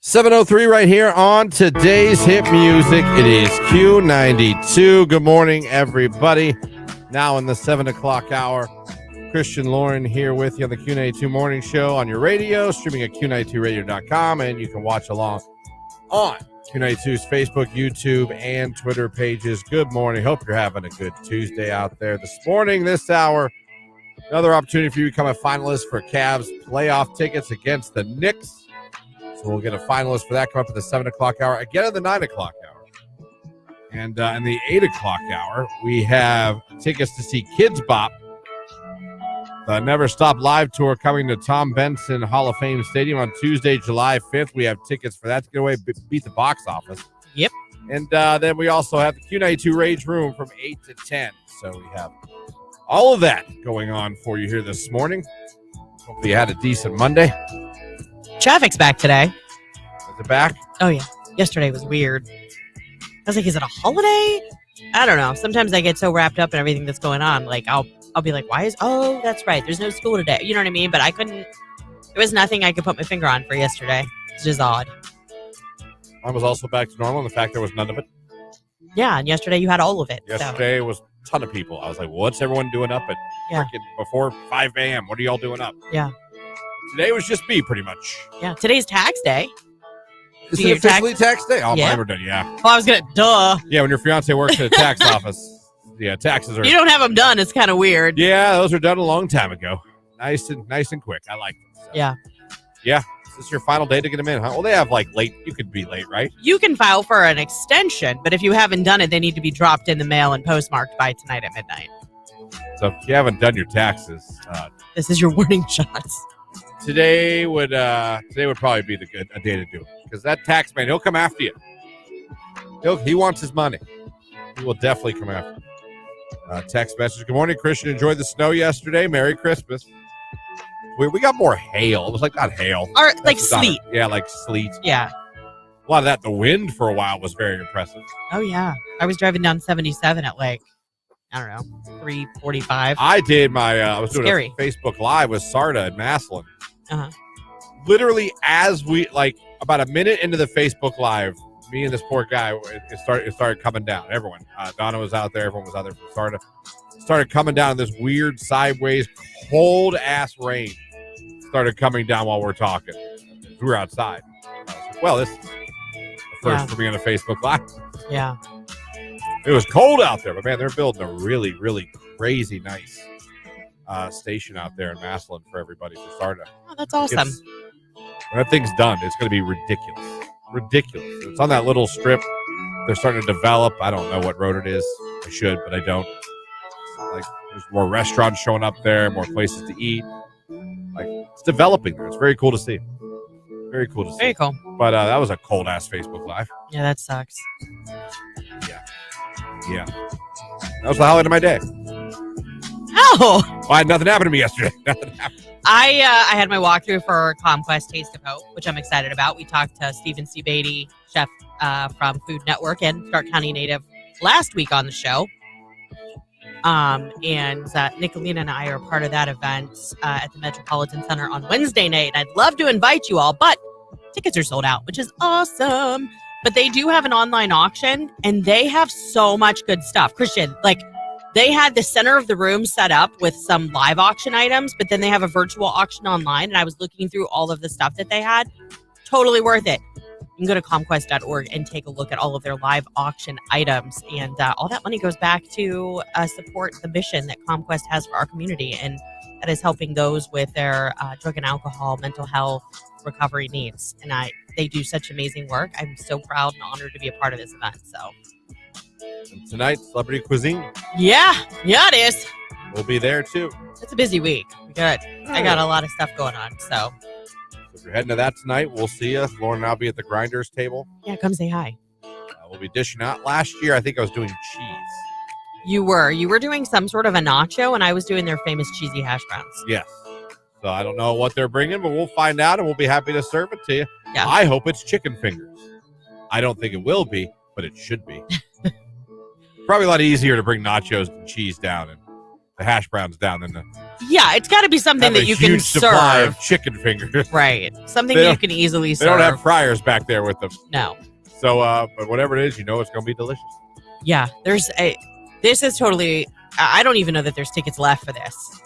7:03 right here on today's hit music. It is Q92. Good morning, everybody. Now in the 7 o'clock hour, Christian Lauren here with you on the Q92 Morning Show on your radio, streaming at Q92radio.com, and you can watch along on Q92's Facebook, YouTube, and Twitter pages. Good morning. Hope you're having a good Tuesday out there. This morning, this hour, another opportunity for you to become a finalist for Cavs playoff tickets against the Knicks. So we'll get a finalist for that come up in the 7 o'clock hour, again in the 9 o'clock hour. And in the 8 o'clock hour, we have tickets to see Kidz Bop, the Never Stop Live Tour, coming to Tom Benson Hall of Fame Stadium on Tuesday, July 5th. We have tickets for that to get away, beat the box office. Yep. And then we also have the Q92 Rage Room from 8 to 10. So we have all of that going on for you here this morning. Hopefully you had a decent Monday. Traffic's back today. Is it back? Oh, yeah. Yesterday was weird. I was like, is it a holiday? I don't know. Sometimes I get so wrapped up in everything that's going on. Like, I'll be like, oh, that's right. There's no school today. You know what I mean? But I couldn't, there was nothing I could put my finger on for yesterday. It's just odd. Mine was also back to normal. In fact, there was none of it. Yeah, and yesterday you had all of it. Yesterday was a ton of people. I was like, what's everyone doing up at freaking before 5 a.m.? What are y'all doing up? Yeah. Today was just me, pretty much. Yeah, today's tax day. Is it officially tax day? Oh, yeah. mine were done, yeah. Well, I was going to, duh. Yeah, when your fiance works at a tax office, yeah, taxes are... You don't have them done. It's kind of weird. Yeah, those were done a long time ago. Nice and quick. I like them. So. Yeah. Yeah. Is this your final day to get them in, huh? Well, they have, like, late. You could be late, right? You can file for an extension, but if you haven't done it, they need to be dropped in the mail and postmarked by tonight at midnight. So if you haven't done your taxes... this is your warning shots. Today would probably be a day to do it, because that tax man, he'll come after you. He wants his money. He will definitely come after you. Text message. Good morning, Christian. Enjoyed the snow yesterday. Merry Christmas. We got more hail. It was like not hail. Or like sleet. Yeah, like sleet. Yeah. A lot of that. The wind for a while was very impressive. Oh yeah. I was driving down 77 at like, I don't know, 3:45. I did I was doing Scary. a Facebook Live with Sarda and Maslin. Uh-huh. Literally, as we about a minute into the Facebook Live, me and this poor guy, it started coming down. Everyone, Donna was out there. Everyone was out there from Sarda. Started coming down in this weird sideways, cold ass rain. Started coming down while we're talking. We were outside. I was like, well, this is the first for me on a Facebook Live. Yeah. It was cold out there, but man, they're building a really, really crazy nice station out there in Maslin for everybody for Sarda. Oh, that's awesome. When that thing's done, it's going to be ridiculous. Ridiculous. It's on that little strip. They're starting to develop. I don't know what road it is. I should, but I don't. Like, there's more restaurants showing up there, more places to eat. Like, it's developing there. It's very cool to see. Very cool to see. Very cool. But that was a cold ass Facebook Live. Yeah, that sucks. Yeah. That was the highlight of my day. Oh! Well, I had nothing happen to me yesterday. Nothing happened. I had my walkthrough for ComQuest Taste of Hope, which I'm excited about. We talked to Stephen C. Beatty, chef from Food Network and Stark County native last week on the show. And Nicolina and I are part of that event at the Metropolitan Center on Wednesday night. I'd love to invite you all, but tickets are sold out, which is awesome. But they do have an online auction, and they have so much good stuff. Christian, they had the center of the room set up with some live auction items, but then they have a virtual auction online, and I was looking through all of the stuff that they had. Totally worth it. You can go to comquest.org and take a look at all of their live auction items, and all that money goes back to support the mission that ComQuest has for our community, and that is helping those with their drug and alcohol, mental health, recovery needs. And they do such amazing work. I'm so proud and honored to be a part of this event. So and tonight, Celebrity Cuisine. Yeah, it is. We'll be there too. It's a busy week. Good. I got a lot of stuff going on. So if you're heading to that tonight, we'll see you. Lauren and I'll be at the grinders table. Yeah, come say hi. We'll be dishing out. Last year, I think I was doing cheese. You were doing some sort of a nacho, and I was doing their famous cheesy hash browns. Yes. So I don't know what they're bringing, but we'll find out, and we'll be happy to serve it to you. Yeah. I hope it's chicken fingers. I don't think it will be, but it should be. Probably a lot easier to bring nachos than cheese down and the hash browns down than to Yeah, it's got to be something have that a you can huge supply serve. of chicken fingers. Right. Something They you don't- can easily They serve. don't have fryers back there with them. No. So, but whatever it is, it's going to be delicious. Yeah, this is totally, I don't even know that there's tickets left for this.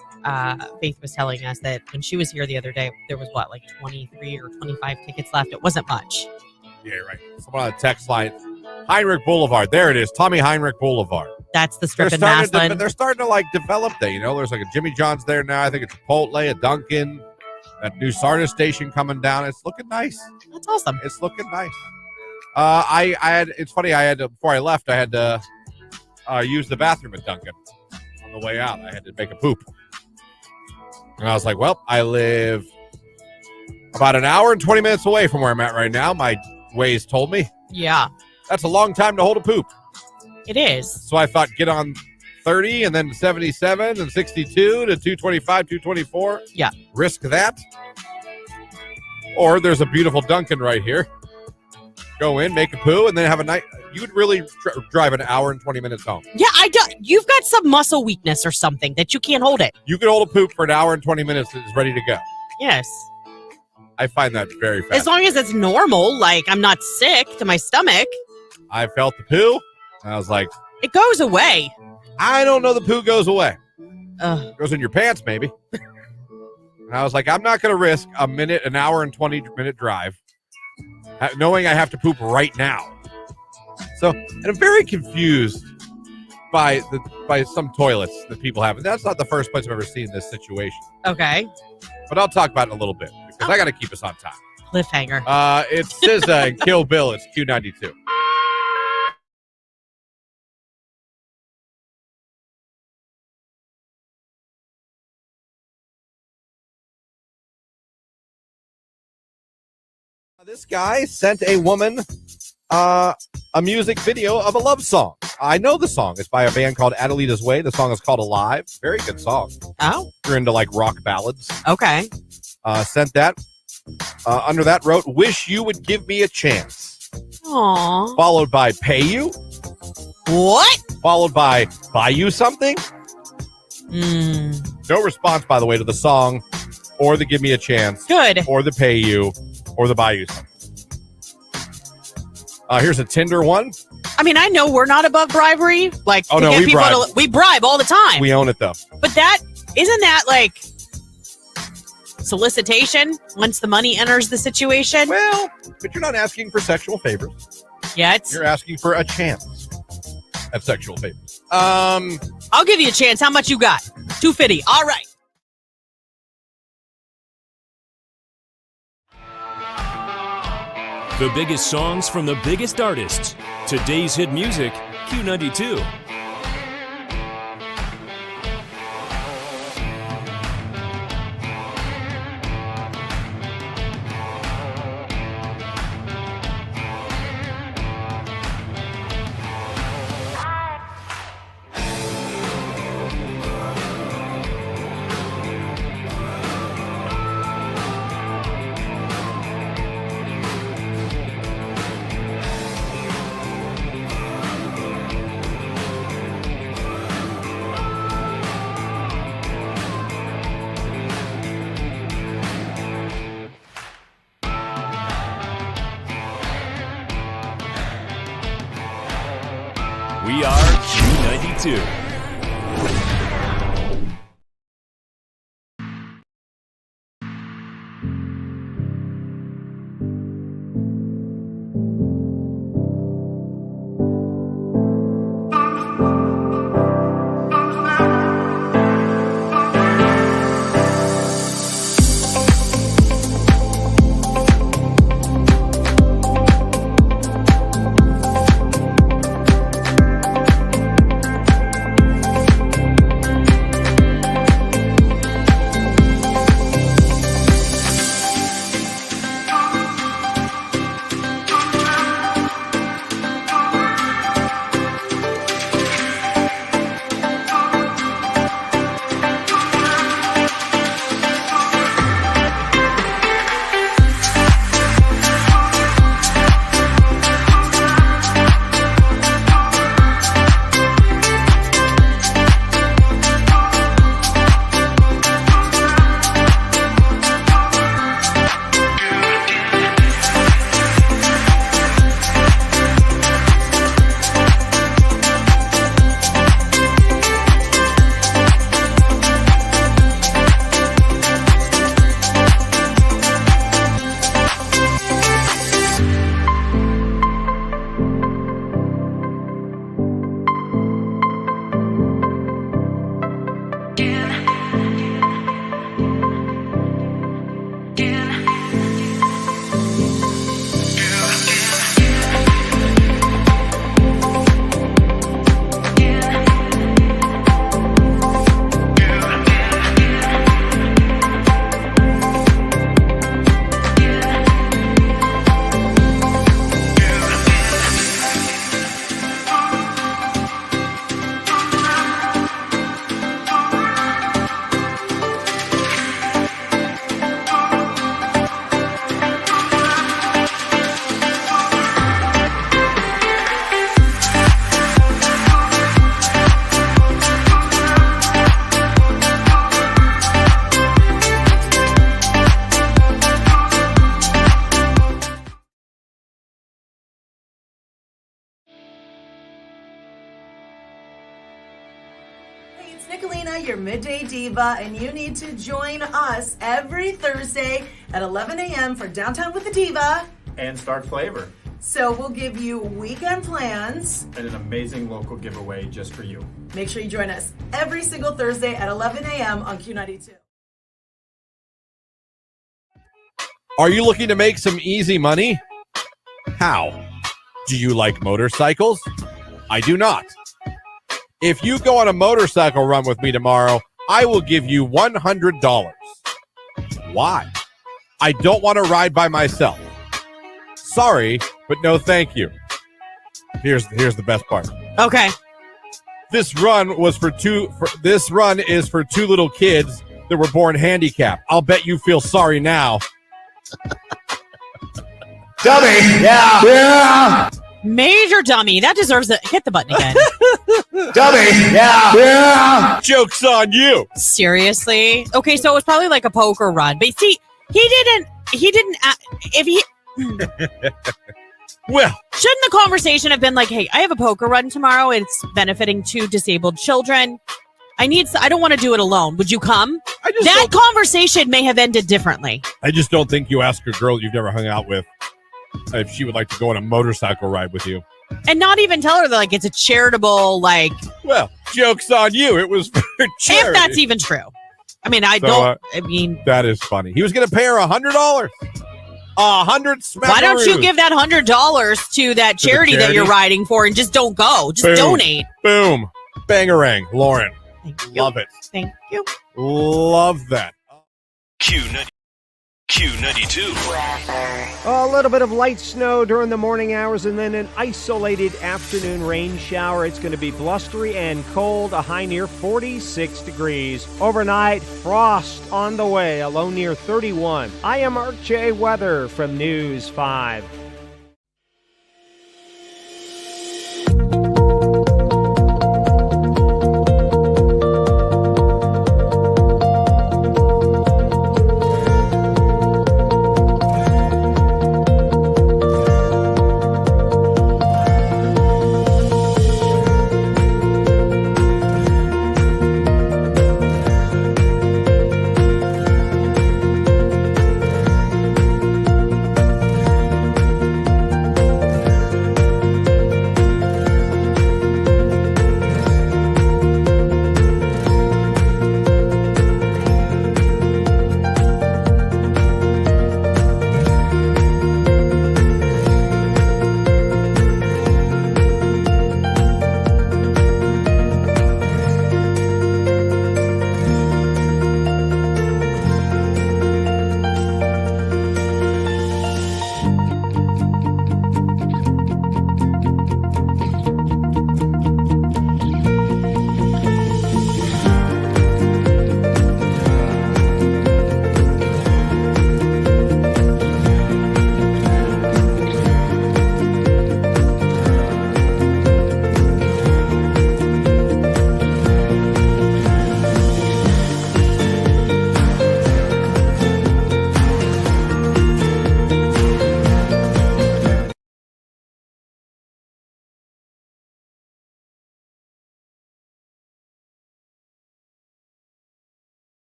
Faith was telling us that when she was here the other day, there was like 23 or 25 tickets left. It wasn't much. Yeah, right. Someone on the text line, Heinrich Boulevard. There it is, Tommy Heinrich Boulevard. That's the strip in Maslin. They're starting to develop that. There's like a Jimmy John's there now. I think it's Chipotle, a Dunkin', that new Sardis station coming down. It's looking nice. That's awesome. It's looking nice. It's funny. Before I left, I had to use the bathroom at Dunkin'. On the way out, I had to make a poop. And I was like, well, I live about an hour and 20 minutes away from where I'm at right now. My Waze told me. Yeah. That's a long time to hold a poop. It is. So I thought get on 30 and then 77 and 62 to 225, 224. Yeah. Risk that. Or there's a beautiful Dunkin' right here. Go in, make a poo, and then have a night. You would really drive an hour and 20 minutes home. Yeah, you've got some muscle weakness or something that you can't hold it. You could hold a poop for an hour and 20 minutes and it's ready to go. Yes. I find that very fast. As long as it's normal, like I'm not sick to my stomach. I felt the poo. And I was like, it goes away. I don't know the poo goes away. Ugh. Goes in your pants, maybe. And I was like, I'm not going to risk an hour and 20-minute drive, knowing I have to poop right now. So, and I'm very confused by some toilets that people have. And that's not the first place I've ever seen this situation. Okay. But I'll talk about it in a little bit because I got to keep us on time. Cliffhanger. It's SZA and Kill Bill. It's Q92. This guy sent a woman a music video of a love song. I know the song. It's by a band called Adelita's Way. The song is called Alive. Very good song. Oh. You're into rock ballads. Okay. Sent that. Under that wrote, wish you would give me a chance. Aww. Followed by pay you. What? Followed by buy you something. No response, by the way, to the song or the give me a chance. Good. Or the pay you or the buy you something. Here's a Tinder one. I mean, I know we're not above bribery. We bribe all the time. We own it, though. But isn't that solicitation once the money enters the situation? Well, but you're not asking for sexual favors. Yeah, you're asking for a chance at sexual favors. I'll give you a chance. How much you got? $250. All right. The biggest songs from the biggest artists. Today's hit music, Q92. We are Q92. Nicolina, your midday diva, and you need to join us every Thursday at 11 a.m. for Downtown with the Diva. And Start Flavor. So we'll give you weekend plans. And an amazing local giveaway just for you. Make sure you join us every single Thursday at 11 a.m. on Q92. Are you looking to make some easy money? How? Do you like motorcycles? I do not. If you go on a motorcycle run with me tomorrow, I will give you $100. Why? I don't want to ride by myself. Sorry, but no thank you. Here's the best part. Okay. This run is for two little kids that were born handicapped. I'll bet you feel sorry now. Dummy! Yeah! Yeah! Major dummy. That deserves it. Hit the button again. Dummy! Yeah! Yeah! Joke's on you. Seriously? Okay, so it was probably like a poker run. But see, he didn't, if he... Well, shouldn't the conversation have been like, hey, I have a poker run tomorrow. It's benefiting 2 disabled children. I don't want to do it alone. Would you come? That conversation may have ended differently. I just don't think you ask a girl you've never hung out with if she would like to go on a motorcycle ride with you. And not even tell her that, like, it's a charitable, like... Well, joke's on you. It was for charity. If that's even true. I mean, that is funny. He was going to pay her $100. 100 smackaroos. Why don't you give that $100 to that charity that you're riding for and just don't go? Just donate. Boom. Bangarang. Lauren. Love it. Thank you. Love that. Q92. A little bit of light snow during the morning hours and then an isolated afternoon rain shower. It's going to be blustery and cold, a high near 46 degrees. Overnight, frost on the way, a low near 31. I am Mark J. Weather from News 5.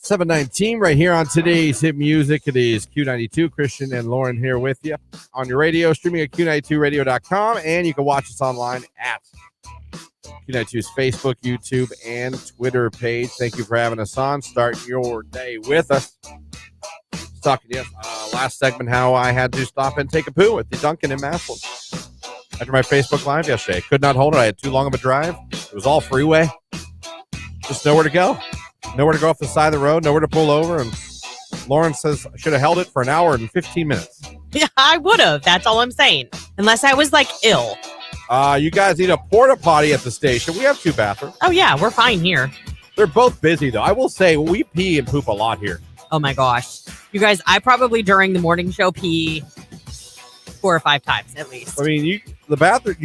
$7:19 right here on today's hit music. It is Q92. Christian and Lauren here with you on your radio, streaming at Q92radio.com, and you can watch us online at Q92's Facebook, YouTube, and Twitter page. Thank you for having us on. Start your day with us. talking last segment how I had to stop and take a poo at the Dunkin' in Massillon. After my Facebook Live yesterday, I could not hold it. I had too long of a drive. It was all freeway. Just nowhere to go. Nowhere to go off the side of the road. Nowhere to pull over. And Lauren says I should have held it for an hour and 15 minutes. Yeah, I would have. That's all I'm saying. Unless I was like ill. You guys need a porta potty at the station. We have 2 bathrooms. Oh, yeah, we're fine here. They're both busy, though. I will say we pee and poop a lot here. Oh, my gosh. You guys, I probably during the morning show pee 4 or 5 times at least. I mean, the bathroom,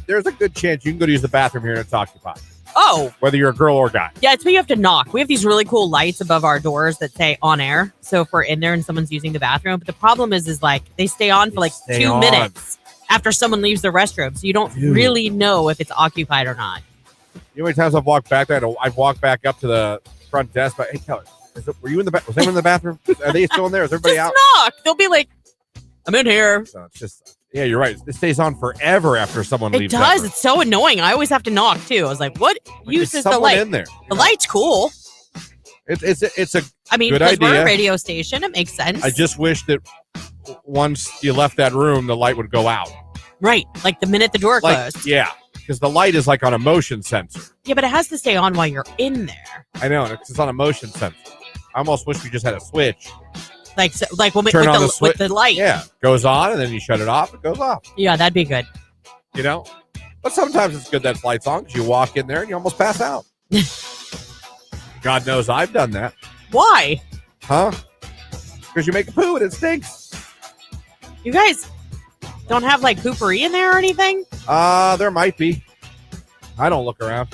there's a good chance you can go to use the bathroom here and it's occupied. Oh. Whether you're a girl or a guy. Yeah, it's when you have to knock. We have these really cool lights above our doors that say on air. So if we're in there and someone's using the bathroom, but the problem is like they stay on for like 2 minutes after someone leaves the restroom. So you don't really know if it's occupied or not. You know how many times I've walked back there? I've walked back up to the front desk, but hey, Kelly, were you in the was anyone in the bathroom? Are they still in there? Is everybody just out? Knock. They'll be like, I'm in here. So it's just, yeah, you're right. It stays on forever after someone leaves. It does. It's so annoying. I always have to knock too. I was like, what use is the light? In there. The light's cool. It's a I mean, good because idea. we're a radio station, it makes sense. I just wish that once you left that room, the light would go out. Right, like the minute the door closed. Yeah, because the light is like on a motion sensor. Yeah, but it has to stay on while you're in there. I know, it's on a motion sensor. I almost wish we just had a switch. Like when Turn on the switch with the light. Yeah, goes on, and then you shut it off, it goes off. Yeah, that'd be good. You know? But sometimes it's good that light's on because you walk in there and you almost pass out. God knows I've done that. Why? Huh? Because you make a poo and it stinks. You guys don't have like poopery in there or anything? There might be. I don't look around.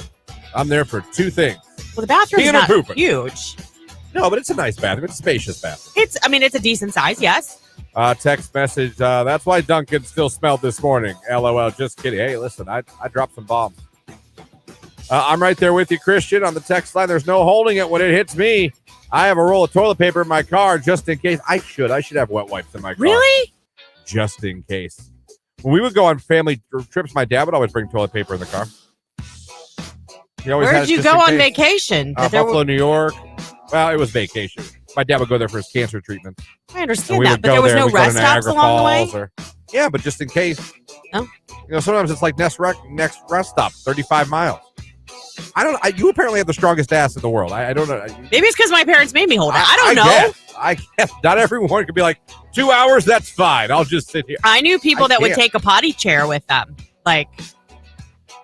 I'm there for 2 things. Well, the bathroom's Peeing or not pooping. huge. No, but it's a nice bathroom. It's a spacious bathroom. It's a decent size, yes. Text message. That's why Duncan still smelled this morning. LOL. Just kidding. Hey, listen, I dropped some bombs. I'm right there with you, Christian, on the text line. There's no holding it when it hits me. I have a roll of toilet paper in my car just in case. I should have wet wipes in my car. Really? Just in case. When we would go on family trips, my dad would always bring toilet paper in the car. Where did you go on vacation? Buffalo, New York. Well, it was vacation. My dad would go there for his cancer treatment. I understand that, but there was no rest stops along the way? Yeah, but just in case. Oh. Sometimes it's like next rest stop, 35 miles. You apparently have the strongest ass in the world. I don't know. Maybe it's because my parents made me hold it. I don't know. I guess. Not everyone could be like, 2 hours, that's fine. I'll just sit here. I knew people that would take a potty chair with them. Like,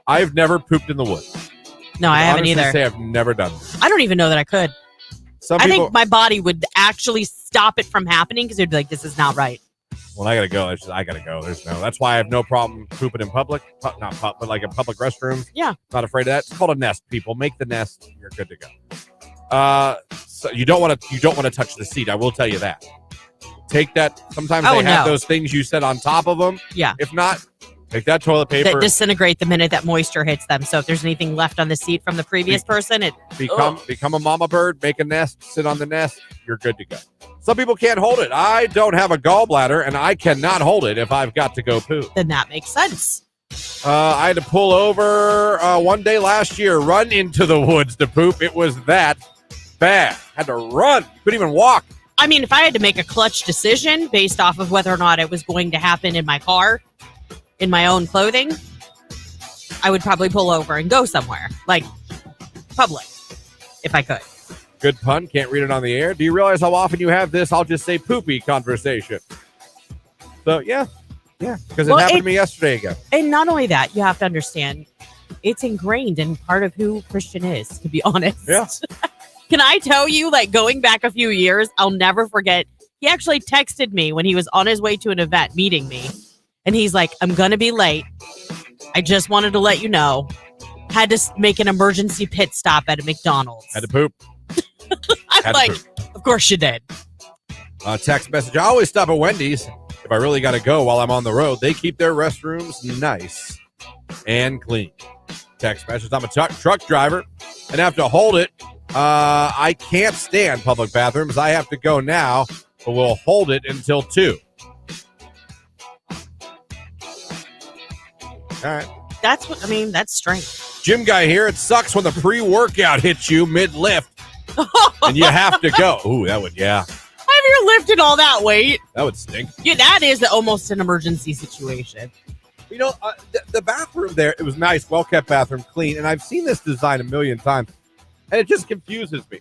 I've never pooped in the woods. No, I haven't either. Say I've never done this. I don't even know that I could. I think my body would actually stop it from happening because it'd be like, this is not right. Well, I gotta go. I gotta go. That's why I have no problem pooping in public. But like in public restrooms. Yeah. Not afraid of that. It's called a nest, people. Make the nest. You're good to go. So you don't want to touch the seat. I will tell you that. Take that. Sometimes they have those things you set on top of them. Yeah. If not, take that toilet paper. That disintegrate the minute that moisture hits them. So if there's anything left on the seat from the previous person, it become a mama bird, make a nest, sit on the nest. You're good to go. Some people can't hold it. I don't have a gallbladder, and I cannot hold it if I've got to go poo. Then that makes sense. I had to pull over one day last year, run into the woods to poop. It was that bad. Had to run. Couldn't even walk. I mean, if I had to make a clutch decision based off of whether or not it was going to happen in my car, in my own clothing, I would probably pull over and go somewhere, like public, if I could. Good pun. Can't read it on the air. Do you realize how often you have this, I'll just say poopy conversation? So, yeah, because it happened to me yesterday again. And not only that, you have to understand, it's ingrained in part of who Christian is, to be honest. Yeah. Can I tell you, like, going back a few years, I'll never forget, he actually texted me when he was on his way to an event meeting me. And he's like, I'm going to be late. I just wanted to let you know. Had to make an emergency pit stop at a McDonald's. Had to poop. I'm like, of course you did. Text message. I always stop at Wendy's if I really got to go while I'm on the road. They keep their restrooms nice and clean. Text message. I'm a truck driver and have to hold it. I can't stand public bathrooms. I have to go now, but we'll hold it until 2. All right. That's strength. Gym guy here. It sucks when the pre-workout hits you mid-lift and you have to go. Ooh, that would, yeah. I have your lifting all that weight. That would stink. Yeah, that is almost an emergency situation. You know, the bathroom there, it was nice, well-kept bathroom, clean. And I've seen this design a million times, and it just confuses me.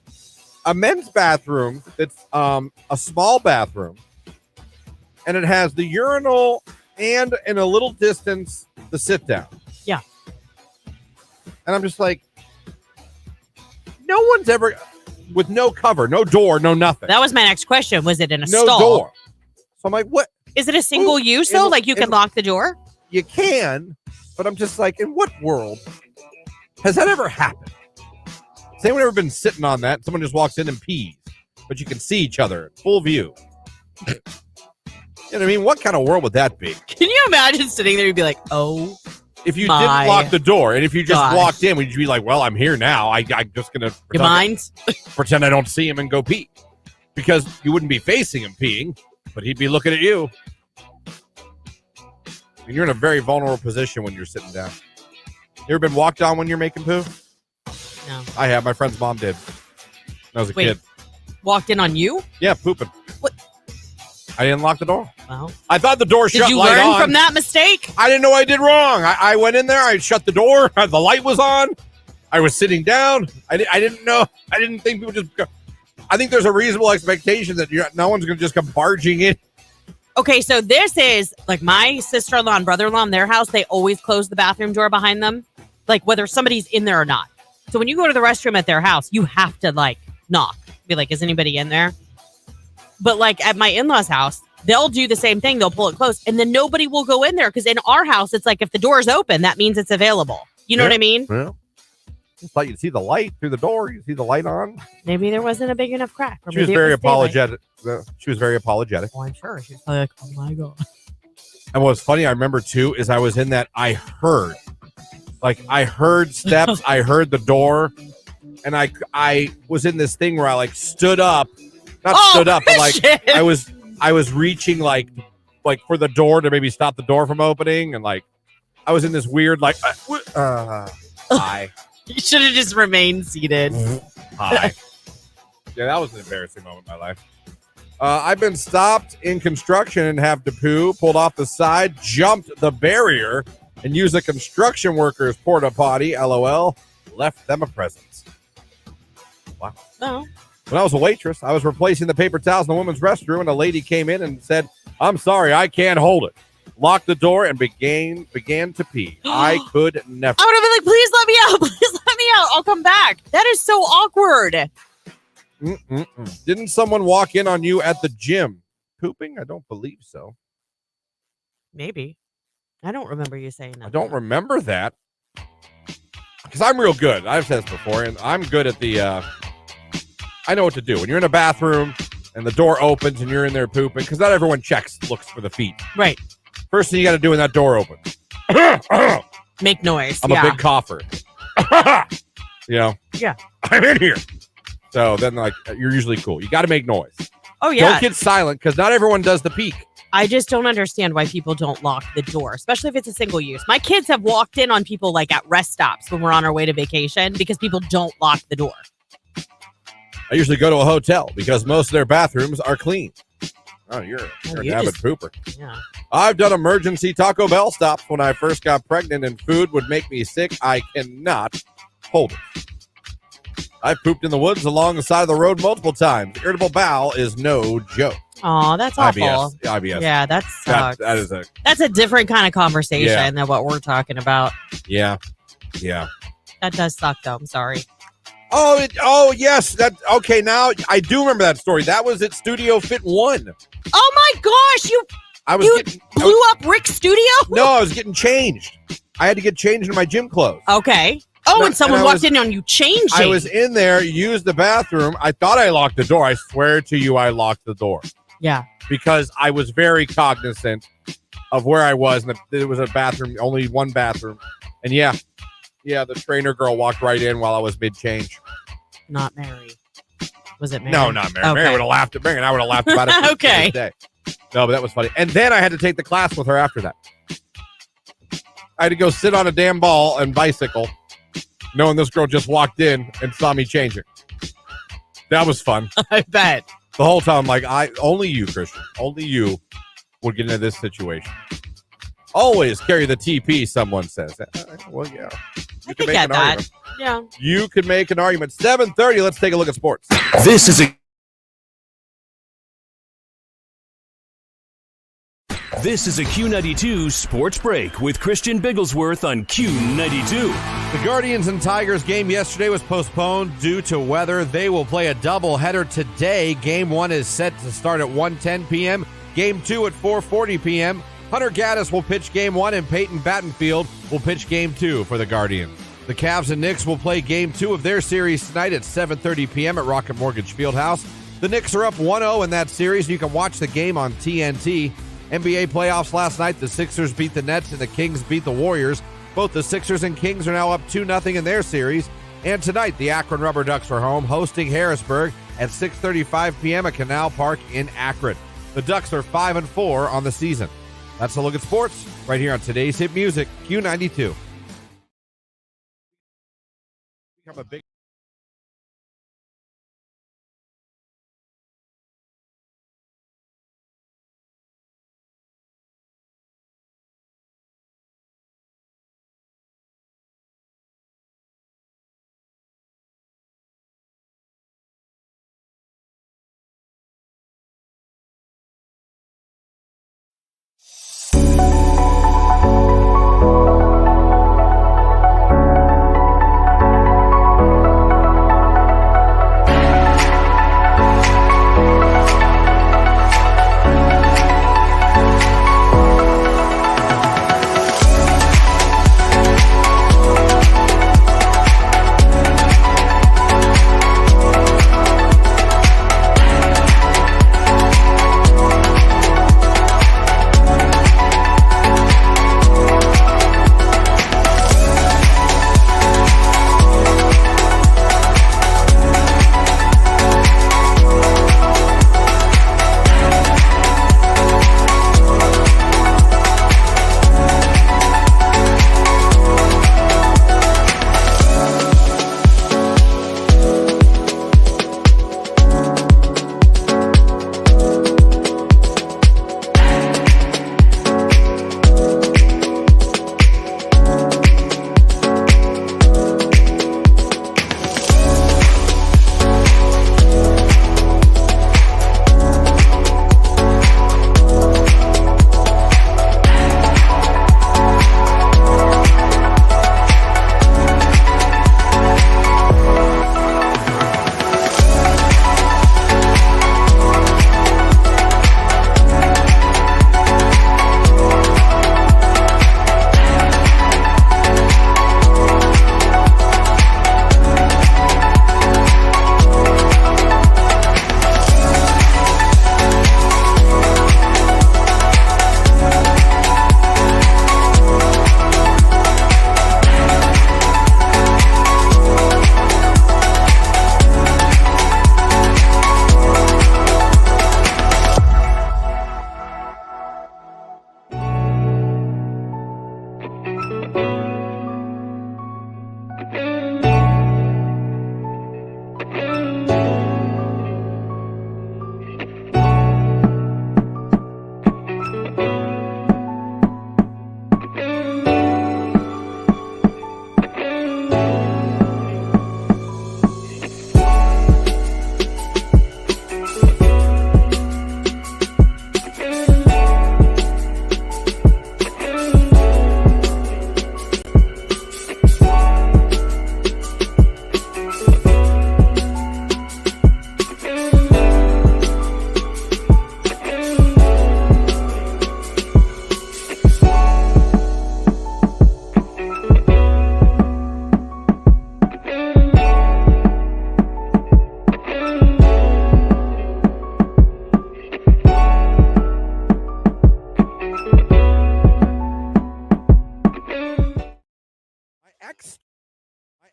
A men's bathroom that's a small bathroom, and it has the urinal and in a little distance the sit-down. Yeah. And I'm just like, no one's ever, with no cover, no door, no nothing. That was my next question. Was it in a no stall? door. So I'm like, what? Is it a single use, though? Like you can lock the door? You can, but I'm just like, in what world has that ever happened? Has anyone ever been sitting on that? Someone just walks in and pees, but you can see each other, full view. You know what I mean? What kind of world would that be? Can you imagine sitting there and be like, oh, if you didn't lock the door, and if you just walked in, would you be like, well, I'm here now. I'm just going to pretend I don't see him and go pee. Because you wouldn't be facing him peeing, but he'd be looking at you. And you're in a very vulnerable position when you're sitting down. You ever been walked on when you're making poo? No. I have. My friend's mom did. When I was a kid. Walked in on you? Yeah, pooping. What? I didn't lock the door. Well, I thought the door shut. Did you learn from that mistake? I didn't know I did wrong. I went in there. I shut the door. The light was on. I was sitting down. I didn't know. I didn't think people just go. I think there's a reasonable expectation that no one's going to just come barging in. Okay, so this is like my sister-in-law and brother-in-law in their house. They always close the bathroom door behind them, like whether somebody's in there or not. So when you go to the restroom at their house, you have to like knock, be like, is anybody in there? But like at my in-laws' house, they'll do the same thing. They'll pull it close, and then nobody will go in there because in our house, it's like if the door's open, that means it's available. You know what I mean? Yeah. It's like you see the light through the door. You see the light on. Maybe there wasn't a big enough crack. She was very apologetic. She was very apologetic. Oh, I'm sure. She was probably like, oh my God. And what's funny, I remember too, is I was in that, I heard steps, I heard the door, and I was in this thing where I like stood up, stood up, but like I was reaching like for the door to maybe stop the door from opening, and like I was in this weird like, hi. You should have just remained seated. Hi. Yeah, that was an embarrassing moment in my life. I've been stopped in construction and have to poo, pulled off the side, jumped the barrier, and used a construction worker's porta potty, LOL, left them a present. Wow. Oh. When I was a waitress, I was replacing the paper towels in the women's restroom, and a lady came in and said, I'm sorry, I can't hold it. Locked the door and began to pee. I could never. I would have been like, please let me out. Please let me out. I'll come back. That is so awkward. Didn't someone walk in on you at the gym? Pooping? I don't believe so. Maybe. I don't remember you saying that. I don't remember that. Because I'm real good. I've said this before, and I'm good at the... I know what to do. When you're in a bathroom and the door opens and you're in there pooping, because not everyone looks for the feet. Right. First thing you got to do when that door opens. Make noise. I'm a big cougher. Yeah. I'm in here. So then, like, you're usually cool. You got to make noise. Oh, yeah. Don't get silent, because not everyone does the peek. I just don't understand why people don't lock the door, especially if it's a single use. My kids have walked in on people like at rest stops when we're on our way to vacation because people don't lock the door. I usually go to a hotel because most of their bathrooms are clean. Oh, you're an avid pooper. Yeah. I've done emergency Taco Bell stops when I first got pregnant and food would make me sick. I cannot hold it. I've pooped in the woods along the side of the road multiple times. Irritable bowel is no joke. Oh, that's awful. IBS. Yeah, that sucks. That's a different kind of conversation than what we're talking about. Yeah. That does suck, though. I'm sorry. Oh, yes. Okay, now I do remember that story. That was at Studio Fit 1. Oh, my gosh. You blew up Rick's studio? No, I was getting changed. I had to get changed in my gym clothes. Okay. Oh, and someone walked in on you changing. I was in there, used the bathroom. I thought I locked the door. I swear to you, I locked the door. Yeah. Because I was very cognizant of where I was. And there was a bathroom, only one bathroom. And yeah, the trainer girl walked right in while I was mid-change. Not Mary. Was it Mary? No, not Mary. Okay. Mary would have laughed at Mary, and I would have laughed about it. Okay. Day. No, but that was funny. And then I had to take the class with her after that. I had to go sit on a damn ball and bicycle, knowing this girl just walked in and saw me changing. That was fun. I bet. The whole time, I'm like, only you, Christian, only you would get into this situation. Always carry the TP, someone says. Well, yeah. I can get that. Argument. Yeah. You could make an argument. 7:30, let's take a look at sports. This is a Q92 Sports Break with Christian Bigglesworth on Q92. The Guardians and Tigers game yesterday was postponed due to weather. They will play a doubleheader today. Game 1 is set to start at 1:10 p.m. Game 2 at 4:40 p.m. Hunter Gaddis will pitch Game 1 and Peyton Battenfield will pitch Game 2 for the Guardians. The Cavs and Knicks will play Game 2 of their series tonight at 7:30 p.m. at Rocket Mortgage Fieldhouse. The Knicks are up 1-0 in that series. You can watch the game on TNT. NBA playoffs last night, the Sixers beat the Nets and the Kings beat the Warriors. Both the Sixers and Kings are now up 2-0 in their series. And tonight, the Akron Rubber Ducks are home, hosting Harrisburg at 6:35 p.m. at Canal Park in Akron. The Ducks are 5-4 on the season. That's a look at sports right here on today's hit music, Q92. Become a big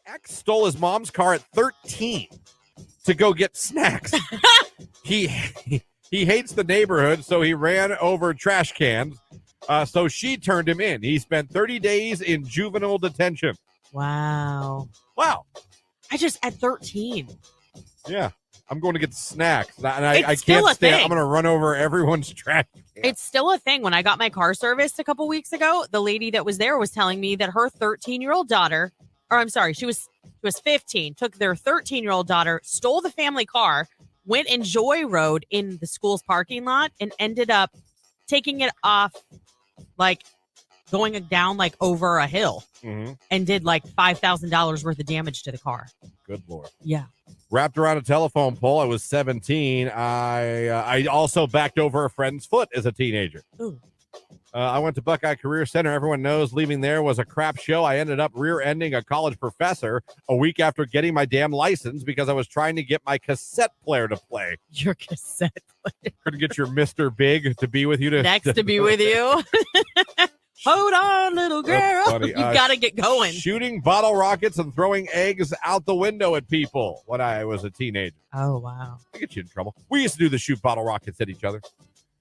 ex stole his mom's car at 13 to go get snacks. He hates the neighborhood, so he ran over trash cans. So she turned him in. He spent 30 days in juvenile detention. Wow. Wow. At 13. Yeah. I'm going to get the snacks. And It's I still can't a stand. thing. I'm going to run over everyone's trash can. It's still a thing. When I got my car serviced a couple weeks ago, the lady that was there was telling me that her 13-year-old daughter, or I'm sorry, she was 15, took their 13-year-old daughter, stole the family car, went and joyrode in the school's parking lot, and ended up taking it off, like going down like over a hill, and did like $5,000 worth of damage to the car. Good Lord. Yeah. Wrapped around a telephone pole. I was 17. I also backed over a friend's foot as a teenager. Ooh. I went to Buckeye Career Center. Everyone knows leaving there was a crap show. I ended up rear-ending a college professor a week after getting my damn license because I was trying to get my cassette player to play. Your cassette player. Couldn't get your Mr. Big to be with you. Next to be with you. Hold on, little girl. You got to get going. Shooting bottle rockets and throwing eggs out the window at people when I was a teenager. Oh, wow. I get you in trouble. We used to do the shoot bottle rockets at each other.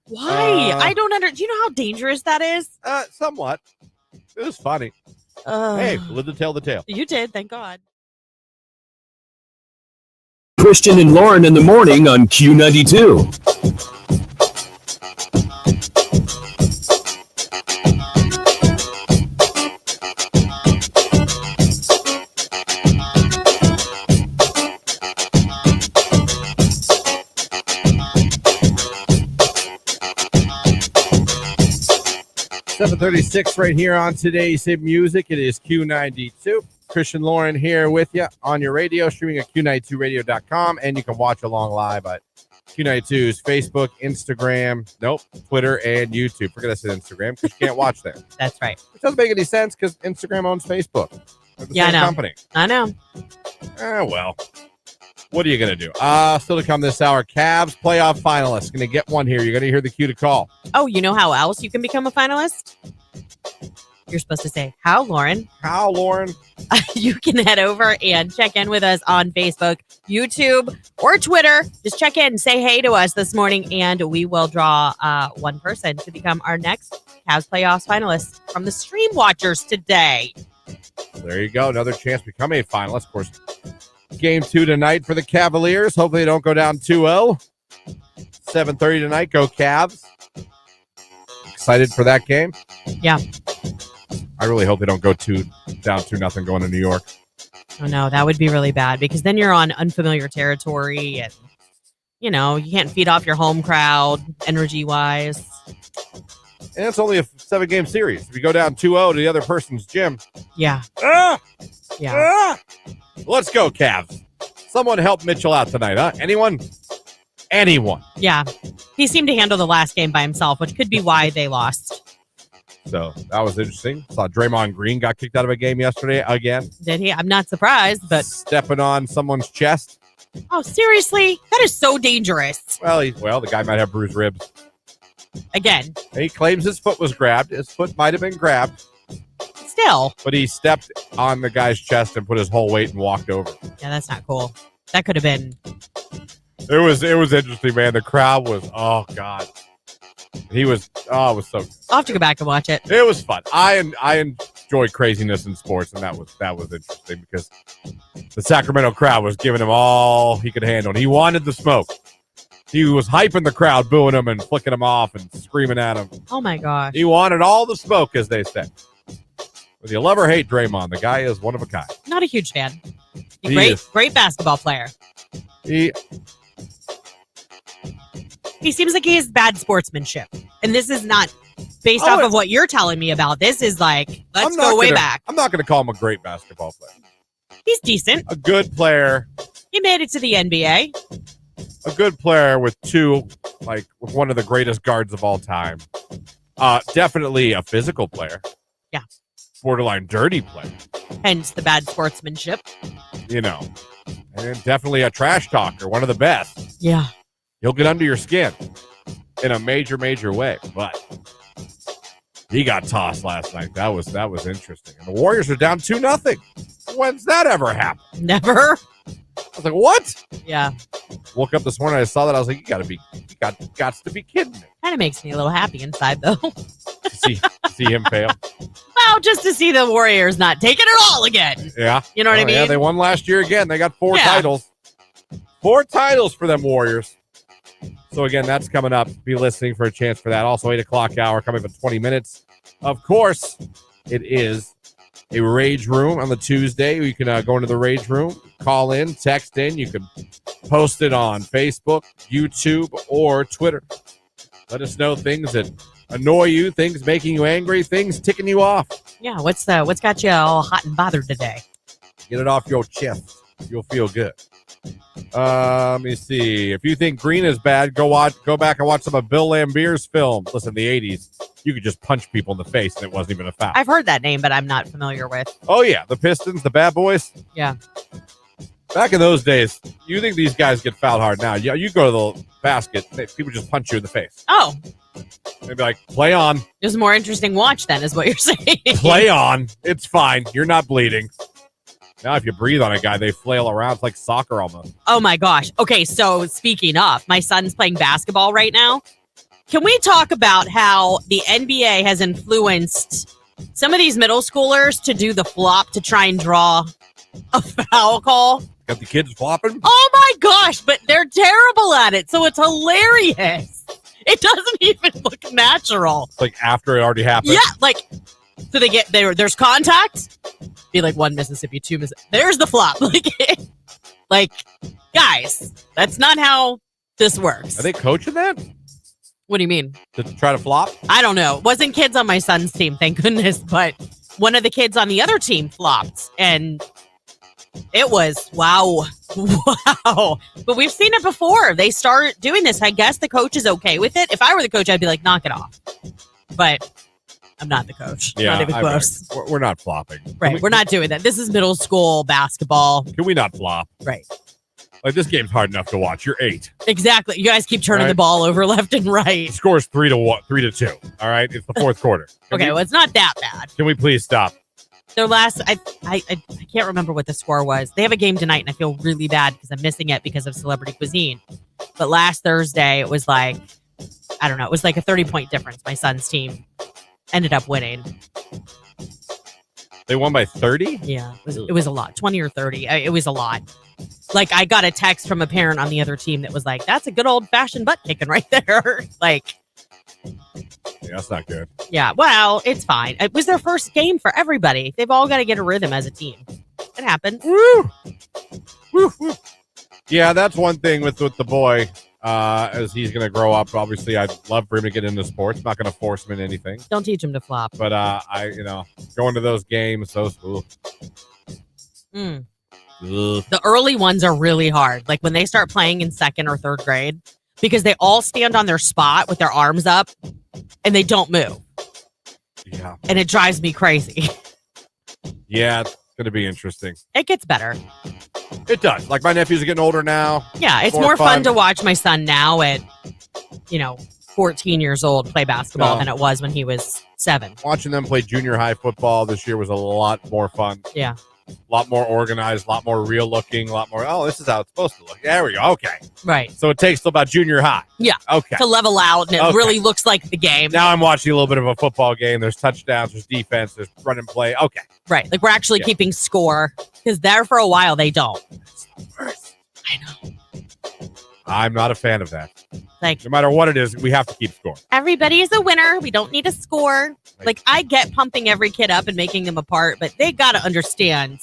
Why? I don't do you know how dangerous that is? Somewhat. It was funny. Hey, live to tell the tale. You did, thank God. Christian and Lauren in the morning on Q92. 7:36 right here on today's hit music. It is Q92. Christian Lauren here with you on your radio, streaming at Q92radio.com, and you can watch along live at Q92's Facebook, Instagram, Twitter, and YouTube. Forget I said Instagram because you can't watch there. That's right. It doesn't make any sense because Instagram owns Facebook. They're the same company. I know. Well. What are you going to do? Still to come this hour, Cavs playoff finalists. Going to get one here. You're going to hear the cue to call. Oh, you know how else you can become a finalist? You're supposed to say, how, Lauren? How, Lauren? You can head over and check in with us on Facebook, YouTube, or Twitter. Just check in, say hey to us this morning, and we will draw one person to become our next Cavs playoffs finalist from the Stream Watchers today. There you go. Another chance to become a finalist. Of course, Game 2 tonight for the Cavaliers. Hopefully they don't go down 2-0. 7:30 tonight. Go Cavs. Excited for that game? Yeah. I really hope they don't go down 2-0 going to New York. Oh, no, that would be really bad because then you're on unfamiliar territory and, you can't feed off your home crowd energy-wise. And it's only a 7-game series. If you go down 2-0 to the other person's gym. Yeah. Yeah. Let's go, Cavs. Someone help Mitchell out tonight, huh? Anyone? Yeah. He seemed to handle the last game by himself, which could be why they lost. So that was interesting. Saw Draymond Green got kicked out of a game yesterday again. Did he? I'm not surprised, but... Stepping on someone's chest. Oh, seriously? That is so dangerous. Well, the guy might have bruised ribs. Again. He claims his foot was grabbed. His foot might have been grabbed. Still. But he stepped on the guy's chest and put his whole weight and walked over. Yeah, that's not cool. That could have been... It was interesting, man. The crowd was, oh, God. It was so good. I'll have to go back and watch it. It was fun. I enjoy craziness in sports, and that was interesting because the Sacramento crowd was giving him all he could handle. And he wanted the smoke. He was hyping the crowd, booing him and flicking him off and screaming at him. Oh, my gosh. He wanted all the smoke, as they said. Whether you love or hate Draymond, the guy is one of a kind. Not a huge fan. He Great basketball player. He seems like he has bad sportsmanship. And this is not based off of what you're telling me about. This is like, let's go way back. I'm not going to call him a great basketball player. He's decent. A good player. He made it to the NBA. A good player with with one of the greatest guards of all time. Definitely a physical player. Yeah. Borderline dirty player. Hence the bad sportsmanship. And definitely a trash talker, one of the best. Yeah. He'll get under your skin in a major, major way. But he got tossed last night. That was interesting. And the Warriors are down 2-0. When's that ever happened? Never. I was like, what? Yeah. Woke up this morning, I saw that. I was like, you got to be kidding me. Kind of makes me a little happy inside, though. see him fail. Well, just to see the Warriors not taking it all again. Yeah. You know what I mean? Yeah, they won last year again. They got 4 titles. 4 titles for them Warriors. So, again, that's coming up. Be listening for a chance for that. Also, 8 o'clock hour coming up in 20 minutes. Of course, it is a Rage Room on the Tuesday. You can go into the Rage Room, call in, text in. You can post it on Facebook, YouTube, or Twitter. Let us know things that annoy you, things making you angry, things ticking you off. Yeah, what's got you all hot and bothered today? Get it off your chest. You'll feel good. Let me see. If you think green is bad, go back and watch some of Bill Lambert's film. Listen, the 80s, you could just punch people in the face and it wasn't even a foul. I've heard that name, but I'm not familiar with. Oh, yeah. The Pistons, the Bad Boys. Yeah. Back in those days, you think these guys get fouled hard now. You go to the basket, people just punch you in the face. Oh. They'd be like, play on. It was a more interesting watch then, is what you're saying. Play on. It's fine. You're not bleeding. Now, if you breathe on a guy, they flail around. It's like soccer almost. Oh, my gosh. Okay, so speaking of, my son's playing basketball right now. Can we talk about how the NBA has influenced some of these middle schoolers to do the flop to try and draw a foul call? Got the kids flopping? Oh, my gosh, but they're terrible at it, so it's hilarious. It doesn't even look natural. It's like after it already happened? Yeah, like, so there's contact. Be like 1 Mississippi, 2 Mississippi. There's the flop. Like, guys, that's not how this works. Are they coaching that? What do you mean? To try to flop? I don't know. It wasn't kids on my son's team, thank goodness, but one of the kids on the other team flopped, and it was, wow. But we've seen it before. They start doing this. I guess the coach is okay with it. If I were the coach, I'd be like, knock it off. But I'm not the coach. Yeah, not even close. We're not flopping. Right. We're not doing that. This is middle school basketball. Can we not flop? Right. Like, this game's hard enough to watch. You're 8. Exactly. You guys keep turning the ball over left and right. The score's 3-2. All right. It's the fourth quarter. Well, it's not that bad. Can we please stop? Their last, I can't remember what the score was. They have a game tonight, and I feel really bad because I'm missing it because of Celebrity Cuisine. But last Thursday, it was like, I don't know, it was like a 30-point difference. My son's team ended up winning. They won by 30? Yeah, it was a lot. 20 or 30. It was a lot. Like, I got a text from a parent on the other team that was like, that's a good old-fashioned butt kicking right there. Like, yeah, that's not good. Yeah, well, it's fine. It was their first game for everybody. They've all got to get a rhythm as a team. It happens. Woo! Woo, woo. Yeah, that's one thing with the boy. As he's going to grow up, obviously, I'd love for him to get into sports. I'm not going to force him in anything. Don't teach him to flop. But going to those games, The early ones are really hard. Like when they start playing in 2nd or 3rd grade, because they all stand on their spot with their arms up and they don't move. Yeah. And it drives me crazy. Yeah, it's going to be interesting. It gets better. It does. Like, my nephews are getting older now. Yeah, it's more fun to watch my son now at, 14 years old play basketball than it was when he was 7. Watching them play junior high football this year was a lot more fun. Yeah. A lot more organized, a lot more real looking, a lot more, this is how it's supposed to look. There we go. Okay. Right. So it takes till about junior high. Yeah. Okay. To level out, and it really looks like the game. Now I'm watching a little bit of a football game. There's touchdowns, there's defense, there's run and play. Okay. Right. Like, we're actually keeping score, because there for a while they don't. I know. I'm not a fan of that. Like, no matter what it is, we have to keep score. Everybody is a winner. We don't need a score. Like, I get pumping every kid up and making them apart, but they got to understand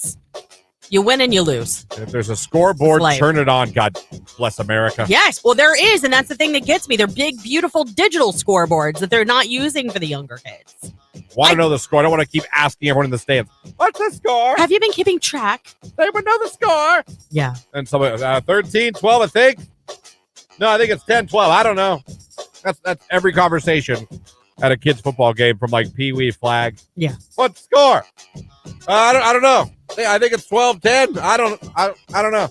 you win and you lose. And if there's a scoreboard, turn it on. God bless America. Yes. Well, there is. And that's the thing that gets me. They're big, beautiful digital scoreboards that they're not using for the younger kids. Want to know the score. I don't want to keep asking everyone in the stands, what's the score? Have you been keeping track? They would know the score. Yeah. And somebody, 13, 12, I think. No, I think it's 10, 12. I don't know. That's every conversation at a kid's football game from like Pee Wee flag. Yeah. What score? I don't know. I think it's 12, 10. I don't know.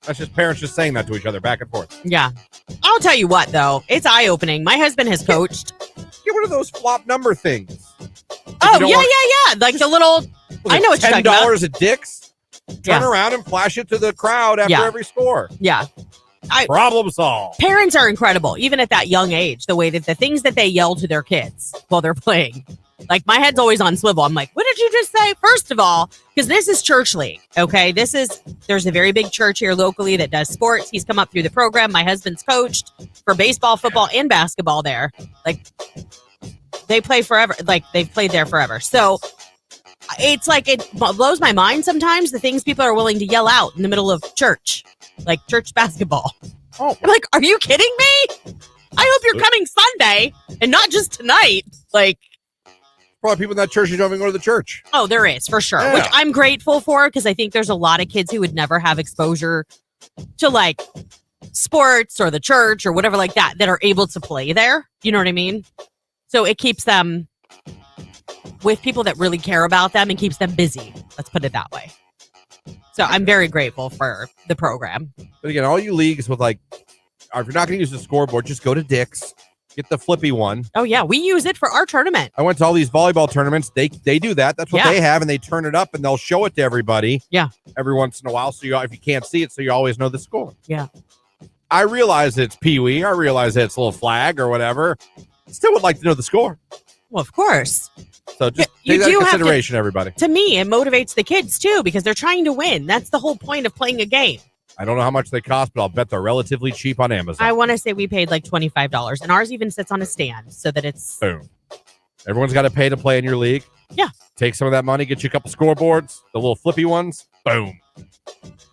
That's just parents just saying that to each other back and forth. Yeah. I'll tell you what, though. It's eye-opening. My husband has coached. Get rid of those flop number things. Oh, yeah. Like the little, I know what you're talking about. $10 at Dick's. Turn around and flash it to the crowd after every score. Yeah. Problem solved. Parents are incredible, even at that young age, the way that the things that they yell to their kids while they're playing. Like, my head's always on swivel. I'm like, what did you just say? First of all, because this is church league, okay? There's a very big church here locally that does sports. He's come up through the program. My husband's coached for baseball, football, and basketball there. Like, they play forever. Like, they've played there forever. So it's like, it blows my mind sometimes, the things people are willing to yell out in the middle of church, like church basketball. Oh. I'm like, are you kidding me? I hope you're coming Sunday and not just tonight. Like, Probably people in that church who don't even go to the church. oh, there is, for sure, Yeah. which I'm grateful for, because I think there's a lot of kids who would never have exposure to, like, sports or the church or whatever like that are able to play there. You know what I mean? So it keeps them with people that really care about them and keeps them busy. Let's put it that way. So I'm very grateful for the program. But again, all you leagues with, like, if you're not going to use the scoreboard, just go to Dick's. Get the flippy one. Oh, yeah. We use it for our tournament. I went to all these volleyball tournaments. They do that. That's what Yeah. they have, and they turn it up, and they'll show it to everybody. Yeah. Every once in a while, so if you can't see it, so you always know the score. Yeah. I realize it's Pee-wee. I realize it's a little flag or whatever. Still would like to know the score. Well, of course. So just You take that do into have to- consideration, everybody. To me, it motivates the kids, too, because they're trying to win. That's the whole point of playing a game. I don't know how much they cost, but I'll bet they're relatively cheap on Amazon. I want to say we paid like $25, and ours even sits on a stand so that it's... Boom. Everyone's got to pay to play in your league. Yeah. Take some of that money, get you a couple scoreboards, the little flippy ones. Boom.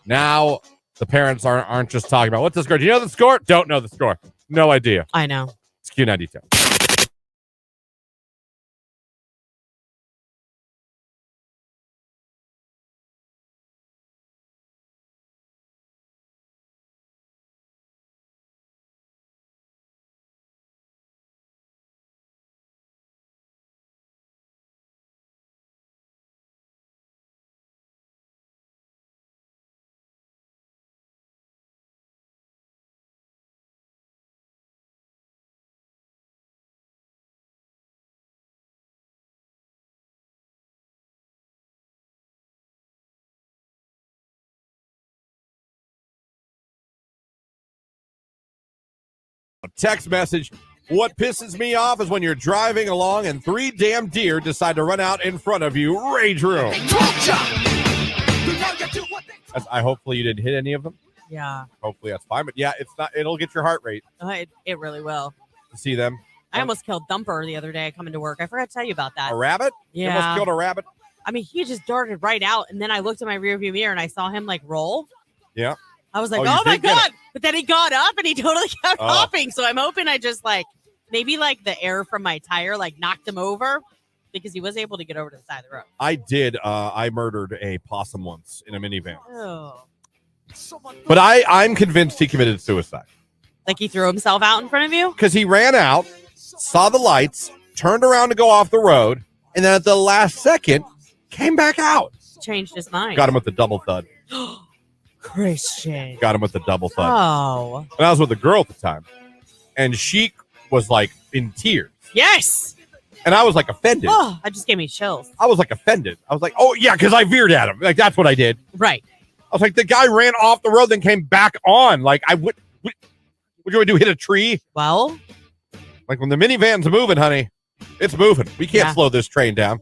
Now the parents aren't just talking about, what's the score? Do you know the score? Don't know the score. No idea. I know. It's Q92. Text message. What pisses me off is when you're driving along and 3 damn deer decide to run out in front of you. Rage room. Hopefully you didn't hit any of them. Yeah. Hopefully that's fine. But yeah, it's not. It'll get your heart rate It really will. to see them. I almost killed Thumper the other day coming to work. I forgot to tell you about that. A rabbit? You Yeah. almost killed a rabbit? I mean, he just darted right out, and then I looked at my rearview mirror, and I saw him, like, roll. Yeah. I was like, Oh, you oh my did get God. But then he got up, and he totally kept Oh. hopping. So I'm hoping I just, like, maybe, like, the air from my tire, like, knocked him over, because he was able to get over to the side of the road. I did. I murdered a possum once in a minivan. Oh. But I'm convinced he committed suicide. Like, he threw himself out in front of you? Because he ran out, saw the lights, turned around to go off the road, and then at the last second, came back out. Changed his mind. Got him with the double thud. Christian. Got him with the double thud. Oh. And I was with a girl at the time. And she was like in tears. Yes. And I was like offended. Oh, that just gave me chills. I was like offended. I was like, oh, yeah, because I veered at him. Like, that's what I did. Right. I was like, the guy ran off the road, then came back on. Like, what you want to do? Hit a tree? Well, Like, when the minivan's moving, honey, it's moving. We can't Yeah. slow this train down.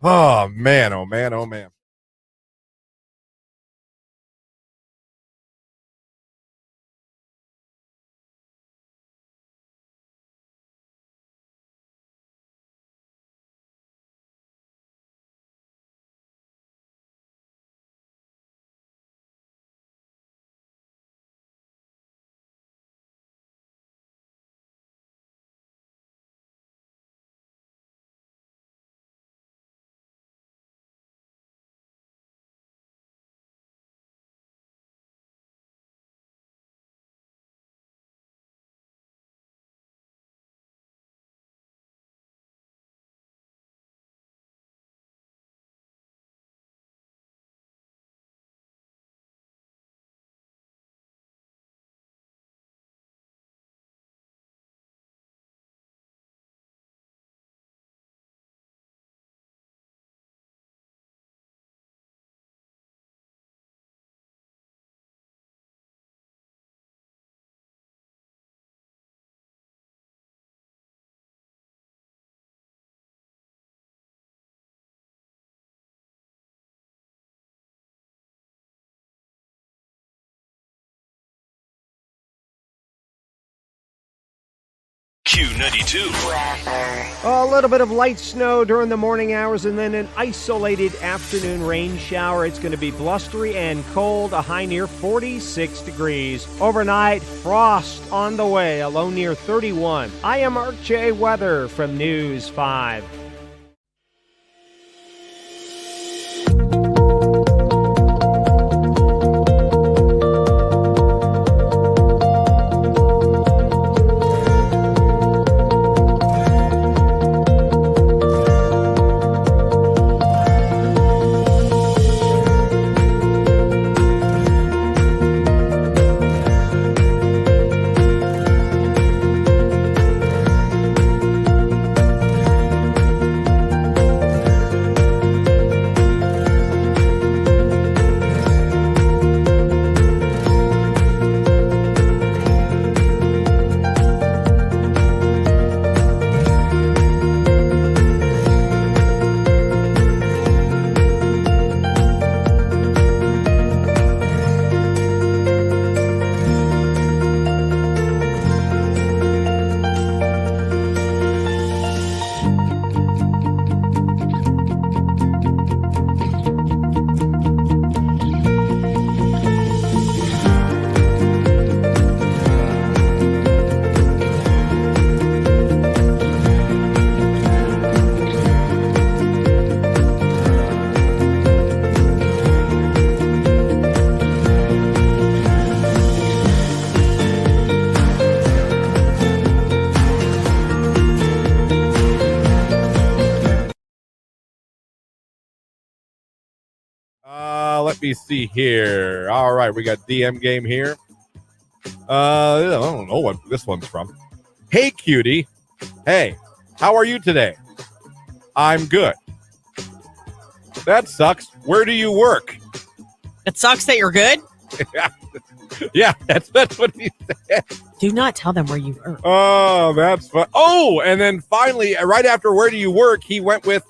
Oh, man. Oh, man. Oh, man. Q92. A little bit of light snow during the morning hours and then an isolated afternoon rain shower. It's going to be blustery and cold, a high near 46 degrees. Overnight, frost on the way, a low near 31. I am Mark J. Weather from News 5. Let me see here. All right, we got DM game here. I don't know what this one's from. Hey, cutie. Hey, how are you today? I'm good. That sucks. Where do you work? It sucks that you're good. Yeah, that's what he said. Do not tell them where you work. Oh, that's fun. Oh, and then finally, right after where do you work, he went with,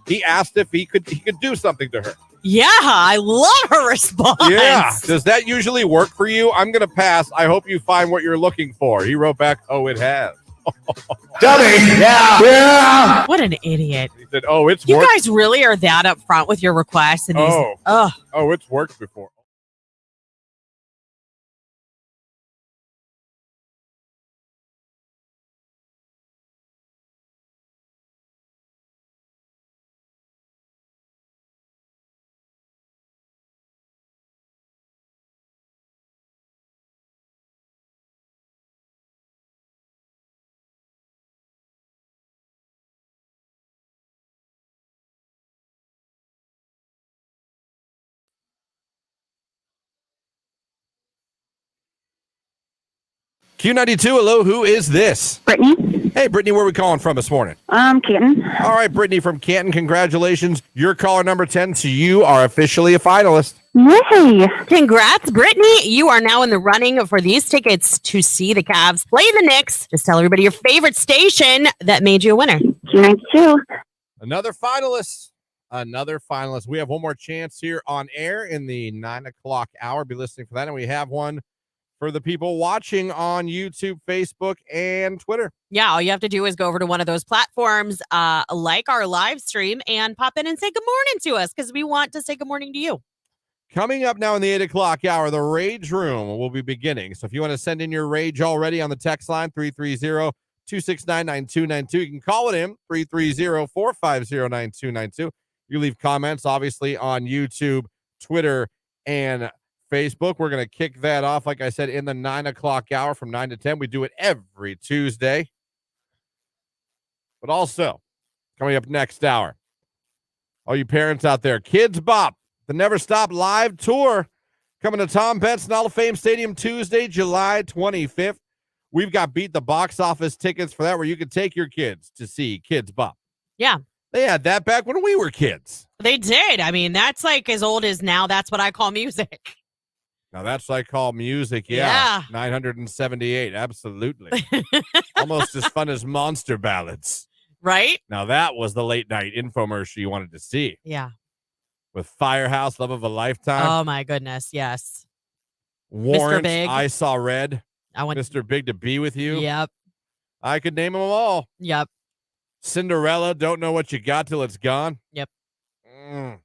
he asked if he could do something to her. Yeah, I love her response. Yeah. Does that usually work for you? I'm going to pass. I hope you find what you're looking for. He wrote back, oh, it has. Dummy. Yeah. What an idiot. He said, oh, it's You worked. guys really are that upfront with your requests. And Oh, it's worked before. Q92, hello, who is this? Brittany. Hey, Brittany, where are we calling from this morning? Canton. All right, Brittany from Canton, congratulations. You're caller number 10, so you are officially a finalist. Yay. Congrats, Brittany. You are now in the running for these tickets to see the Cavs play the Knicks. Just tell everybody your favorite station that made you a winner. Q92. Another finalist. We have one more chance here on air in the 9 o'clock hour. Be listening for that. And we have one for the people watching on YouTube, Facebook, and Twitter. Yeah, all you have to do is go over to one of those platforms, like our live stream, and pop in and say good morning to us because we want to say good morning to you. Coming up now in the 8 o'clock hour, the Rage Room will be beginning. So if you want to send in your rage already on the text line, 330-269-9292, you can call it in, 330-450-9292. You leave comments, obviously, on YouTube, Twitter, and Facebook. We're going to kick that off, like I said, in the 9 o'clock hour from 9 to 10. We do it every Tuesday. But also, coming up next hour, all you parents out there, Kidz Bop, the Never Stop live tour, coming to Tom Benson Hall of Fame Stadium Tuesday, July 25th. We've got Beat the Box Office tickets for that, where you can take your kids to see Kidz Bop. Yeah. They had that back when we were kids. They did. I mean, that's like as old as now. That's what I call music. Now that's what I call music. Yeah. 978. Absolutely. Almost as fun as Monster Ballads. Right? Now that was the late night infomercial you wanted to see. Yeah. With Firehouse, Love of a Lifetime. Oh, my goodness. Yes. Warrant, Mr. Big. I Saw Red. I want Mr. Big to Be With You. Yep. I could name them all. Yep. Cinderella, don't know what you got till it's gone. Yep. Mm.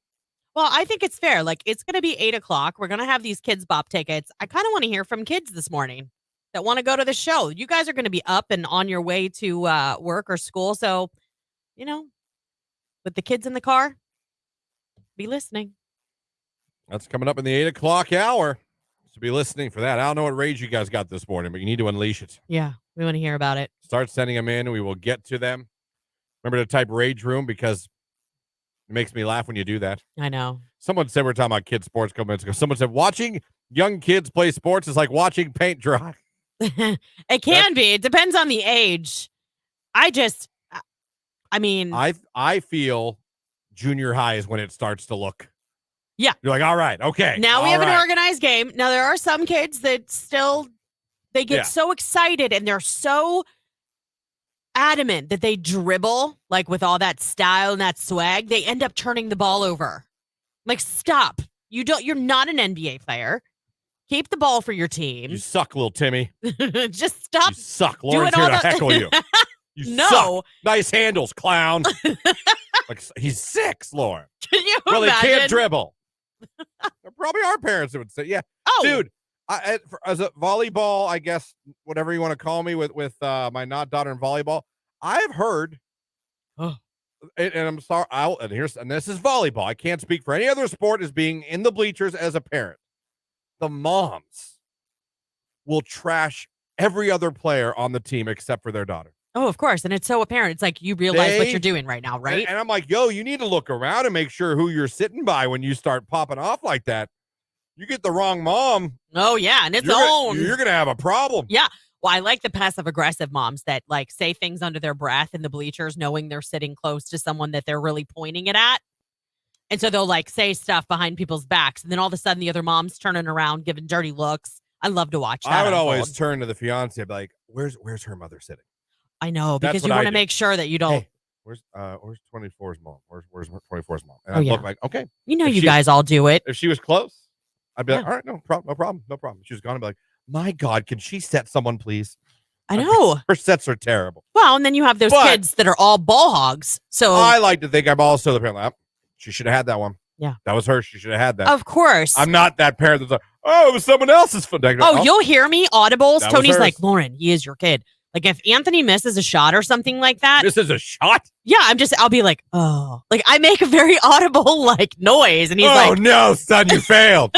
Well, I think it's fair. Like, it's going to be 8 o'clock. We're going to have these Kidz Bop tickets. I kind of want to hear from kids this morning that want to go to the show. You guys are going to be up and on your way to work or school. So, with the kids in the car, be listening. That's coming up in the 8 o'clock hour. So be listening for that. I don't know what rage you guys got this morning, but you need to unleash it. Yeah, we want to hear about it. Start sending them in. We will get to them. Remember to type rage room because it makes me laugh when you do that. I know. Someone said we're talking about kids sports a couple minutes ago. Someone said watching young kids play sports is like watching paint dry. It can be. It depends on the age. I feel junior high is when it starts to look. Yeah. You're like, all right, okay. Now we all have an right. organized game. Now there are some kids that still, they get so excited and they're so adamant that they dribble, like with all that style and that swag, they end up turning the ball over. Like, stop. You're not an NBA player. Keep the ball for your team. You suck, little Timmy. Just stop. You suck. Lauren's all here to heckle you. You suck. Nice handles, clown. Like, he's 6, Lauren. Can you well, imagine? He can't dribble. There probably are parents that would say, yeah. Oh. Dude, as a volleyball, I guess, whatever you want to call me with my daughter in volleyball, I've heard, and I'm sorry, and this is volleyball. I can't speak for any other sport as being in the bleachers as a parent. The moms will trash every other player on the team except for their daughter. Oh, of course. And it's so apparent. It's like you realize what you're doing right now, right? And I'm like, yo, you need to look around and make sure who you're sitting by when you start popping off like that. You get the wrong mom. Oh, yeah. And it's you're going to have a problem. Yeah. Well, I like the passive-aggressive moms that, like, say things under their breath in the bleachers, knowing they're sitting close to someone that they're really pointing it at. And so they'll, like, say stuff behind people's backs. And then all of a sudden, the other mom's turning around, giving dirty looks. I love to watch that. I would always turn to the fiance and be like, where's her mother sitting? I know, because you want to make sure that you don't. Hey, where's 24's mom? Where's 24's mom? And I'd look like, okay. You guys all do it. If she was close, I'd be like, all right, no problem. She was gone. I'd be like, my God, can she set someone, please? I know. Her sets are terrible. Well, and then you have those kids that are all ball hogs. So I like to think I'm also the parent. Like, she should have had that one. Yeah. That was her. She should have had that. Of course. I'm not that parent that's like, it was someone else's phone. You'll hear me audibles. That Tony's was like, Lauren, he is your kid. Like, if Anthony misses a shot or something like that. This is a shot? Yeah, I'll be like, oh. Like, I make a very audible, like, noise. And he's like, oh, no, son, you failed.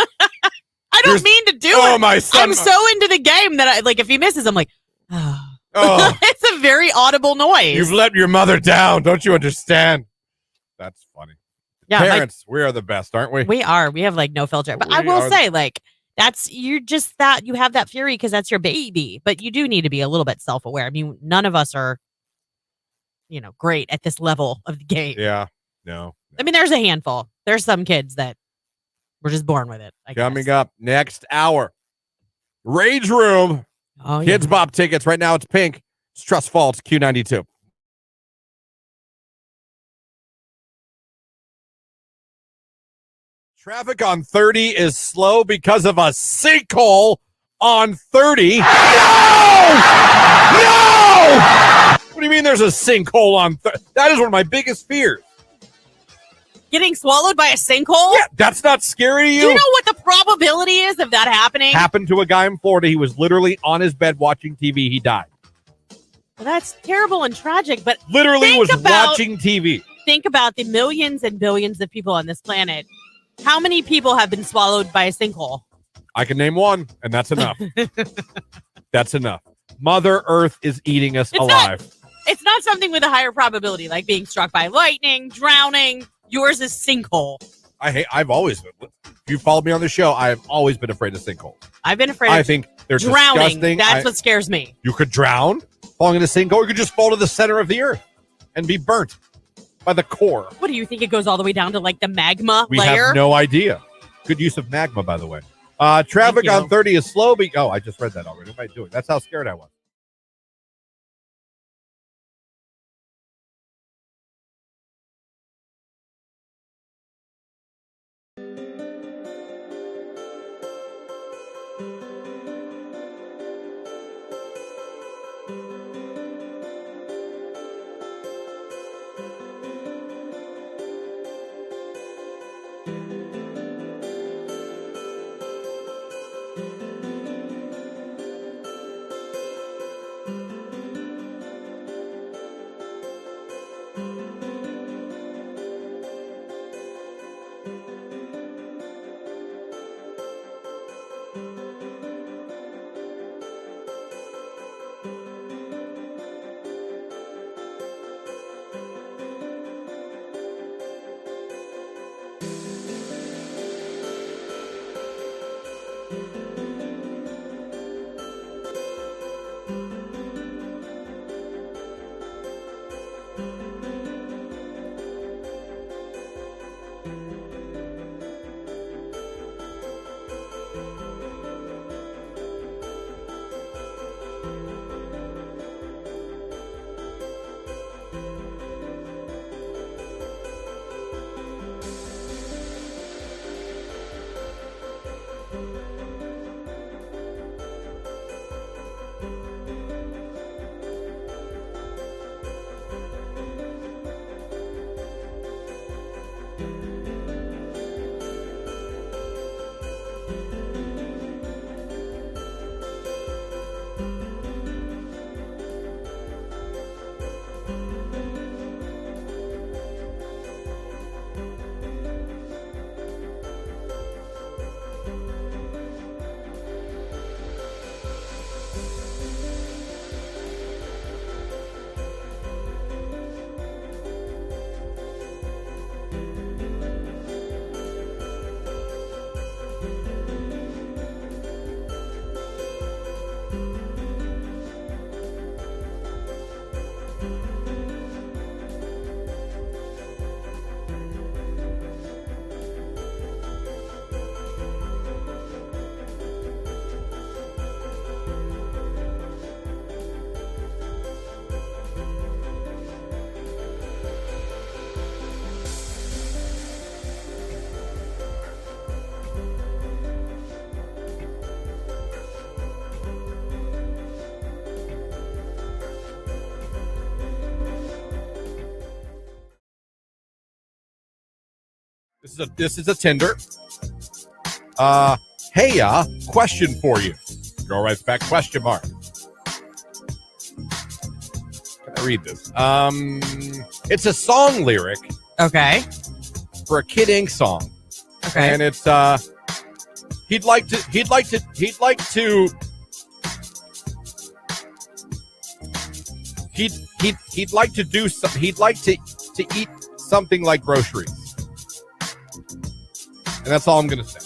I don't mean to do it. Oh, my son. I'm so into the game that if he misses, I'm like, oh. It's a very audible noise. You've let your mother down. Don't you understand? That's funny. Yeah, parents, we are the best, aren't we? We are. We have, like, no filter. But I will say, like, you have that fury because that's your baby, but you do need to be a little bit self-aware. I mean, none of us are, great at this level of the game. Yeah, no. I mean, there's a handful. There's some kids that were just born with it. Coming up next hour, Rage Room. Oh, yeah. Kidz Bop tickets. Right now it's pink. It's Trust Falls Q92. Traffic on 30 is slow because of a sinkhole on 30. No! What do you mean there's a sinkhole on 30? That is one of my biggest fears. Getting swallowed by a sinkhole? Yeah, that's not scary to you? Do you know what the probability is of that happening? Happened to a guy in Florida. He was literally on his bed watching TV. He died. Well, that's terrible and tragic, but literally was watching TV. Think about the millions and billions of people on this planet. How many people have been swallowed by a sinkhole? I can name one, and that's enough. That's enough. Mother Earth is eating us alive. It's not something with a higher probability, like being struck by lightning, drowning. Yours is sinkhole. I've always been. If you followed me on the show, I have always been afraid of sinkholes. I've been afraid I think they're drowning. Disgusting. That's what scares me. You could drown falling in a sinkhole, or you could just fall to the center of the earth and be burnt by the core. What do you think? It goes all the way down to like the magma we layer? Have no idea. Good use of magma, by the way. Traffic on 30 is slow. I just read that already. What am I doing? That's how scared I was. This is a Tinder. Hey, question for you. Girl writes back, question mark. Can I read this? It's a song lyric Okay. for a Kid Ink song. Okay. And it's he'd like to eat something like groceries. And that's all I'm going to say.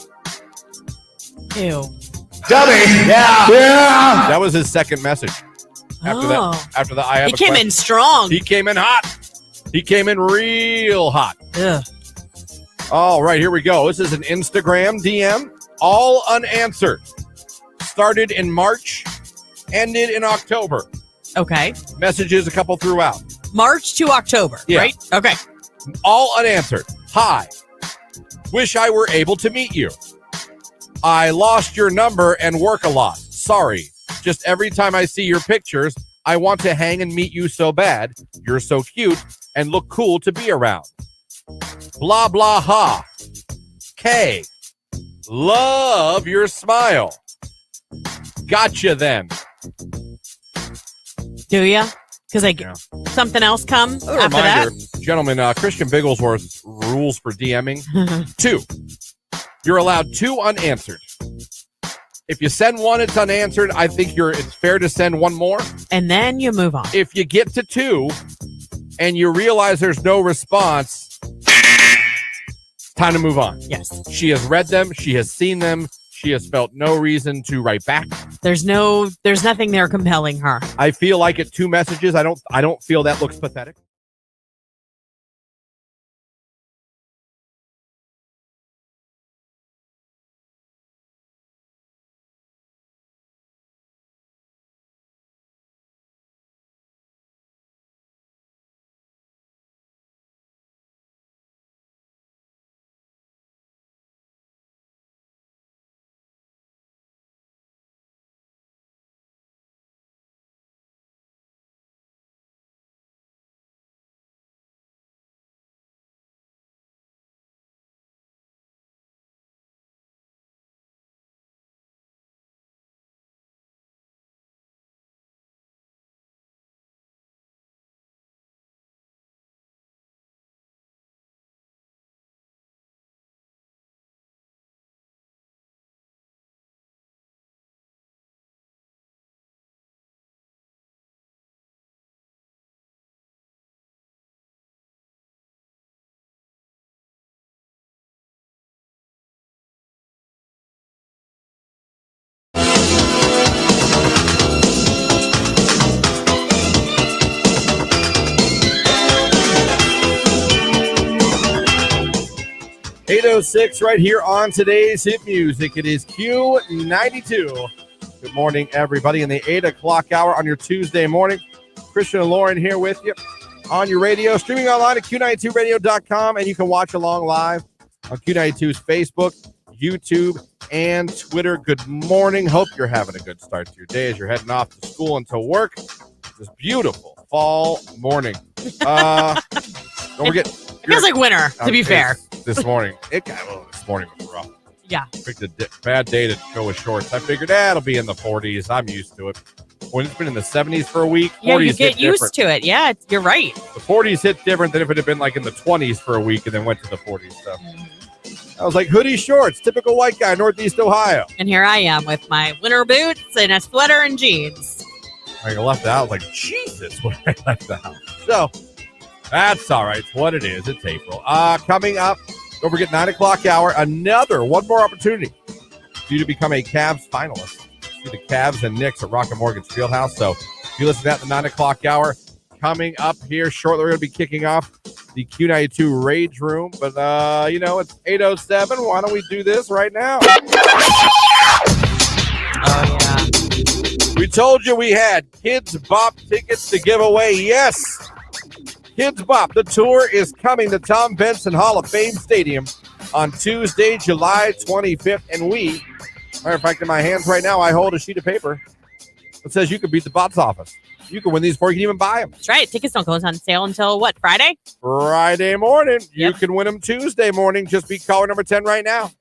Ew. Dummy. Yeah. Yeah. That was his second message. After the I have He a came question. in strong. He came in hot. He came in real hot. Ugh. All right, here we go. This is an Instagram DM. All unanswered. Started in March, ended in October. Okay. Messages a couple throughout. March to October, Yeah. right? Okay. All unanswered. Hi. Wish I were able to meet you. I lost your number and work a lot. Sorry. Just every time I see your pictures, I want to hang and meet you so bad. You're so cute and look cool to be around. Blah, blah, ha. K. Love your smile. Gotcha then. Do ya? Because Yeah. something else come Another after reminder, gentlemen, Christian Bigglesworth's rules for DMing. that? 2. You're allowed 2 unanswered. If you send 1, it's unanswered. I think it's fair to send 1 more. And then you move on. If you get to 2 and you realize there's no response, it's time to move on. Yes. She has read them. She has seen them. She has felt no reason to write back. There's nothing there compelling her. I feel like at 2 messages, I don't feel that looks pathetic. 8:06 right here on today's hit music. It is Q92. Good morning, everybody, in the 8 o'clock hour on your Tuesday morning. Christian and Lauren here with you on your radio, streaming online at Q92radio.com, and you can watch along live on Q92's Facebook, YouTube, and Twitter. Good morning. Hope you're having a good start to your day as you're heading off to school and to work. This beautiful fall morning. Don't forget. It feels like winter, to be fair. This morning. This morning was rough. Yeah. Picked a bad day to go with shorts. I figured it'll be in the 40s. I'm used to it. When it's been in the 70s for a week, 40s yeah, you get used different. to it. Yeah, you're right. The 40s hit different than if it had been like in the 20s for a week and then went to the 40s. So I was like, hoodie shorts, typical white guy, Northeast Ohio. And here I am with my winter boots and a sweater and jeans. I left the house like, Jesus, when I left the house. So that's all right. It's what it is. It's April. Coming up, don't forget 9 o'clock hour, one more opportunity for you to become a Cavs finalist. See the Cavs and Knicks at Rocket Mortgage Fieldhouse. So if you listen to that at the 9 o'clock hour, coming up here shortly, we're going to be kicking off the Q92 Rage Room. But, it's 8:07. Why don't we do this right now? Oh, yeah. We told you we had Kidz Bop tickets to give away. Yes. Kidz Bop, the tour is coming to Tom Benson Hall of Fame Stadium on Tuesday, July 25th. And matter of fact, in my hands right now, I hold a sheet of paper that says you can beat the box office. You can win these before you can even buy them. That's right. Tickets don't go on sale until what, Friday? Friday morning. Yep. You can win them Tuesday morning. Just be caller number 10 right now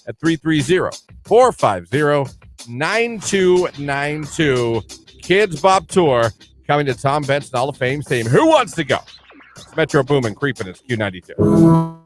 at 330-450-9292. Kidz Bop Tour coming to Tom Benson Hall of Fame Stadium. Who wants to go? It's Metro Boomin' creeping. It's Q92.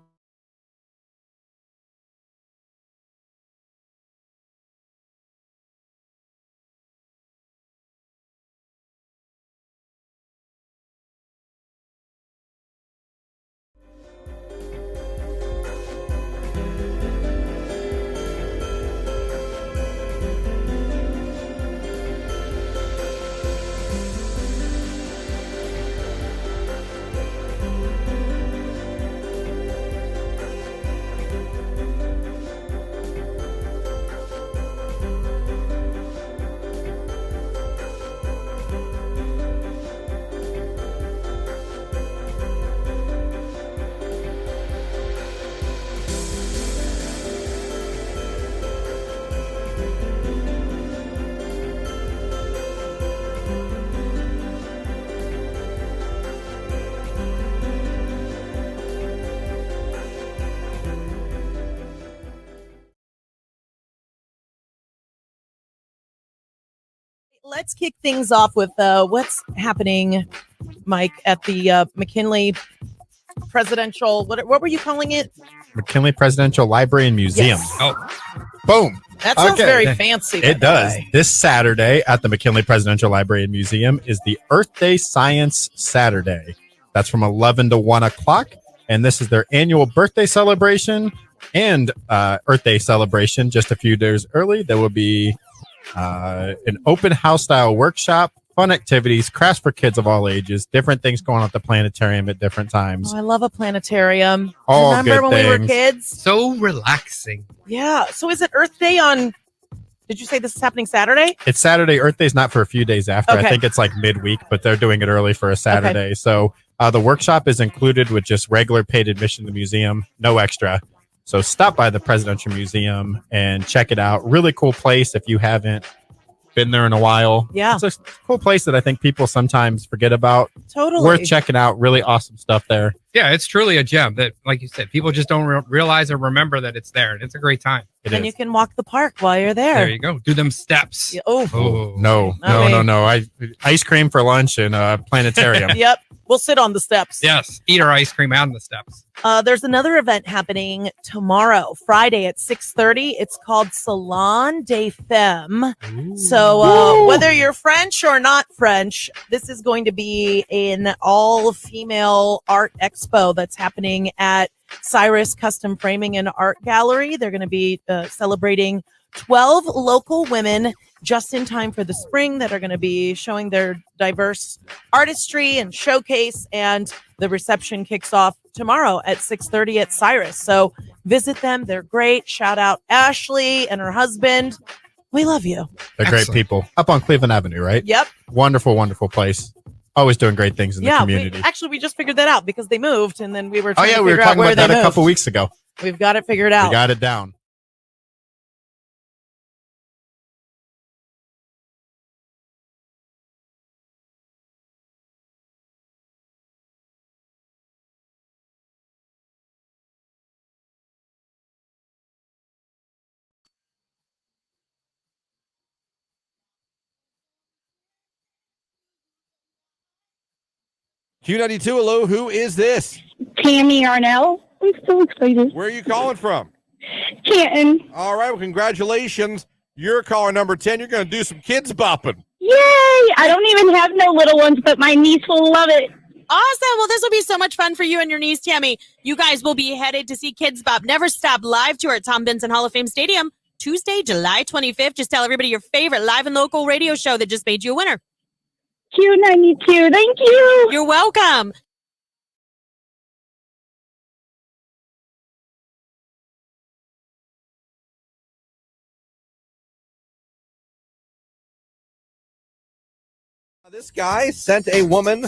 Let's kick things off with what's happening, Mike, at the McKinley Presidential. What were you calling it? McKinley Presidential Library and Museum. Yes. Oh, boom. That sounds very fancy. It does. This Saturday at the McKinley Presidential Library and Museum is the Earth Day Science Saturday. That's from 11 to 1 o'clock. And this is their annual birthday celebration and Earth Day celebration. Just a few days early, there will be an open house style workshop, fun activities, crafts for kids of all ages, different things going on at the planetarium at different times. Oh, I love a planetarium. All Remember good when we were things. kids? So relaxing. Yeah. So is it Earth Day on? Did you say this is happening Saturday? It's Saturday. Earth Day's not for a few days after. Okay. I think it's like midweek, but they're doing it early for a Saturday. Okay. So the workshop is included with just regular paid admission to the museum, no extra. So stop by the Presidential Museum and check it out. Really cool place if you haven't been there in a while. Yeah. It's a cool place that I think people sometimes forget about. Totally. Worth checking out. Really awesome stuff there. Yeah, it's truly a gem that, like you said, people just don't realize or remember that it's there. And it's a great time. And you can walk the park while you're there. There you go. Do them steps. Yeah. Oh. No. Ice cream for lunch and a planetarium. Yep. We'll sit on the steps. Yes. Eat our ice cream on the steps. There's another event happening tomorrow, Friday at 6:30. It's called Salon des Femmes. So whether you're French or not French, this is going to be an all-female art expo that's happening at Cyrus Custom Framing and Art Gallery. They're going to be celebrating 12 local women just in time for the spring that are going to be showing their diverse artistry and showcase. And the reception kicks off tomorrow at 6:30 at Cyrus. So visit them. They're great. Shout out Ashley and her husband. We love you. They're great people. Up on Cleveland Avenue, right? Yep. Wonderful, wonderful place. Always doing great things in the community. We just figured that out because they moved, and then we were We trying to were figure out talking where about they that a moved. couple weeks ago. We've got it figured out. We got it down. Q92, hello, who is this? Tammy Arnell. I'm so excited. Where are you calling from? Canton. All right, well, congratulations. You're caller number 10. You're going to do some kids bopping. Yay! I don't even have no little ones, but my niece will love it. Awesome. Well, this will be so much fun for you and your niece, Tammy. You guys will be headed to see Kidz Bop Never Stop live tour at Tom Benson Hall of Fame Stadium Tuesday, July 25th. Just tell everybody your favorite live and local radio show that just made you a winner. Q92. Thank you. You're welcome. This guy sent a woman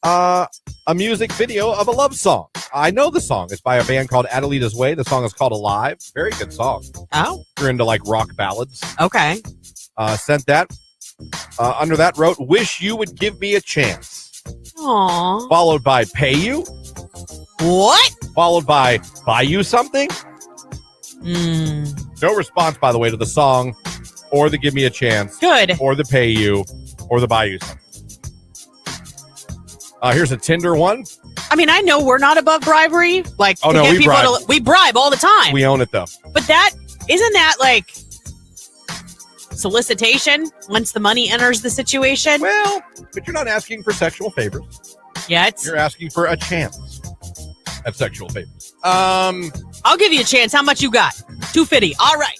a music video of a love song. I know the song. It's by a band called Adelita's Way. The song is called Alive. Very good song. Oh. You're into like rock ballads. Okay. Sent that. Under that wrote, wish you would give me a chance. Aww. Followed by pay you. What? Followed by buy you something. No response, by the way, to the song or the give me a chance. Good. Or the pay you or the buy you something. Here's a Tinder one. I mean, I know we're not above bribery. Like, oh, to no, get we people bribe. we bribe all the time. We own it, though. But that, isn't that like solicitation once the money enters the situation? Well, but you're not asking for sexual favors. Yet. You're asking for a chance at sexual favors. I'll give you a chance. How much you got? $250. All right.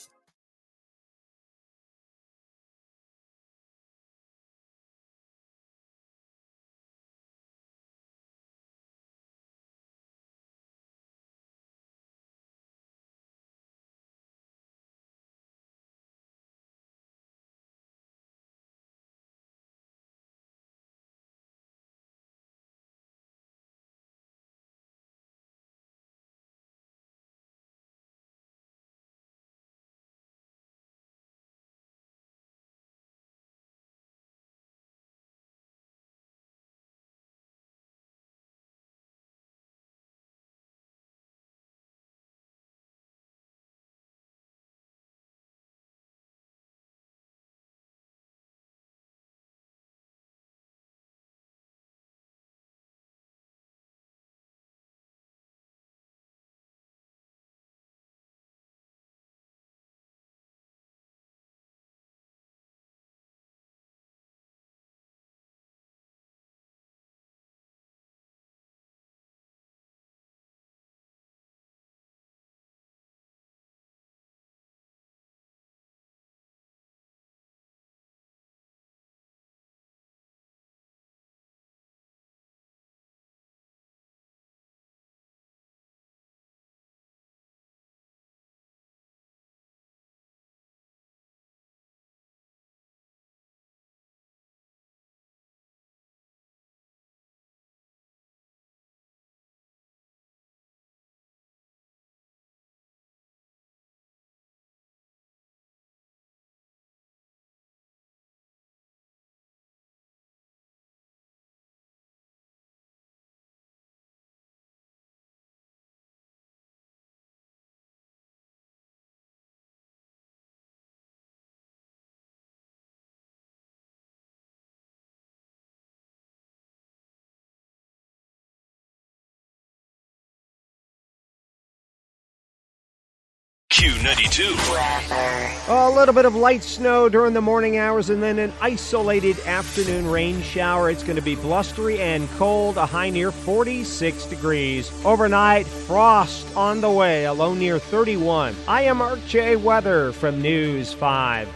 Q92. A little bit of light snow during the morning hours and then an isolated afternoon rain shower. It's going to be blustery and cold, a high near 46 degrees. Overnight, frost on the way, a low near 31. I am Mark J. Weather from News 5.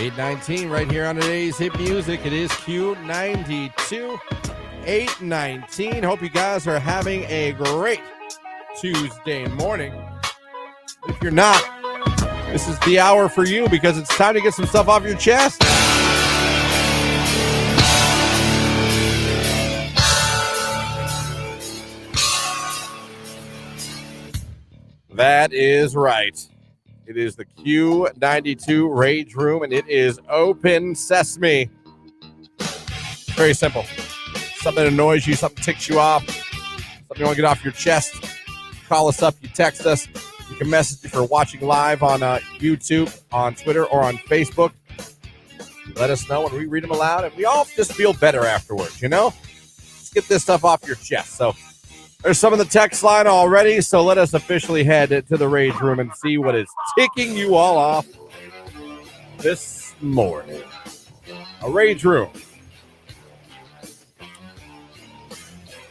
8:19 right here on today's hit music. It is Q92. 8:19. Hope you guys are having a great Tuesday morning. If you're not, this is the hour for you because it's time to get some stuff off your chest. That is right. It is the Q92 Rage Room, and it is open sesame. Very simple. Something annoys you, something ticks you off, something you want to get off your chest. Call us up, you text us. You can message if you're watching live on YouTube, on Twitter, or on Facebook. Let us know, and we read them aloud, and we all just feel better afterwards, you know? Let's get this stuff off your chest. So there's some of the text line already, so let us officially head to the Rage Room and see what is ticking you all off this morning. A Rage Room.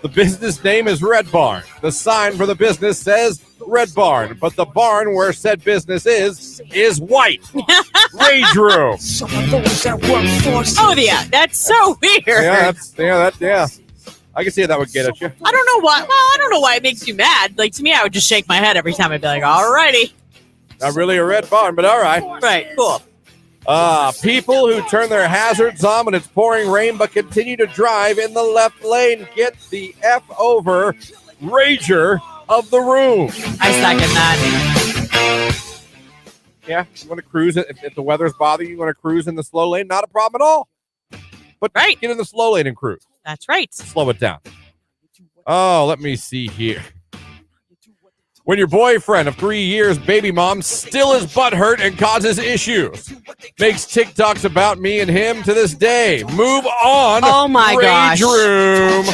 The business name is Red Barn. The sign for the business says Red Barn, but the barn where said business is white. Rage Room. Oh, yeah, that's so weird. Yeah. I can see how that would get at you. I don't know why. Well, I don't know why it makes you mad. Like, to me, I would just shake my head every time. I'd be like, all righty. Not really a red barn, but all right. Right, cool. People who turn their hazards on when it's pouring rain but continue to drive in the left lane get the F over Rager of the room. I second that. Yeah, you want to cruise it. If the weather's bothering you, want to cruise in the slow lane, not a problem at all. But get in the slow lane and cruise. That's right. Slow it down. Oh, let me see here. When your boyfriend of 3 years, baby mom, still is butthurt and causes issues. Makes TikToks about me and him to this day. Move on. Oh, my Rage gosh. Room.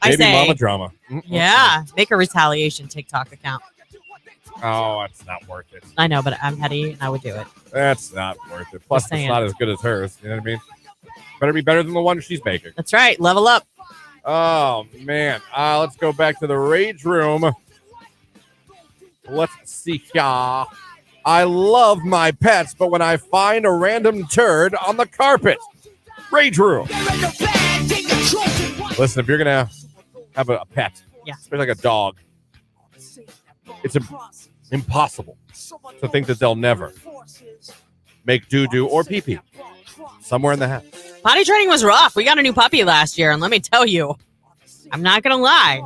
I Baby say, mama drama. yeah, make a retaliation TikTok account. Oh, it's not worth it. I know, but I'm petty and I would do it. That's not worth it. Plus, it's not as good as hers. You know what I mean? Better be better than the one she's making. That's right. Level up. Oh, man. Let's go back to the Rage Room. Let's see. I love my pets, but when I find a random turd on the carpet. Rage Room. Listen, if you're going to have a pet, especially like a dog, it's impossible to think that they'll never make doo-doo or pee-pee somewhere in the house. Potty training was rough. We got a new puppy last year, and let me tell you, I'm not going to lie.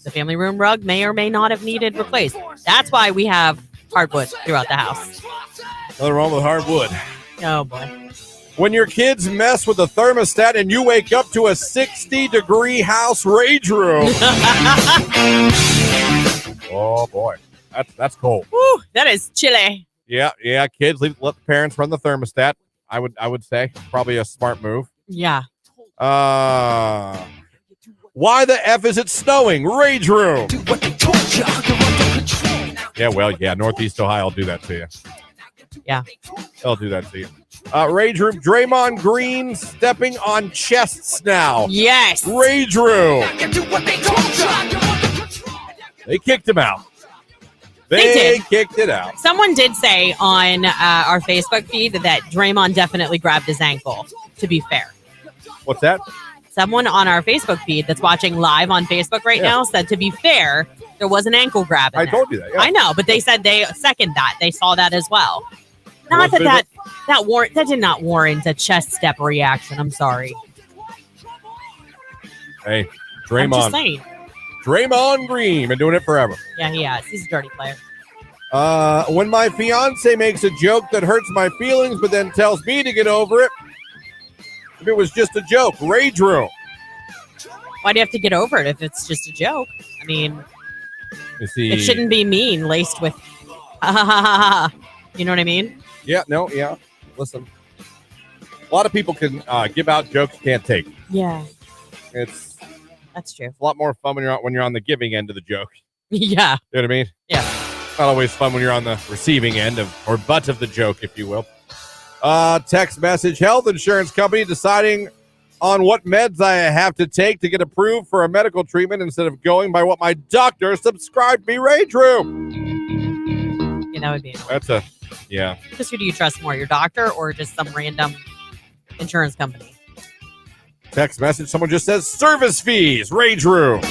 The family room rug may or may not have needed replaced. That's why we have hardwood throughout the house. Nothing wrong with hardwood. Oh, boy. When your kids mess with the thermostat and you wake up to a 60-degree house. Rage Room. Oh, boy. That's cold. Woo, that is chilly. Yeah. Kids, let the parents run the thermostat. I would say probably a smart move. Yeah. Why the F is it snowing? Rage Room. Yeah, well, Northeast Ohio will do that to you. Yeah. They'll do that to you. Rage Room. Draymond Green stepping on chests now. Yes. Rage Room. They kicked him out. They kicked it out. Someone did say on our Facebook feed that Draymond definitely grabbed his ankle, to be fair. What's that? Someone on our Facebook feed that's watching live on Facebook right now said, to be fair, there was an ankle grab in I there. told you that. Yeah. I know, but they said they second that. They saw that as well. Not that did not warrant a chest step reaction. I'm sorry. Hey, I'm just Draymond. saying. Draymond Green, been doing it forever. Yeah, he has. He's a dirty player. When my fiance makes a joke that hurts my feelings, but then tells me to get over it, if it was just a joke. Rage Room. Why do you have to get over it if it's just a joke? I mean, it shouldn't be mean, laced with ha ha ha ha. You know what I mean? Yeah, Listen, a lot of people can give out jokes you can't take. Yeah. That's true. It's a lot more fun when you're on the giving end of the joke. Yeah. You know what I mean? Yeah. Not always fun when you're on the receiving end or butt of the joke, if you will. Text message: health insurance company deciding on what meds I have to take to get approved for a medical treatment instead of going by what my doctor subscribed me. Rage Room. Yeah, that would be. Yeah. Just who do you trust more, your doctor or just some random insurance company? Text message. Someone just says service fees. Rage room.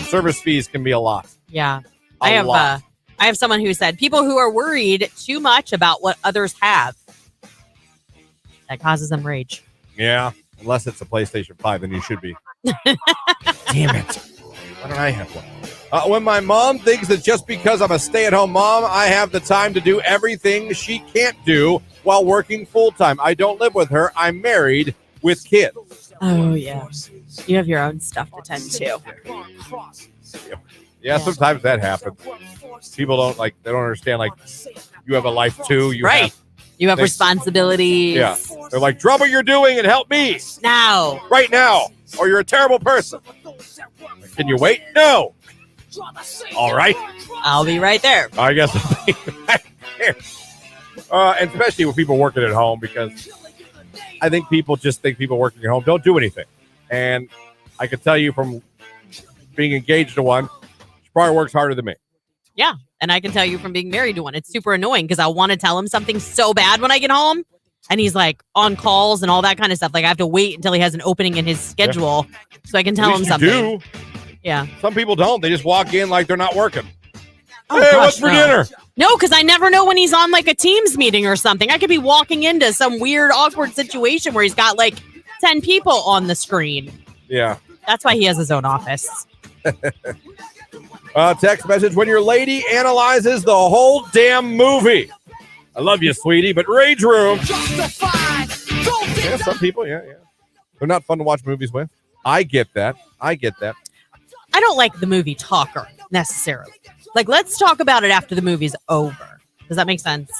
Service fees can be a lot. Yeah. A lot. I have someone who said people who are worried too much about what others have. That causes them rage. Yeah. Unless it's a PlayStation 5, then you should be. Damn it. Why don't I have one? When my mom thinks that just because I'm a stay-at-home mom, I have the time to do everything she can't do while working full-time. I don't live with her. I'm married with kids. Oh, yeah. You have your own stuff to tend to. Yeah, sometimes that happens. People they don't understand, you have a life too. You have responsibilities. Yeah. They're like, drop what you're doing and help me. Now. Right now. Or you're a terrible person. Can you wait? No. All right. I'll be right there. I guess I'll be right there. And especially with people working at home, because I think people just think people working at home don't do anything. And I can tell you from being engaged to one, she probably works harder than me. Yeah. And I can tell you from being married to one, it's super annoying because I want to tell him something so bad when I get home. And he's on calls and all that kind of stuff. I have to wait until he has an opening in his schedule so I can tell him something. You do. Yeah. Some people don't. They just walk in like they're not working. Oh, hey, gosh, what's for dinner? No, because I never know when he's on a Teams meeting or something. I could be walking into some weird, awkward situation where he's got 10 people on the screen. Yeah. That's why he has his own office. Text message. When your lady analyzes the whole damn movie. I love you, sweetie, but Rage Room. Yeah, some people, yeah. They're not fun to watch movies with. I get that. I don't like the movie talker, necessarily. Let's talk about it after the movie's over. Does that make sense?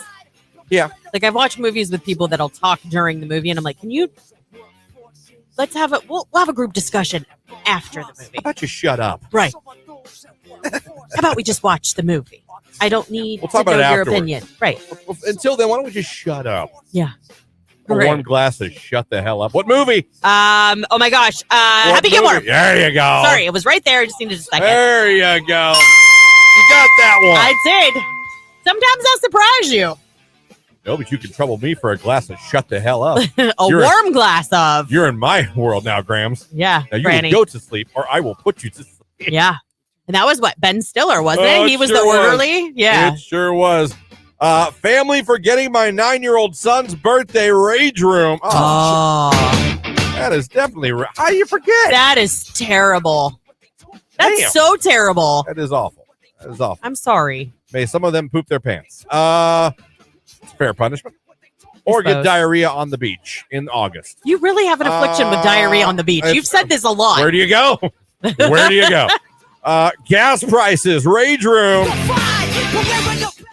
Yeah. I've watched movies with people that'll talk during the movie, and I'm like, we'll have a group discussion after the movie. How about you shut up? Right. How about we just watch the movie? I don't need to know your afterwards. opinion. Right. Well, until then, why don't we just shut up? Yeah. A warm glass of shut the hell up. What movie? Oh my gosh. Happy Gilmore. There you go. Sorry, it was right there. I just needed a second. There you go. You got that one. I did. Sometimes I'll surprise you. No, but you can trouble me for a glass of shut the hell up. Warm glass of. You're in my world now, Grams. Yeah. Now you Granny. will go to sleep, or I will put you to sleep. Yeah. And that was what? Ben Stiller, wasn't it? He was the orderly? Yeah. It sure was. Family forgetting my 9-year-old son's birthday. Rage Room. Oh. That is definitely how do you forget? That is terrible. That's so terrible. That is awful. I'm sorry. May some of them poop their pants. It's fair punishment. Or get diarrhea on the beach in August. You really have an affliction with diarrhea on the beach. You've said this a lot. Where do you go? Where do you go? Gas prices. Rage Room.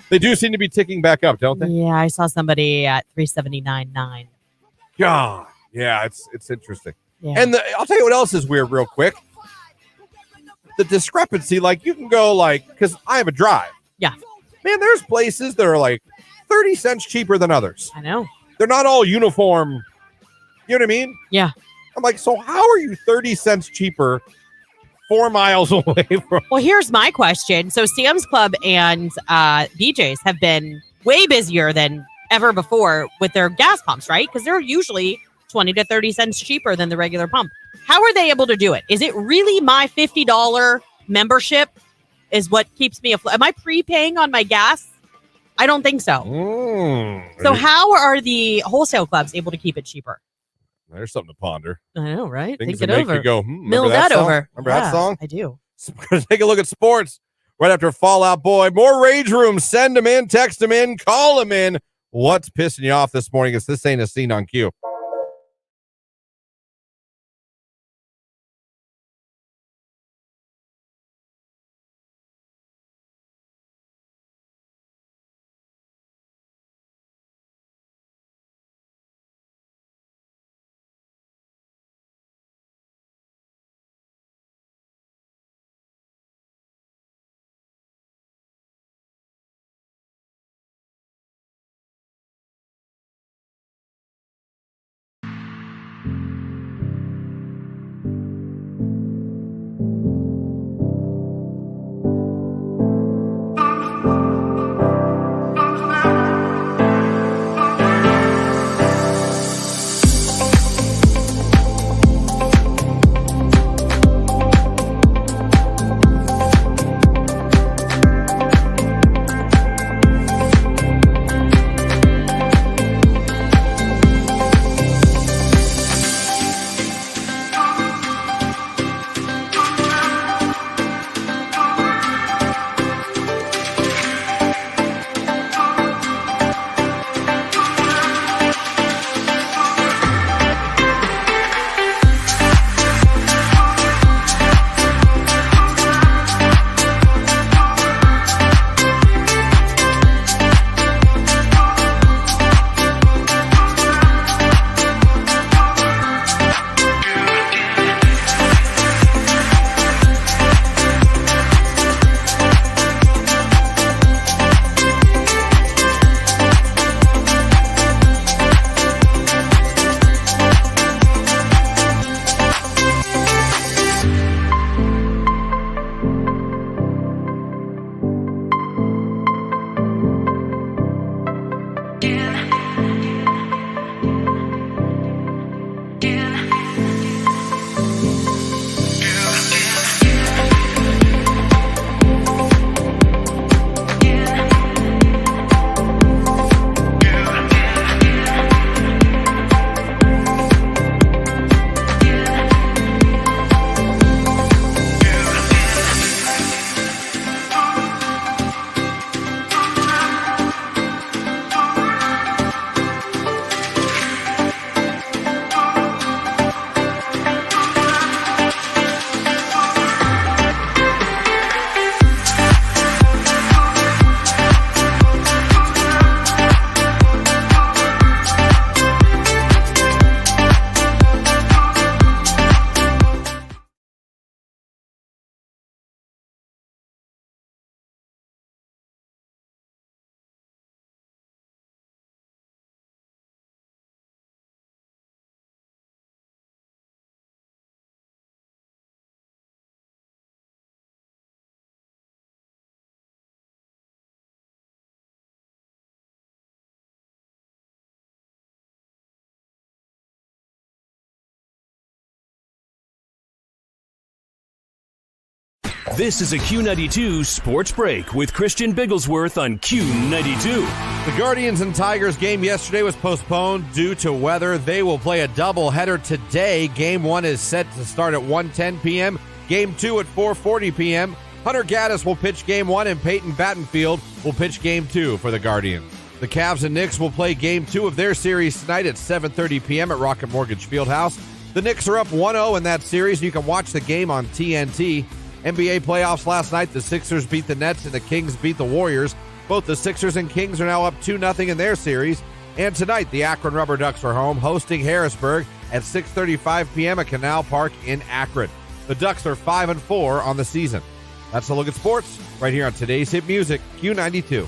They do seem to be ticking back up, don't they? Yeah, I saw somebody at $3.79.9. God. Yeah, it's interesting. Yeah. And I'll tell you what else is weird real quick. The discrepancy, you can go because I have a drive. Yeah. Man, there's places that are 30 cents cheaper than others. I know. They're not all uniform. You know what I mean? Yeah. I'm so how are you 30 cents cheaper 4 miles away from? Well, here's my question. So Sam's Club and BJ's have been way busier than ever before with their gas pumps, right? Because they're usually 20 to 30 cents cheaper than the regular pump. How are they able to do it? Is it really my $50 membership is what keeps me afloat? Am I prepaying on my gas? I don't think so. So how are the wholesale clubs able to keep it cheaper? There's something to ponder. I know, right? Things Think that it make over. you go, Mill that over. Remember that song? I do. We're gonna take a look at sports right after Fall Out Boy. More Rage Room. Send them in, text them in, call them in. What's pissing you off this morning? This ain't a scene on Q. This is a Q92 Sports Break with Christian Bigglesworth on Q92. The Guardians and Tigers game yesterday was postponed due to weather. They will play a doubleheader today. Game 1 is set to start at 1:10 p.m. Game 2 at 4:40 p.m. Hunter Gaddis will pitch Game 1 and Peyton Battenfield will pitch Game 2 for the Guardians. The Cavs and Knicks will play Game 2 of their series tonight at 7:30 p.m. at Rocket Mortgage Fieldhouse. The Knicks are up 1-0 in that series. You can watch the game on TNT. NBA playoffs last night, the Sixers beat the Nets and the Kings beat the Warriors. Both the Sixers and Kings are now up 2-0 in their series. And tonight, the Akron Rubber Ducks are home, hosting Harrisburg at 6:35 p.m. at Canal Park in Akron. The Ducks are 5-4 on the season. That's a look at sports right here on today's hit music, Q92.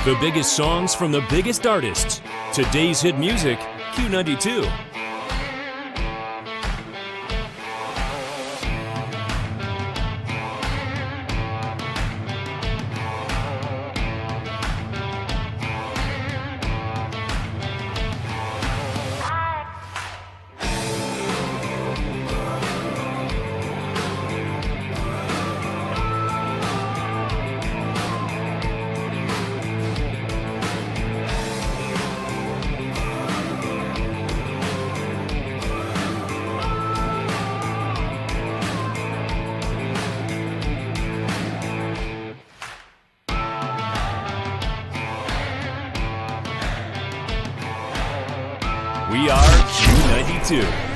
The biggest songs from the biggest artists. Today's hit music, Q92. We are Q92.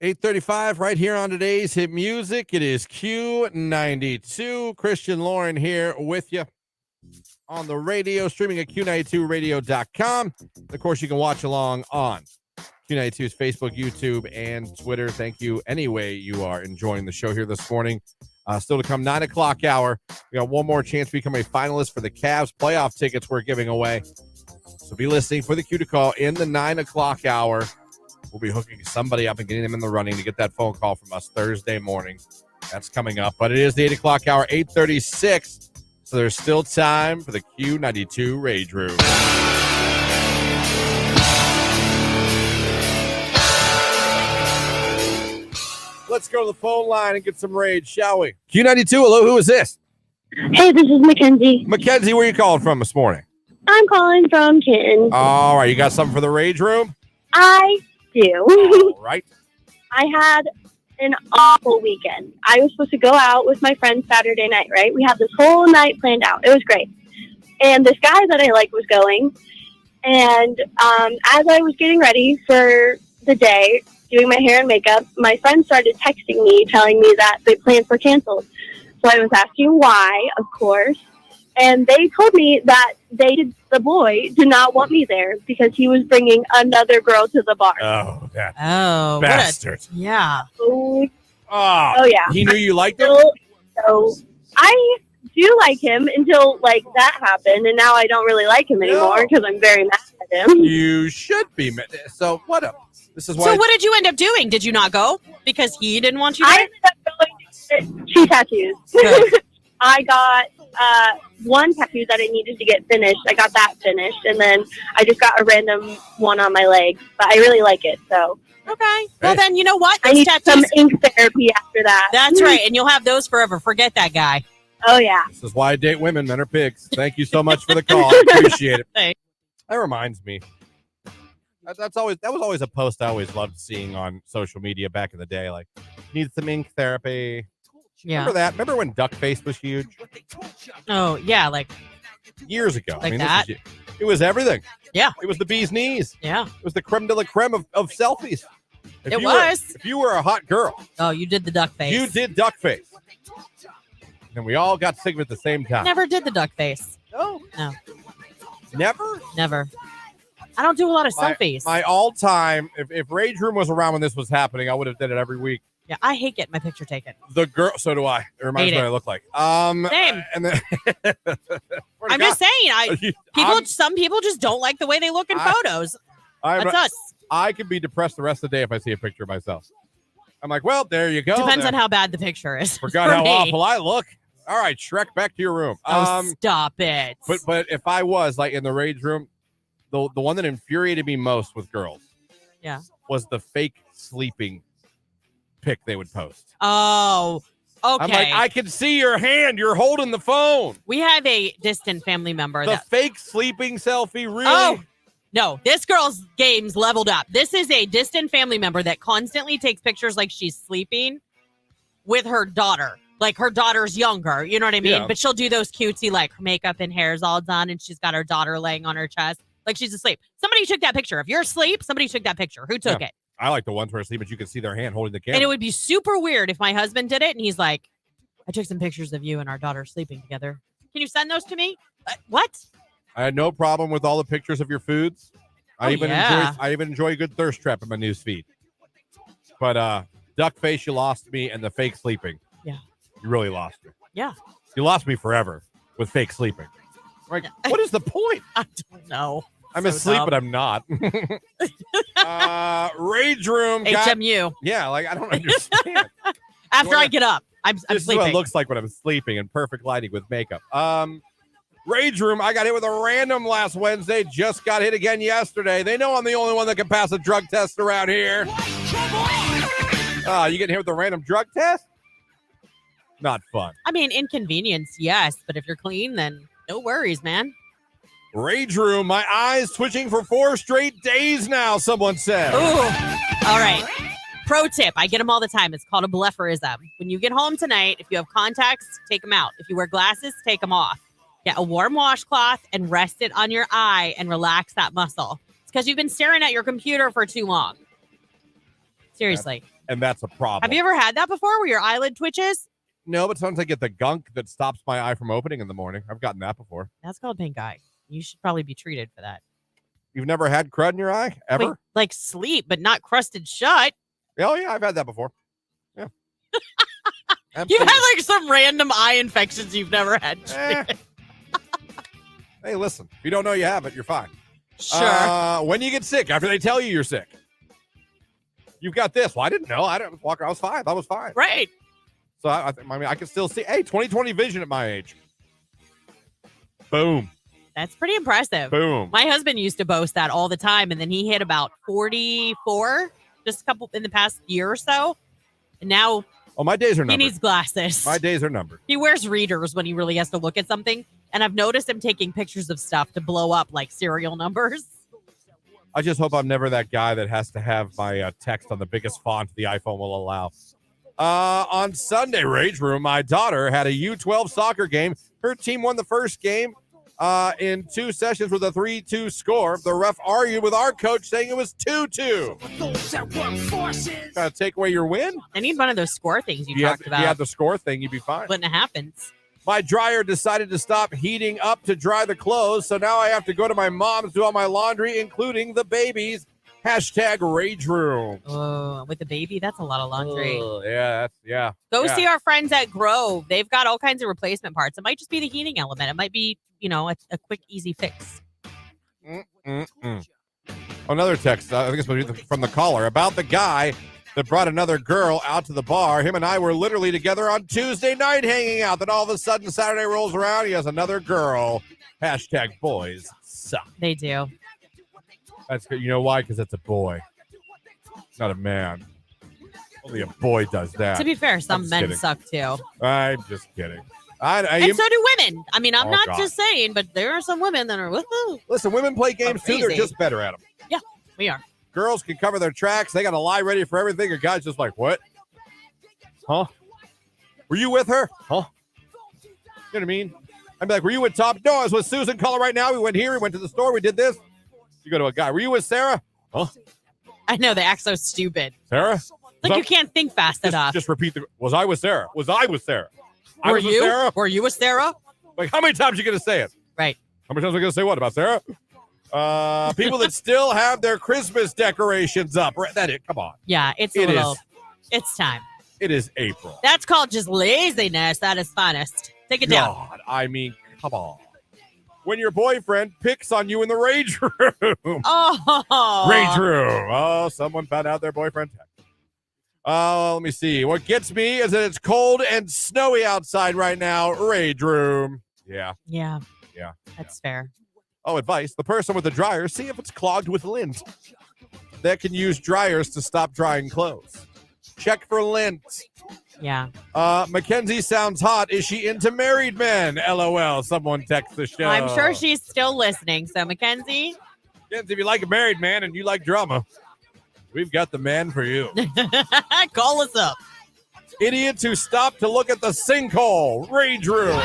$8:35 right here on today's hit music. It is Q92. Christian Lauren here with you on the radio, streaming at Q92radio.com. Of course, you can watch along on Q92's Facebook, YouTube, and Twitter. Thank you any way you are enjoying the show here this morning. Still to come, 9 o'clock hour. We got one more chance to become a finalist for the Cavs playoff tickets we're giving away. So be listening for the cue to call in the 9 o'clock hour. We'll be hooking somebody up and getting them in the running to get that phone call from us Thursday morning. That's coming up. But it is the 8 o'clock hour, 8:36. So there's still time for the Q92 Rage Room. Let's go to the phone line and get some rage, shall we? Q92, hello, who is this? Hey, this is Mackenzie. Mackenzie, where are you calling from this morning? I'm calling from Canton. All right, you got something for the Rage Room? I do. All right. I had an awful weekend. I was supposed to go out with my friends Saturday night, right? We had this whole night planned out. It was great. And this guy that I liked was going. And as I was getting ready for the day, doing my hair and makeup, my friends started texting me, telling me that the plans were canceled. So I was asking why, of course. And they told me that the boy did not want me there because he was bringing another girl to the bar. Oh, that Oh, bastard. Yeah. Oh, Oh, yeah. He knew you liked him? So I do like him until that happened, and now I don't really like him anymore because I'm very mad at him. You should be. So what up? This is why. So what did you end up doing? Did you not go because he didn't want you there? I ended up going to cheese tattoos. I got one tattoo that I needed to get finished. I got that finished, and then I just got a random one on my leg. But I really like it, so. Okay. Well, then, you know what? I need some ink therapy after that. That's right, and you'll have those forever. Forget that guy. Oh, yeah. This is why I date women. Men are pigs. Thank you so much for the call. I appreciate it. Thanks. That reminds me. That was always a post I always loved seeing on social media back in the day. Like, need some ink therapy. Yeah. Remember that? Remember when Duckface was huge? Oh, yeah, like years ago. Like that? It was everything. Yeah. It was the bee's knees. Yeah. It was the creme de la creme of selfies. It was. If you were a hot girl. Oh, you did the duck face. You did Duckface. And we all got sick of it at the same time. Never did the duck face. No. No. Never? Never. I don't do a lot of selfies. My all-time, if Rage Room was around when this was happening, I would have did it every week. Yeah, I hate getting my picture taken. The girl, so do I. It reminds me what I look like. Same. And then, I'm just saying, some people just don't like the way they look in photos. That's us. I could be depressed the rest of the day if I see a picture of myself. I'm like, well, there you go. Depends on how bad the picture is. Forgot how awful I look. All right, Shrek, back to your room. Stop it. But if I was like in the Rage Room, the one that infuriated me most with girls, was the fake sleeping pic they would post. Oh, okay. I'm like, I can see your hand. You're holding the phone. We have a distant family member. The fake sleeping selfie, really? Oh, no. This girl's game's leveled up. This is a distant family member that constantly takes pictures like she's sleeping with her daughter. Like her daughter's younger. You know what I mean? Yeah. But she'll do those cutesy, like her makeup and hair's all done, and she's got her daughter laying on her chest like she's asleep. Somebody took that picture. If you're asleep, somebody took that picture. Who took it? I like the ones where asleep, but you can see their hand holding the camera. And it would be super weird if my husband did it and he's like, I took some pictures of you and our daughter sleeping together. Can you send those to me? What? I had no problem with all the pictures of your foods. I even enjoy a good thirst trap in my news feed. But duck face, you lost me, and the fake sleeping. Yeah. You really lost me. Yeah. You lost me forever with fake sleeping. Like, what is the point? I don't know. I'm asleep, but I'm not. Rage Room. HMU. Yeah, like, I don't understand. After I get up, I'm this sleeping. Is what it looks like when I'm sleeping in perfect lighting with makeup. Rage Room, I got hit with a random last Wednesday. Just got hit again yesterday. They know I'm the only one that can pass a drug test around here. You getting hit with a random drug test? Not fun. I mean, inconvenience, yes. But if you're clean, then no worries, man. Rage Room, my eyes twitching for 4 straight days now, someone said. Ooh. All right. Pro tip, I get them all the time. It's called a blepharism. When you get home tonight, if you have contacts, take them out. If you wear glasses, take them off. Get a warm washcloth and rest it on your eye and relax that muscle. It's because you've been staring at your computer for too long. Seriously. And that's a problem. Have you ever had that before where your eyelid twitches? No, but sometimes I get the gunk that stops my eye from opening in the morning. I've gotten that before. That's called pink eye. You should probably be treated for that. You've never had crud in your eye? Ever? Wait, like sleep, but not crusted shut. Oh, yeah, I've had that before. Yeah. You've had like some random eye infections you've never had. Hey, listen, if you don't know you have it, you're fine. Sure. When you get sick, after they tell you you're sick, you've got this. Well, I didn't know. I didn't walk. I was fine. I was fine. Right. So, I mean, I can still see. Hey, 20/20 vision at my age. Boom. That's pretty impressive. Boom. My husband used to boast that all the time, and then he hit about 44 just a couple in the past year or so. And now my days are numbered. He needs glasses. My days are numbered. He wears readers when he really has to look at something. And I've noticed him taking pictures of stuff to blow up like serial numbers. I just hope I'm never that guy that has to have my text on the biggest font the iPhone will allow. On Sunday, Rage Room, my daughter had a U12 soccer game. Her team won the first game. In 2 sessions with a 3-2 score, the ref argued with our coach saying it was 2-2. Gotta take away your win? I need one of those score things you talked about. If you had the score thing, you'd be fine. When it happens. My dryer decided to stop heating up to dry the clothes, so now I have to go to my mom's to do all my laundry, including the baby's. Hashtag Rage Room. Oh, with the baby, that's a lot of laundry. Yeah. Go see our friends at Grove. They've got all kinds of replacement parts. It might just be the heating element. It might be, a quick, easy fix. Another text, I think it's from the caller, about the guy that brought another girl out to the bar. Him and I were literally together on Tuesday night hanging out. Then all of a sudden, Saturday rolls around. He has another girl. Hashtag boys suck. They do. That's good. You know why? Because it's a boy, not a man. Only a boy does that. To be fair, some men suck too. I'm just kidding. And so do women. I mean, I'm not just saying, but there are some women that are woohoo. Listen, women play games too. They're just better at them. Yeah, we are. Girls can cover their tracks. They got a lie ready for everything. A guy's just like, what? Huh? Were you with her? Huh? You know what I mean? I'd be like, were you with Tom? No, I was with Susan. Call her right now. We went here. We went to the store. We did this. You go to a guy. Were you with Sarah? Huh? I know. They act so stupid. Sarah? Like you can't think fast enough. Just repeat was I with Sarah? Was I with Sarah? Were you? Sarah? Were you with Sarah? Like, how many times are you going to say it? Right. How many times are we going to say what about Sarah? People that still have their Christmas decorations up. Come on. Yeah, it's it's time. It is April. That's called just laziness at its finest. Take it down. God, I mean, come on. When your boyfriend picks on you in the rage room. Oh. Rage room. Oh, someone found out their boyfriend. Let me see. What gets me is that it's cold and snowy outside right now. Rage room. Yeah. That's fair. Oh, advice. The person with the dryer, see if it's clogged with lint. That can use dryers to stop drying clothes. Check for lint. Yeah. Mackenzie sounds hot. Is she into married men? LOL. Someone text the show. I'm sure she's still listening. So, Mackenzie, if you like a married man and you like drama, we've got the man for you. Call us up. Idiots who stop to look at the sinkhole. Rage room.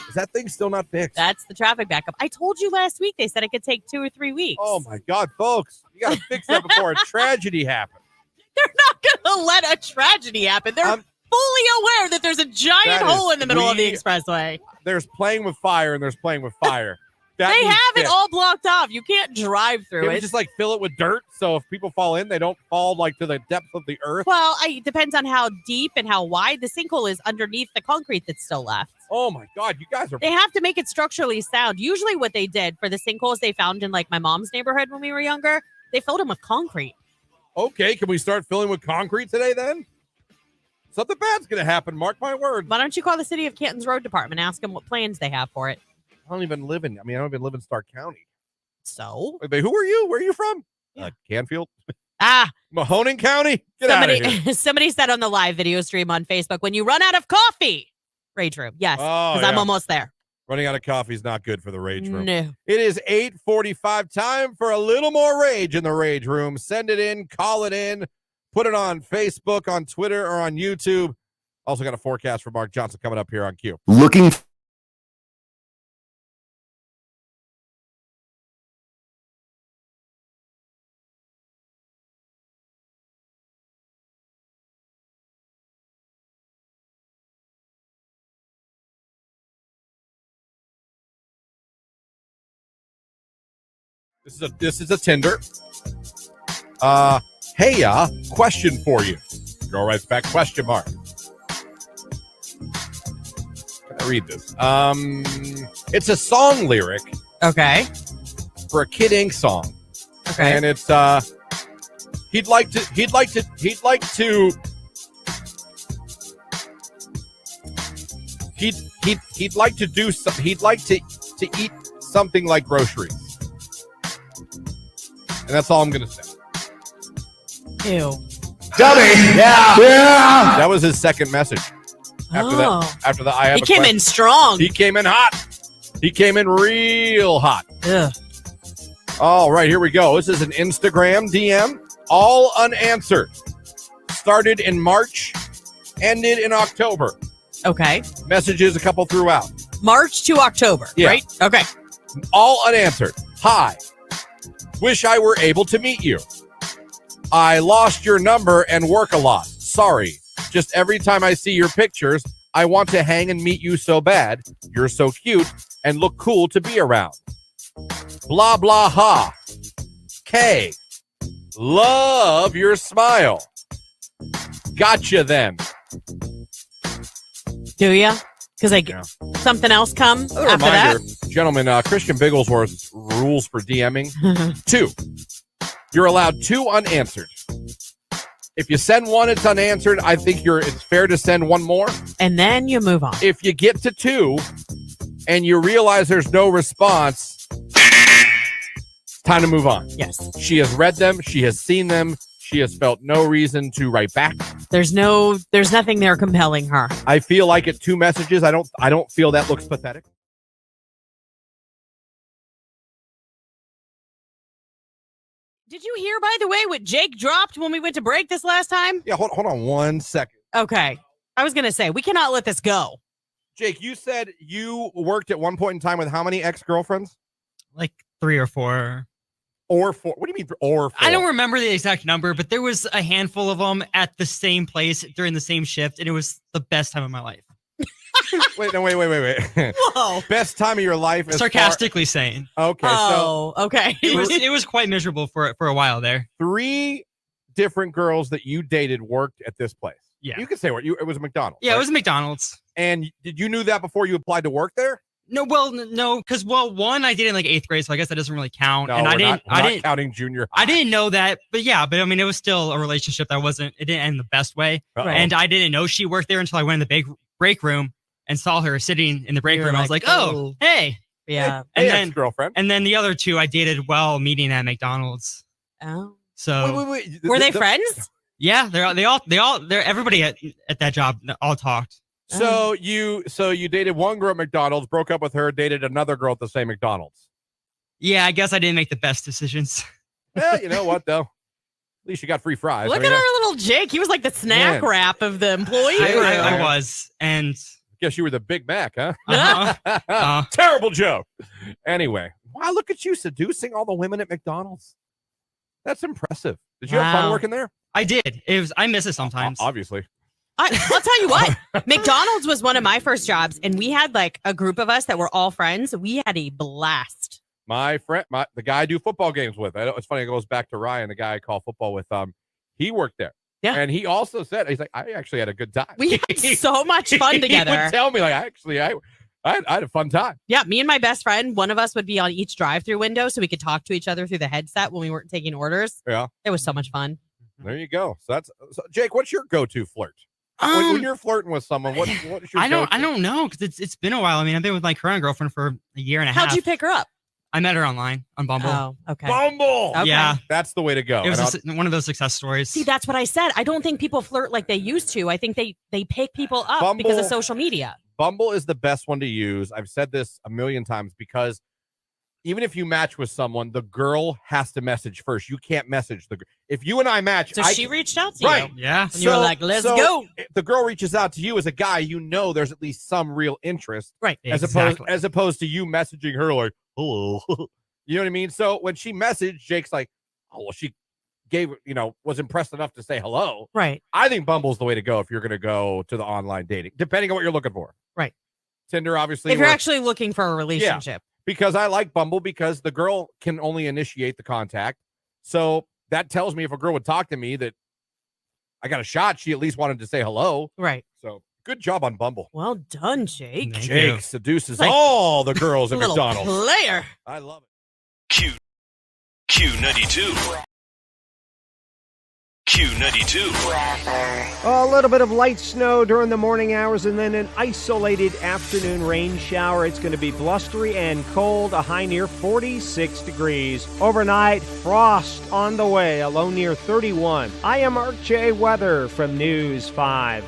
Is that thing still not fixed? That's the traffic backup. I told you last week they said it could take 2 or 3 weeks. Oh, my God, folks. You got to fix that before a tragedy happens. They're not going to let a tragedy happen. They're fully aware that there's a giant hole in the middle of the expressway. There's playing with fire and there's playing with fire. They have it all blocked off. You can't drive through it. Just like fill it with dirt, so if people fall in, they don't fall like to the depth of the earth. Well, it depends on how deep and how wide the sinkhole is underneath the concrete that's still left. Oh my God, you guys are. They have to make it structurally sound. Usually, what they did for the sinkholes they found in like my mom's neighborhood when we were younger, they filled them with concrete. Okay, can we start filling with concrete today then? Something bad's gonna happen. Mark my words. Why don't you call the City of Canton's road department and ask them what plans they have for it? I don't even live in Stark County. So? Wait, who are you? Where are you from? Yeah. Canfield? Mahoning County? Get out of here. Somebody said on the live video stream on Facebook, when you run out of coffee, rage room. Yes, because I'm almost there. Running out of coffee is not good for the rage room. No. It is 8:45. Time for a little more rage in the rage room. Send it in, call it in, put it on Facebook, on Twitter, or on YouTube. Also got a forecast for Mark Johnson coming up here on Q. Looking This is a Tinder. Hey, question for you. Girl writes back, question mark. Can I read this? It's a song lyric. Okay. For a Kid Ink song. Okay. And it's he'd like to eat something like groceries. And that's all I'm going to say. Ew. Dummy. Yeah. That was his second message. After the I have he came in strong. He came in hot. He came in real hot. Ugh. All right, here we go. This is an Instagram DM. All unanswered. Started in March. Ended in October. Okay. Messages a couple throughout. March to October, Yeah. right? Okay. All unanswered. Hi. Wish I were able to meet you. I lost your number and work a lot. Sorry. Just every time I see your pictures, I want to hang and meet you so bad. You're so cute and look cool to be around. Blah, blah, ha. K. Love your smile. Gotcha then. Do ya? Because something else come A after reminder, that? gentlemen, Christian Bigglesworth's rules for DMing. 2. You're allowed 2 unanswered. If you send 1, it's unanswered. I think it's fair to send 1 more. And then you move on. If you get to 2 and you realize there's no response, it's time to move on. Yes. She has read them. She has seen them. She has felt no reason to write back. There's nothing there compelling her. I feel like at 2 messages, I don't feel that looks pathetic. Did you hear, by the way, what Jake dropped when we went to break this last time? Yeah, hold on 1 second. Okay. I was going to say, we cannot let this go. Jake, you said you worked at one point in time with how many ex-girlfriends? Like 3 or 4. Or 4? What do you mean or 4? I don't remember the exact number, but there was a handful of them at the same place during the same shift, and it was the best time of my life. Wait. Whoa. Best time of your life. Sarcastically saying. Okay. Oh, okay. It was quite miserable for a while there. 3 different girls that you dated worked at this place. Yeah. You could say it was McDonald's. Yeah, right? it was McDonald's. And did you knew that before you applied to work there? No, because one I did in like 8th grade, so I guess that doesn't really count. No, and we're not counting junior high. I didn't know that, but I mean, it was still a relationship that it didn't end the best way. Uh-oh. And I didn't know she worked there until I went in the big break room and saw her sitting in the break room. I was like, oh, hey. Yeah. And then girlfriend. And then the other 2 I dated while meeting at McDonald's. Oh. So wait. Were they friends? Yeah, everybody at that job all talked. So you dated one girl at McDonald's, broke up with her, dated another girl at the same McDonald's. Yeah, I guess I didn't make the best decisions. Yeah, you know what though? At least you got free fries. Look at our little Jake. He was like the snack wrap of the employee. I was, and guess you were the Big Mac, huh? Uh-huh. Terrible joke. Anyway, wow, look at you seducing all the women at McDonald's. That's impressive. Did you have fun working there? I did. I miss it sometimes. Obviously. I'll tell you what, McDonald's was one of my first jobs, and we had like a group of us that were all friends. We had a blast. My friend, the guy I do football games with, it's funny, it goes back to Ryan, the guy I call football with. He worked there. Yeah. And he also said, he's like, I actually had a good time. We had so much fun together. He would tell me, like, I had a fun time. Yeah, me and my best friend, one of us would be on each drive-through window so we could talk to each other through the headset when we weren't taking orders. Yeah. It was so much fun. There you go. So Jake, what's your go-to flirt? When you're flirting with someone, what is your I don't know, because it's been a while. I mean, I've been with my current girlfriend for a year and a half. How'd you pick her up? I met her online on Bumble. Oh, okay. Bumble! Okay. Yeah. That's the way to go. It was one of those success stories. See, that's what I said. I don't think people flirt like they used to. I think they pick people up because of social media. Bumble is the best one to use. I've said this a million times because even if you match with someone, the girl has to message first. You can't message the girl. If you and I match. So she reached out to you. Right. Yeah. And you were like, let's go. If the girl reaches out to you as a guy, you know there's at least some real interest. Right. As opposed to you messaging her like, hello. You know what I mean? So when she messaged, Jake's like, oh, well, she was impressed enough to say hello. Right. I think Bumble's the way to go if you're going to go to the online dating, depending on what you're looking for. Right. Tinder, obviously. If you're actually looking for a relationship. Yeah, because I like Bumble because the girl can only initiate the contact. So that tells me if a girl would talk to me that I got a shot, she at least wanted to say hello. Right. So good job on Bumble. Well done, Jake. Jake seduces all the girls at little McDonald's. Player. I love it. Q92. Q92. A little bit of light snow during the morning hours and then an isolated afternoon rain shower. It's going to be blustery and cold, a high near 46 degrees. Overnight, frost on the way, a low near 31. I am Mark J. Weather from News 5.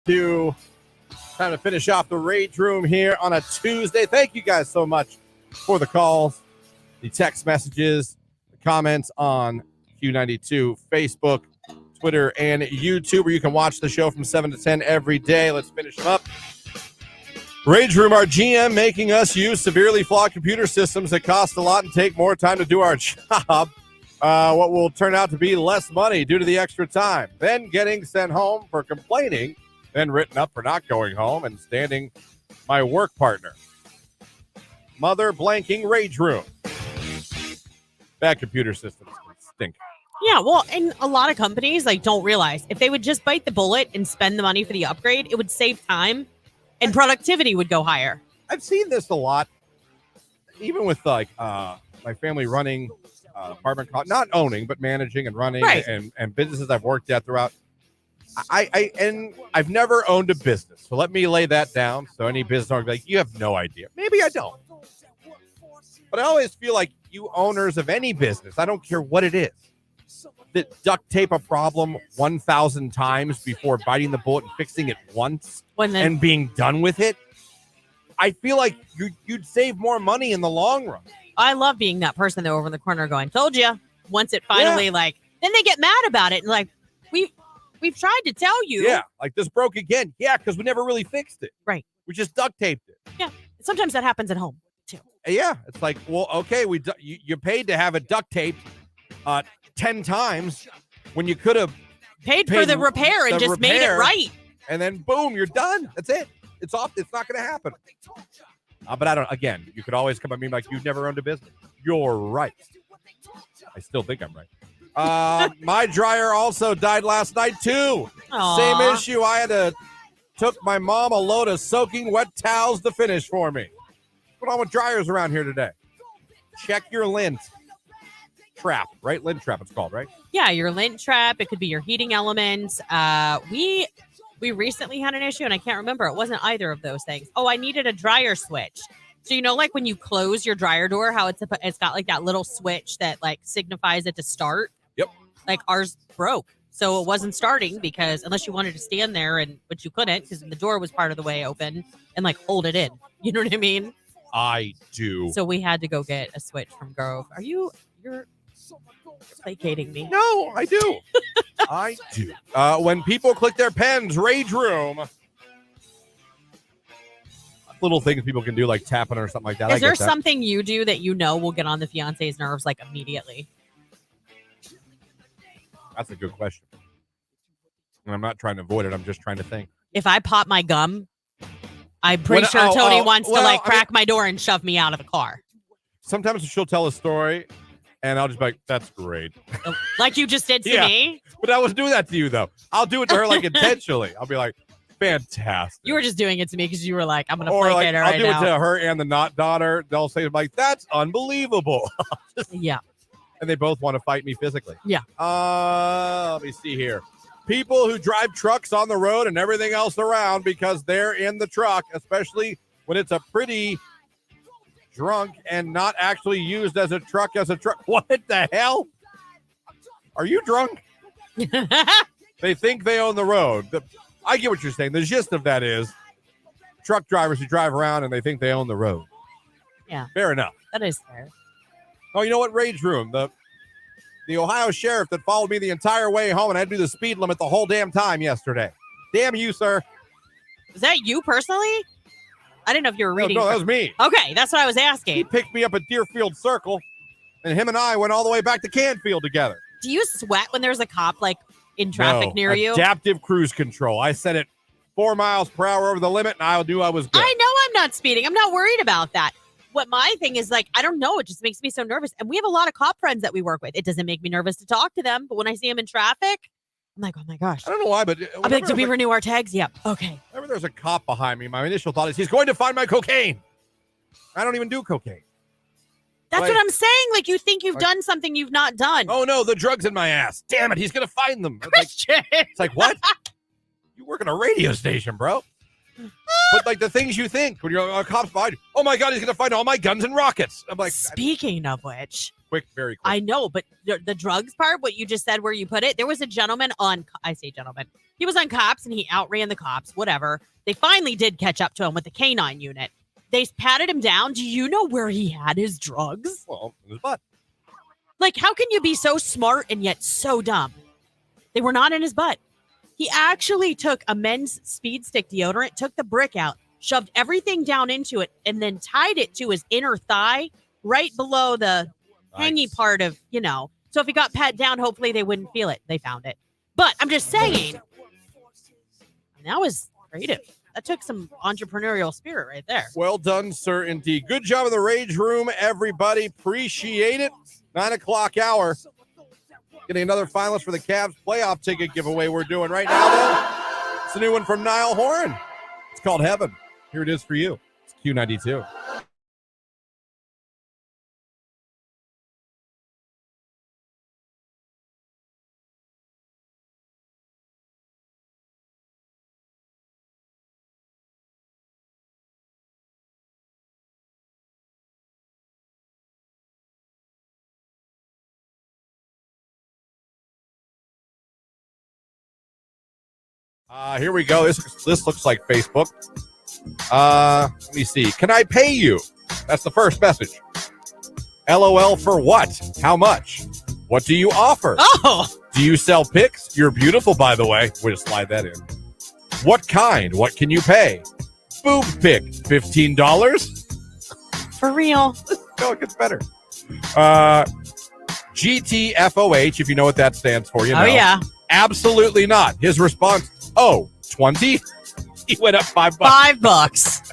Time to finish off the Rage Room here on a Tuesday. Thank you guys so much for the calls, the text messages, the comments on Q92 Facebook, Twitter, and YouTube, where you can watch the show from 7 to 10 every day. Let's finish them up. Rage Room, our GM, making us use severely flawed computer systems that cost a lot and take more time to do our job. What will turn out to be less money due to the extra time. Then getting sent home for complaining, then written up for not going home and standing my work partner. Mother blanking Rage Room. Bad computer systems stink. Yeah, well, and a lot of companies don't realize if they would just bite the bullet and spend the money for the upgrade, it would save time and productivity would go higher. I've seen this a lot, even with my family running apartment, not owning, but managing and running, right, and businesses I've worked at throughout. I've never owned a business, so let me lay that down. So any business owner will be like, you have no idea. Maybe I don't, but I always feel like you owners of any business, I don't care what it is, that duct tape a problem 1,000 times before biting the bullet and fixing it once and being done with it. I feel like you'd save more money in the long run. I love being that person though over in the corner going, told you. Once it finally then they get mad about it and we've tried to tell you. Yeah, this broke again. Yeah, because we never really fixed it. Right. We just duct taped it. Yeah. Sometimes that happens at home too. Yeah, it's like, well, okay, you paid to have it duct taped 10 times when you could have paid for the repair and just made it right. And then boom, you're done. That's it. It's off. It's not going to happen. But I don't. Again, you could always come at me like you've never owned a business. You're right. I still think I'm right. My dryer also died last night too. Aww. Same issue. Took my mom a load of soaking wet towels to finish for me. What's going on with dryers around here today? Check your lint trap, right? Lint trap, it's called, right? Yeah, your lint trap. It could be your heating elements. We recently had an issue, and I can't remember. It wasn't either of those things. Oh, I needed a dryer switch. So when you close your dryer door, how it's got that little switch that signifies it to start. Yep. Ours broke, so it wasn't starting because unless you wanted to stand there but you couldn't because the door was part of the way open and hold it in. You know what I mean? I do. So we had to go get a switch from Grove. You're placating me. No, I do. I do. When people click their pens, Rage Room. Little things people can do like tapping or something like that. Is there something you do that will get on the fiance's nerves immediately? That's a good question. And I'm not trying to avoid it. I'm just trying to think. If I pop my gum, I'm pretty sure Tony wants to crack my door and shove me out of the car. Sometimes she'll tell a story and I'll just be like, that's great. Like you just did to me? But I was doing that to you though. I'll do it to her intentionally. I'll be like, fantastic. You were just doing it to me because you were like, I'm going to placate her right now. I'll do it to her and the not daughter. They'll say that's unbelievable. Yeah. And they both want to fight me physically. Yeah. Let me see here. People who drive trucks on the road and everything else around because they're in the truck, especially when it's a pretty drunk and not actually used as a truck. What the hell? Are you drunk? They think they own the road. I get what you're saying. The gist of that is truck drivers who drive around and they think they own the road. Yeah. Fair enough. That is fair. Oh, you know what? Rage Room. The Ohio sheriff that followed me the entire way home and I had to do the speed limit the whole damn time yesterday. Damn you, sir. Is that you personally? I didn't know if you were reading. No, that was me. Okay, that's what I was asking. He picked me up at Deerfield Circle, and him and I went all the way back to Canfield together. Do you sweat when there's a cop in traffic near you? Adaptive cruise control. I set it 4 miles per hour over the limit, and I knew I was good. I know I'm not speeding. I'm not worried about that. What my thing is I don't know. It just makes me so nervous. And we have a lot of cop friends that we work with. It doesn't make me nervous to talk to them, but when I see them in traffic, I'm like, oh my gosh. I don't know why, but I'll be like, did we renew our tags? Yep. Okay. Whenever there's a cop behind me, my initial thought is he's going to find my cocaine. I don't even do cocaine. That's what I'm saying. You think you've done something you've not done. Oh no, the drug's in my ass. Damn it, he's gonna find them. Christian. It's like what? You work at a radio station, bro. But the things you think when you're a cop's behind you. Oh my God, he's gonna find all my guns and rockets. I'm like, speaking of which, Quick, very quick. I know, but the drugs part, what you just said, where you put it, there was a gentleman on, I say gentleman, he was on cops and he outran the cops, whatever. They finally did catch up to him with the canine unit. They patted him down. Do you know where he had his drugs? Well, in his butt. Like, how can you be so smart and yet so dumb? They were not in his butt. He actually took a men's speed stick deodorant, took the brick out, shoved everything down into it, and then tied it to his inner thigh right below the hangy part of, So if he got pat down, hopefully they wouldn't feel it. They found it. But I'm just saying, that was creative. That took some entrepreneurial spirit right there. Well done, sir, indeed. Good job in the Rage Room, everybody. Appreciate it. 9 o'clock hour. Getting another finalist for the Cavs playoff ticket giveaway we're doing right now, though. It's a new one from Niall Horan. It's called Heaven. Here it is for you. It's Q92. Here we go. This looks like Facebook. Let me see. Can I pay you? That's the first message. LOL for what? How much? What do you offer? Oh! Do you sell pics? You're beautiful, by the way. We'll just slide that in. What kind? What can you pay? Boob pic. $15? For real. No, it gets better. GTFOH, if you know what that stands for, you know. Oh, yeah. Absolutely not. His response, 20? He went up $5. $5.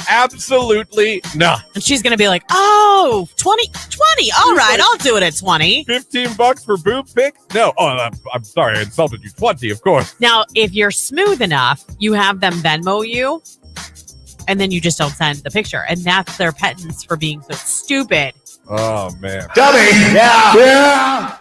Absolutely not. And she's going to be like, 20. All right, I'll do it at 20. $15 for boob pics? No. Oh, I'm sorry. I insulted you. 20, of course. Now, if you're smooth enough, you have them Venmo you, and then you just don't send the picture. And that's their penance for being so stupid. Oh, man. Dummy. Yeah.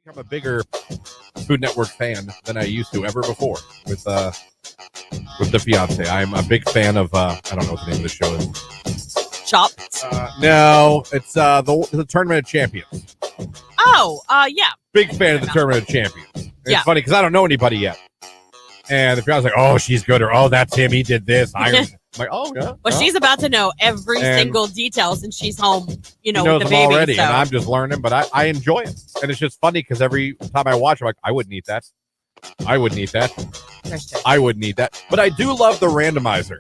I'm a bigger Food Network fan than I used to ever before with the fiance. I'm a big fan of I don't know what the name of the show is. Chopped. No, it's the Tournament of Champions. Oh, yeah. Big fan of the Tournament of Champions. It's funny because I don't know anybody yet. And the fiance's like, oh, she's good, or oh, that's him. He did this. I'm like, oh, yeah. Well, she's about to know every single detail since she's home, with the baby. Already, so. and I'm just learning, but I enjoy it. And it's just funny because every time I watch, I'm like, I wouldn't eat that. I wouldn't eat that. I wouldn't eat that. But I do love the randomizer.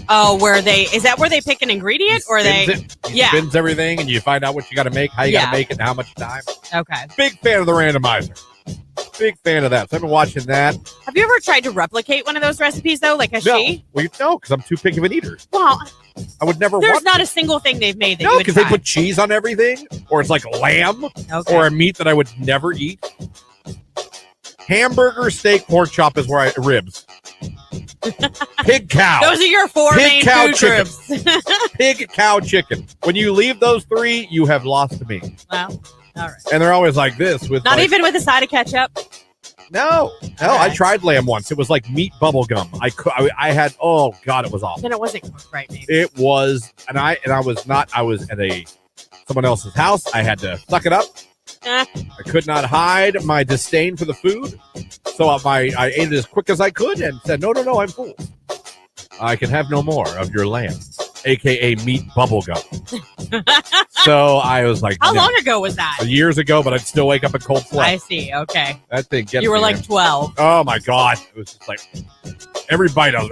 Oh, is that where they pick an ingredient or He spins everything and you find out what you got to make, how you got to make it, and how much time. Okay. Big fan of the randomizer. Big fan of that. So I've been watching that. Have you ever tried to replicate one of those recipes though? Like she? Well, no, because I'm too picky of an eater. Well, I would never. There's not a single thing they've made that you would because they put cheese on everything, or it's like lamb, or a meat that I would never eat. Hamburger, steak, pork chop is where ribs. Pig, cow. Those are your four main cow, food chicken. groups. Pig, cow, chicken. When you leave those three, you have lost me. Well, all right. And they're always like this with not even with a side of ketchup. No. I tried lamb once. It was like meat bubble gum. I had. Oh God, it was awful. Then it wasn't cooked right. Maybe it was, and I was not. I was at someone else's house. I had to suck it up. I could not hide my disdain for the food, so I ate it as quick as I could and said, "No, I'm full. I can have no more of your lamb, aka meat bubblegum." So I was like, "How long ago was that?" Years ago, but I'd still wake up in cold sweat. I see. Okay, that thing gets you were me, like man. 12. Oh my God, it was just like every bite I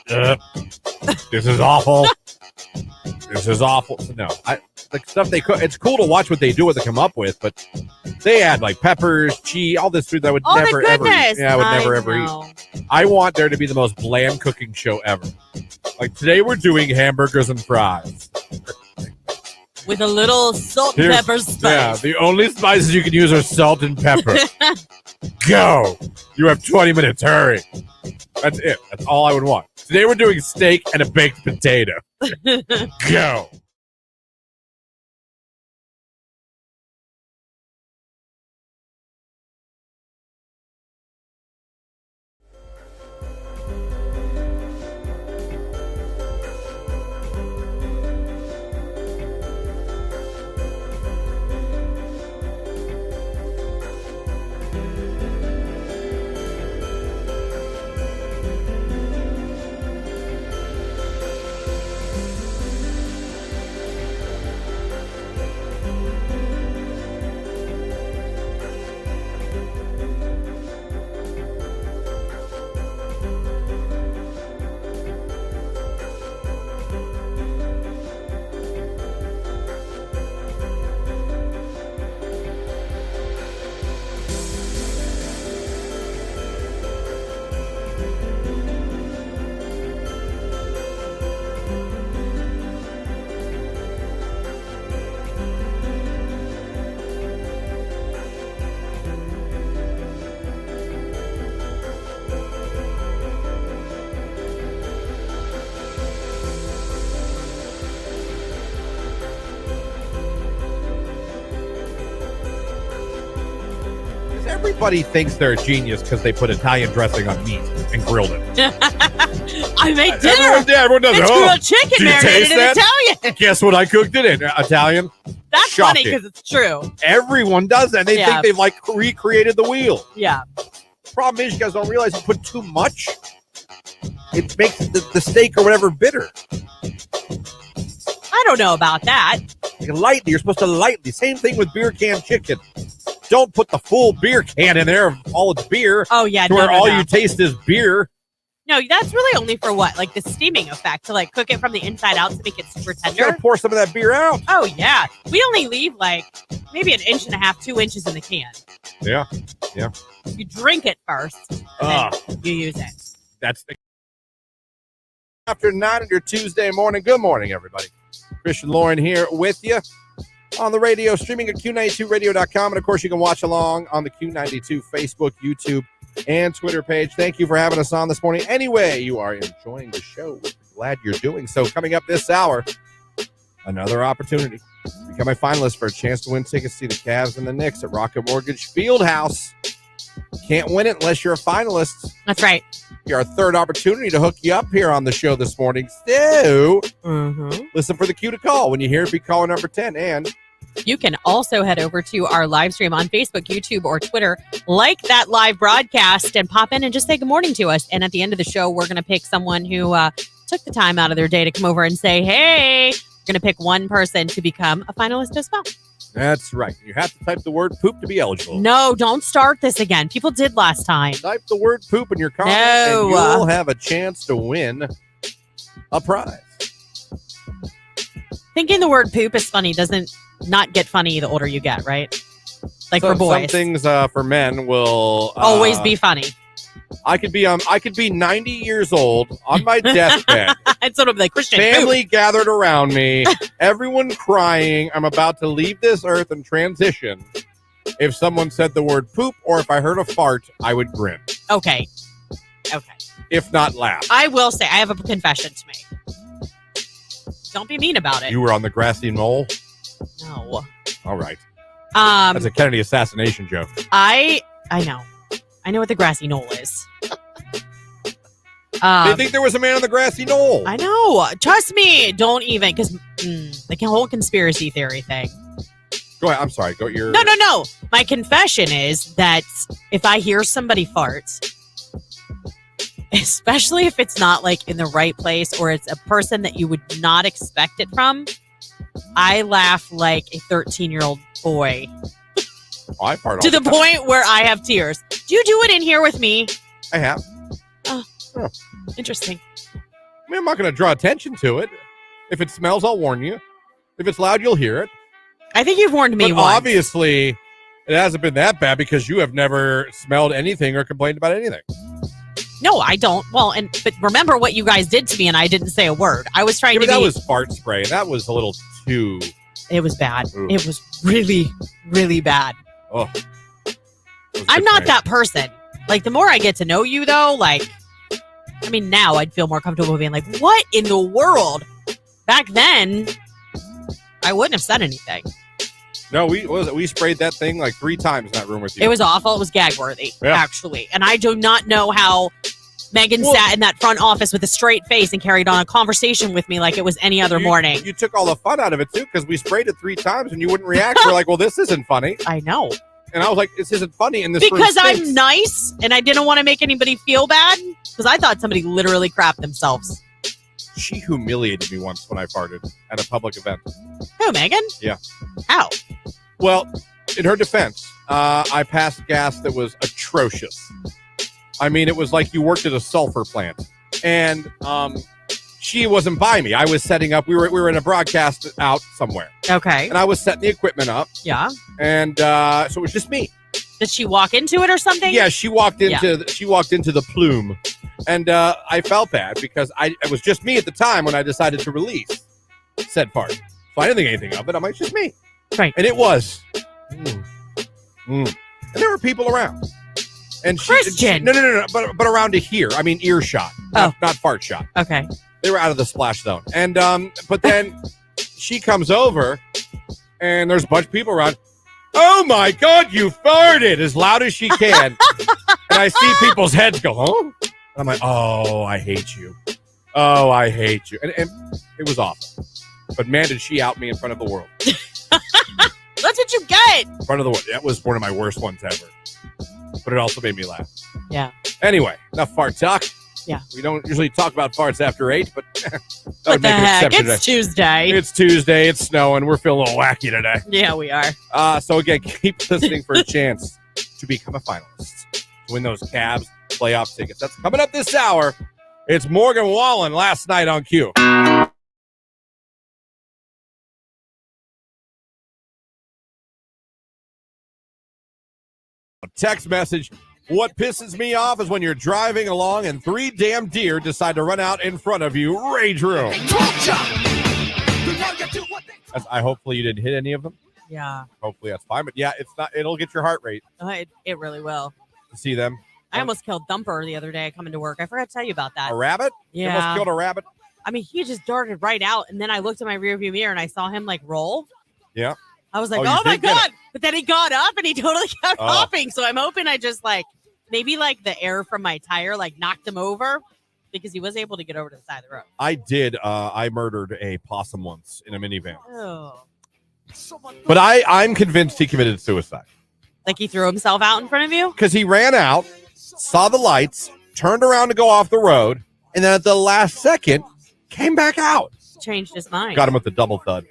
was, this is awful. This is awful. No, the stuff they cook. It's cool to watch what they do, what they come up with, but they add like peppers, cheese, all this food that I would never ever eat. Yeah, I would never ever eat. I want there to be the most bland cooking show ever. Like today, we're doing hamburgers and fries with a little salt and pepper spice. Yeah, the only spices you can use are salt and pepper. Go! You have 20 minutes. Hurry. That's it. That's all I would want. Today we're doing steak and a baked potato. Go! Everybody thinks they're a genius because they put Italian dressing on meat and grilled it. I made dinner. Everyone does. It's grilled chicken marinated in Italian. Guess what I cooked it in? Italian. That's Shocking. funny because it's true. Everyone does that. They think they've like recreated the wheel. Yeah. The problem is you guys don't realize you put too much. It makes the steak or whatever bitter. I don't know about that. You're supposed to lightly. Same thing with beer can chicken. Don't put the full beer can in there of all its beer. Oh, yeah. To where all you taste is beer. No, that's really only for what? Like the steaming effect to like cook it from the inside out to make it super tender. You gotta pour some of that beer out. Oh, yeah. We only leave like maybe 1.5 inches, 2 inches in the can. Yeah. You drink it first, and then you use it. That's after 9 on your Tuesday morning. Good morning, everybody. Christian Lauren here with you on the radio, streaming at Q92radio.com. And, of course, you can watch along on the Q92 Facebook, YouTube, and Twitter page. Thank you for having us on this morning. Anyway, you are enjoying the show. We're glad you're doing so. Coming up this hour, another opportunity. We Become a finalist for a chance to win tickets to see the Cavs and the Knicks at Rocket Mortgage Fieldhouse. Can't win it unless you're a finalist. That's right. Our third opportunity to hook you up here on the show this morning. So, listen for the cue to call. When you hear it, be caller number 10. And you can also head over to our live stream on Facebook, YouTube, or Twitter, like that live broadcast, and pop in and just say good morning to us. And at the end of the show, we're going to pick someone who took the time out of their day to come over and say, hey, we're going to pick one person to become a finalist as well. That's right. You have to type the word poop to be eligible. No, don't start this again. People did last time. Type the word poop in your comment, and you'll have a chance to win a prize. Thinking the word poop is funny doesn't not get funny the older you get, right? Like for boys. Some things for men will always be funny. I could be 90 years old on my deathbed. It's sort of like Christian family gathered around me, everyone crying. I'm about to leave this earth and transition. If someone said the word poop or if I heard a fart, I would grin. Okay. If not laugh. I will say I have a confession to make. Don't be mean about it. You were on the grassy knoll? No. All right. That's a Kennedy assassination joke. I know. I know what the grassy knoll is. They think there was a man on the grassy knoll. I know. Trust me. Don't even, because the whole conspiracy theory thing. Go ahead. I'm sorry. Go your. No. My confession is that if I hear somebody fart, especially if it's not like in the right place or it's a person that you would not expect it from, I laugh like a 13-year-old boy. I fart to the point where I have tears. Do you do it in here with me? I have. Oh. Interesting. I mean, I'm not going to draw attention to it. If it smells, I'll warn you. If it's loud, you'll hear it. I think you've warned me but once. Obviously, it hasn't been that bad because you have never smelled anything or complained about anything. No, I don't. Well, but remember what you guys did to me, and I didn't say a word. I was trying to. But that was fart spray. That was a little too. It was bad. Ooh. It was really, really bad. Oh. I'm not that person. Like, the more I get to know you, though, like, I mean, now I'd feel more comfortable being like, what in the world? Back then, I wouldn't have said anything. No, we sprayed that thing like 3 times in that room with you. It was awful. It was gag-worthy, actually. And I do not know how Megan sat in that front office with a straight face and carried on a conversation with me like it was any other morning. You took all the fun out of it, too, because we sprayed it 3 times and you wouldn't react. We're like, well, this isn't funny. I know. And I was like, this isn't funny. And this because I'm nice and I didn't want to make anybody feel bad because I thought somebody literally crapped themselves. She humiliated me once when I farted at a public event. Who, Megan? Yeah. How? Well, in her defense, I passed gas that was atrocious. I mean, it was like you worked at a sulfur plant. And she wasn't by me. I was setting up. We were in a broadcast out somewhere. Okay. And I was setting the equipment up. Yeah. And so it was just me. Did she walk into it or something? Yeah, she walked into the plume. And I felt bad because it was just me at the time when I decided to release said fart. So I didn't think anything of it. I'm like, it's just me. Right. And it was. And there were people around. And Christian. No. But around to here. I mean, earshot. Not fart shot. Okay. They were out of the splash zone. And but then she comes over and there's a bunch of people around. Oh my God, you farted as loud as she can. And I see people's heads go, huh? And I'm like, oh, I hate you. Oh, I hate you. And it was awful. But man, did she out me in front of the world. That's what you get. In front of the world. That was one of my worst ones ever. But it also made me laugh. Yeah. Anyway, enough fart talk. Yeah. We don't usually talk about farts after 8, but that What would the make an heck? exception It's today. Tuesday. It's Tuesday. It's snowing. We're feeling a little wacky today. Yeah, we are. So again, keep listening for a chance to become a finalist, to win those Cavs playoff tickets. That's coming up this hour. It's Morgan Wallen last night on Q. Text message. What pisses me off is when you're driving along and 3 damn deer decide to run out in front of you. Rage room. Hopefully you didn't hit any of them. Yeah. Hopefully that's fine. But yeah, it's not. It'll get your heart rate It really will. to see them. I almost killed Thumper the other day coming to work. I forgot to tell you about that. A rabbit? You Yeah. almost killed a rabbit? I mean, he just darted right out, and then I looked at my rearview mirror and I saw him like roll. Yeah. I was like, you oh my did get God. it. But then he got up and he totally kept Oh. hopping. So I'm hoping I just maybe the air from my tire knocked him over because he was able to get over to the side of the road. I did. I murdered a possum once in a minivan. Oh. But I'm convinced he committed suicide. Like he threw himself out in front of you? Because he ran out, saw the lights, turned around to go off the road, and then at the last second, came back out. Changed his mind. Got him with the double thud.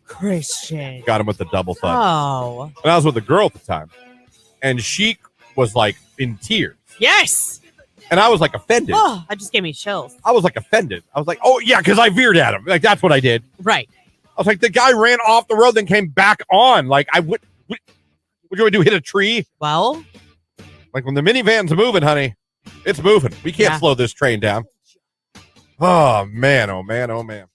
Christian. Got him with the double thud. Oh. And I was with a girl at the time, and she was in tears. Yes. And I was offended. Oh, that just gave me chills. I was offended. I was like, oh, yeah, because I veered at him. That's what I did. Right. I was like, the guy ran off the road, then came back on. What do I do? Hit a tree? Well, when the minivan's moving, honey, it's moving. We can't slow this train down. Oh, man, oh, man, oh, man.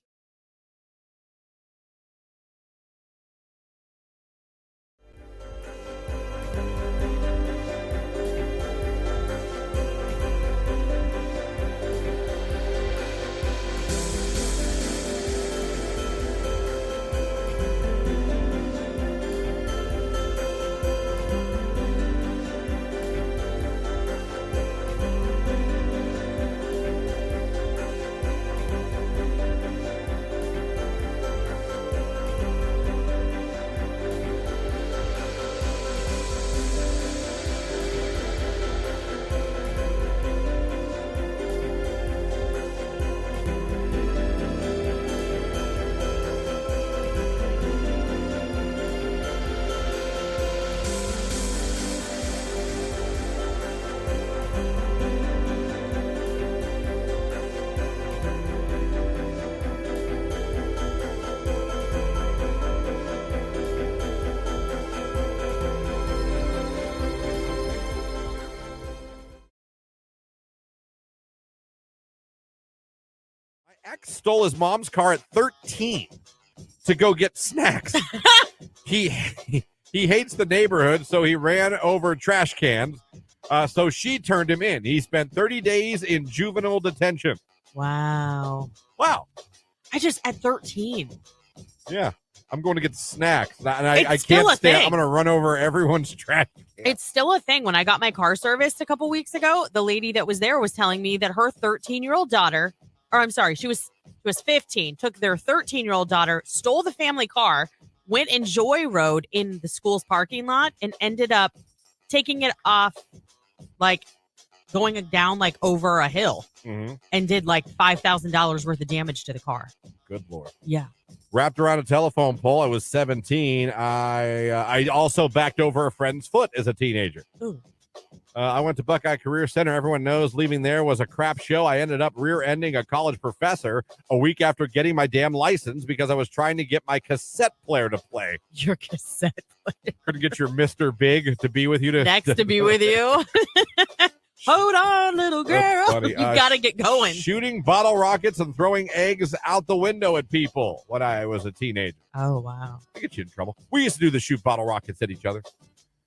Ex stole his mom's car at 13 to go get snacks. He hates the neighborhood, so he ran over trash cans. So she turned him in. He spent 30 days in juvenile detention. wow. Wow. At 13. Yeah. I'm going to get snacks. And I It's still can't a stand. thing. I'm going to run over everyone's trash can. It's still a thing. When I got my car serviced a couple weeks ago, the lady that was there was telling me that her 13-year-old daughter, or I'm sorry, she was 15, took their 13-year-old daughter, stole the family car, went and joyrode in the school's parking lot, and ended up taking it off, going down over a hill, and did $5,000 worth of damage to the car. Good Lord. Yeah. Wrapped around a telephone pole. I was 17. I also backed over a friend's foot as a teenager. Ooh. I went to Buckeye Career Center. Everyone knows leaving there was a crap show. I ended up rear-ending a college professor a week after getting my damn license because I was trying to get my cassette player to play. Your cassette player. Couldn't get your Mr. Big to be with you. Next to be with you. Hold on, little girl. You got to get going. Shooting bottle rockets and throwing eggs out the window at people when I was a teenager. Oh, wow. I get you in trouble. We used to do the shoot bottle rockets at each other.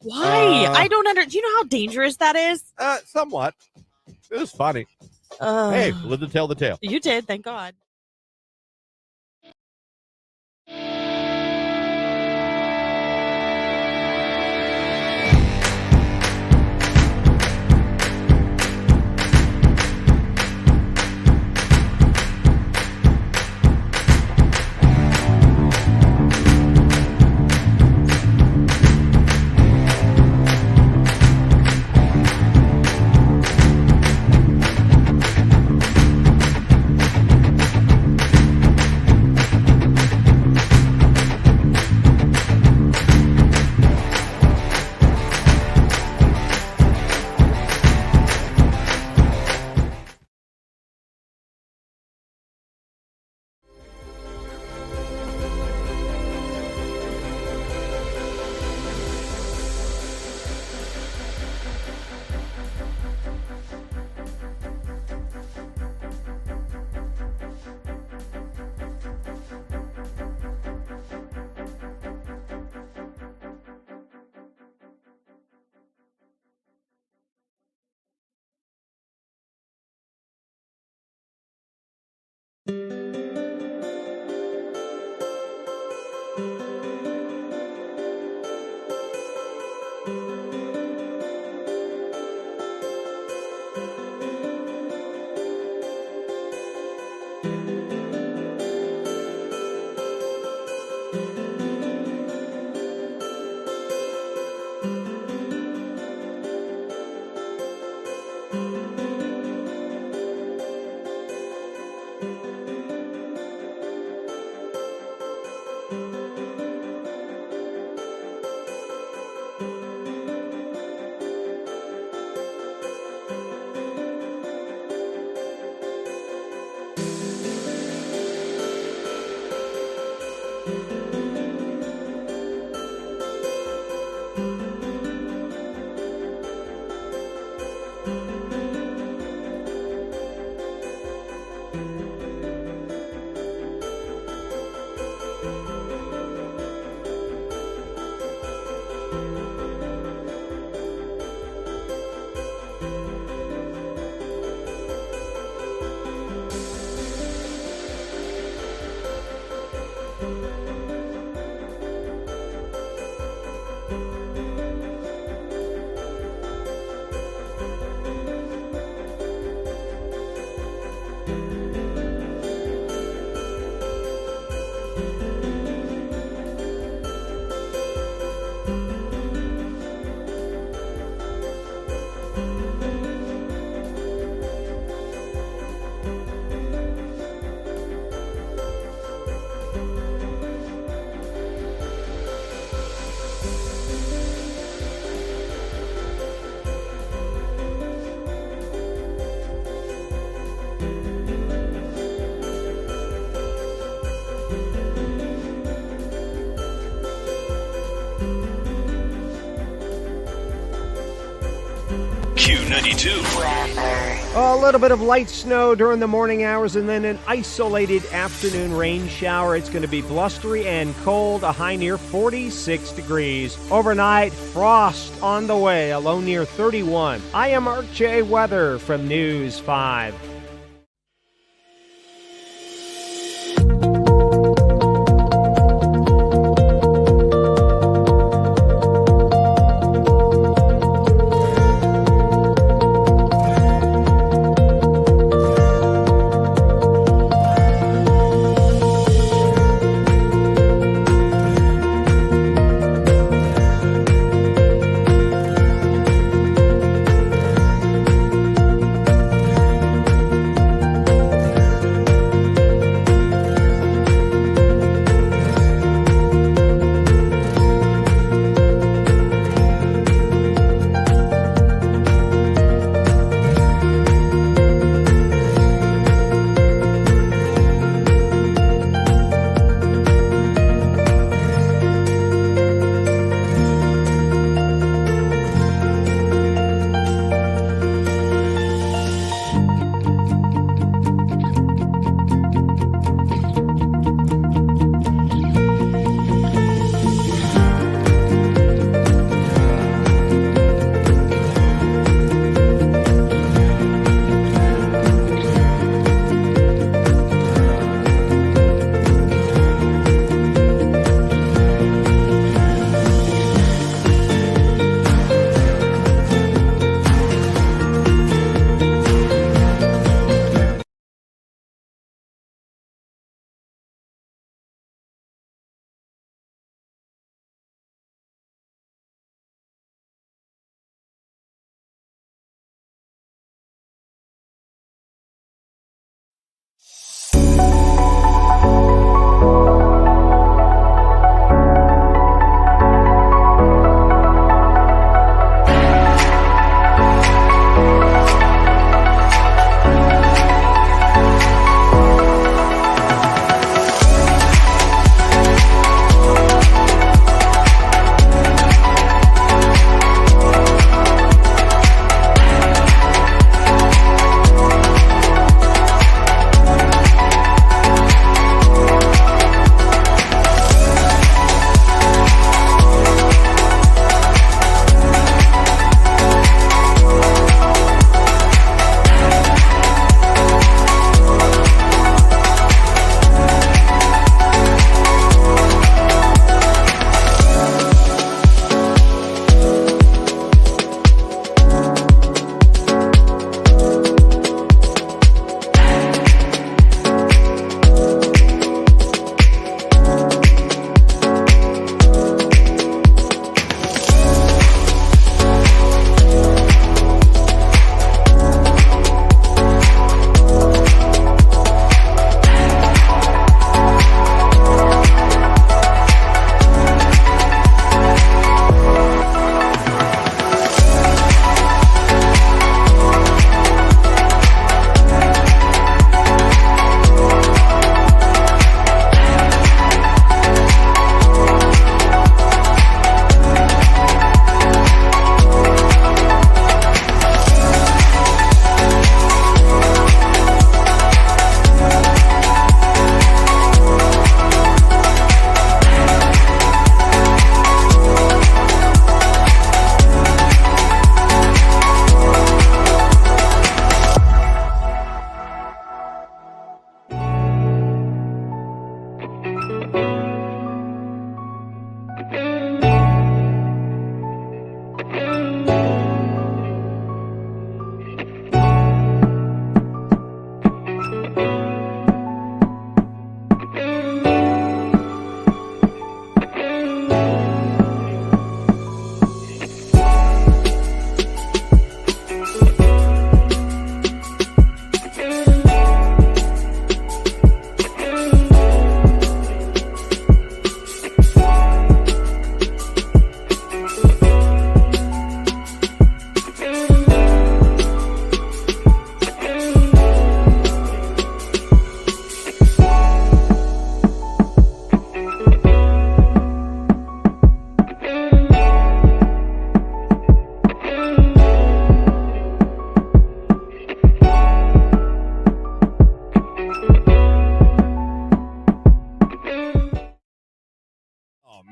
Why? I don't do you know how dangerous that is? Somewhat. It was funny. Hey, live to tell the tale. You did, thank God. Q92. A little bit of light snow during the morning hours and then an isolated afternoon rain shower. It's going to be blustery and cold, a high near 46 degrees. Overnight, frost on the way, a low near 31. I am Mark J. Weather from News 5.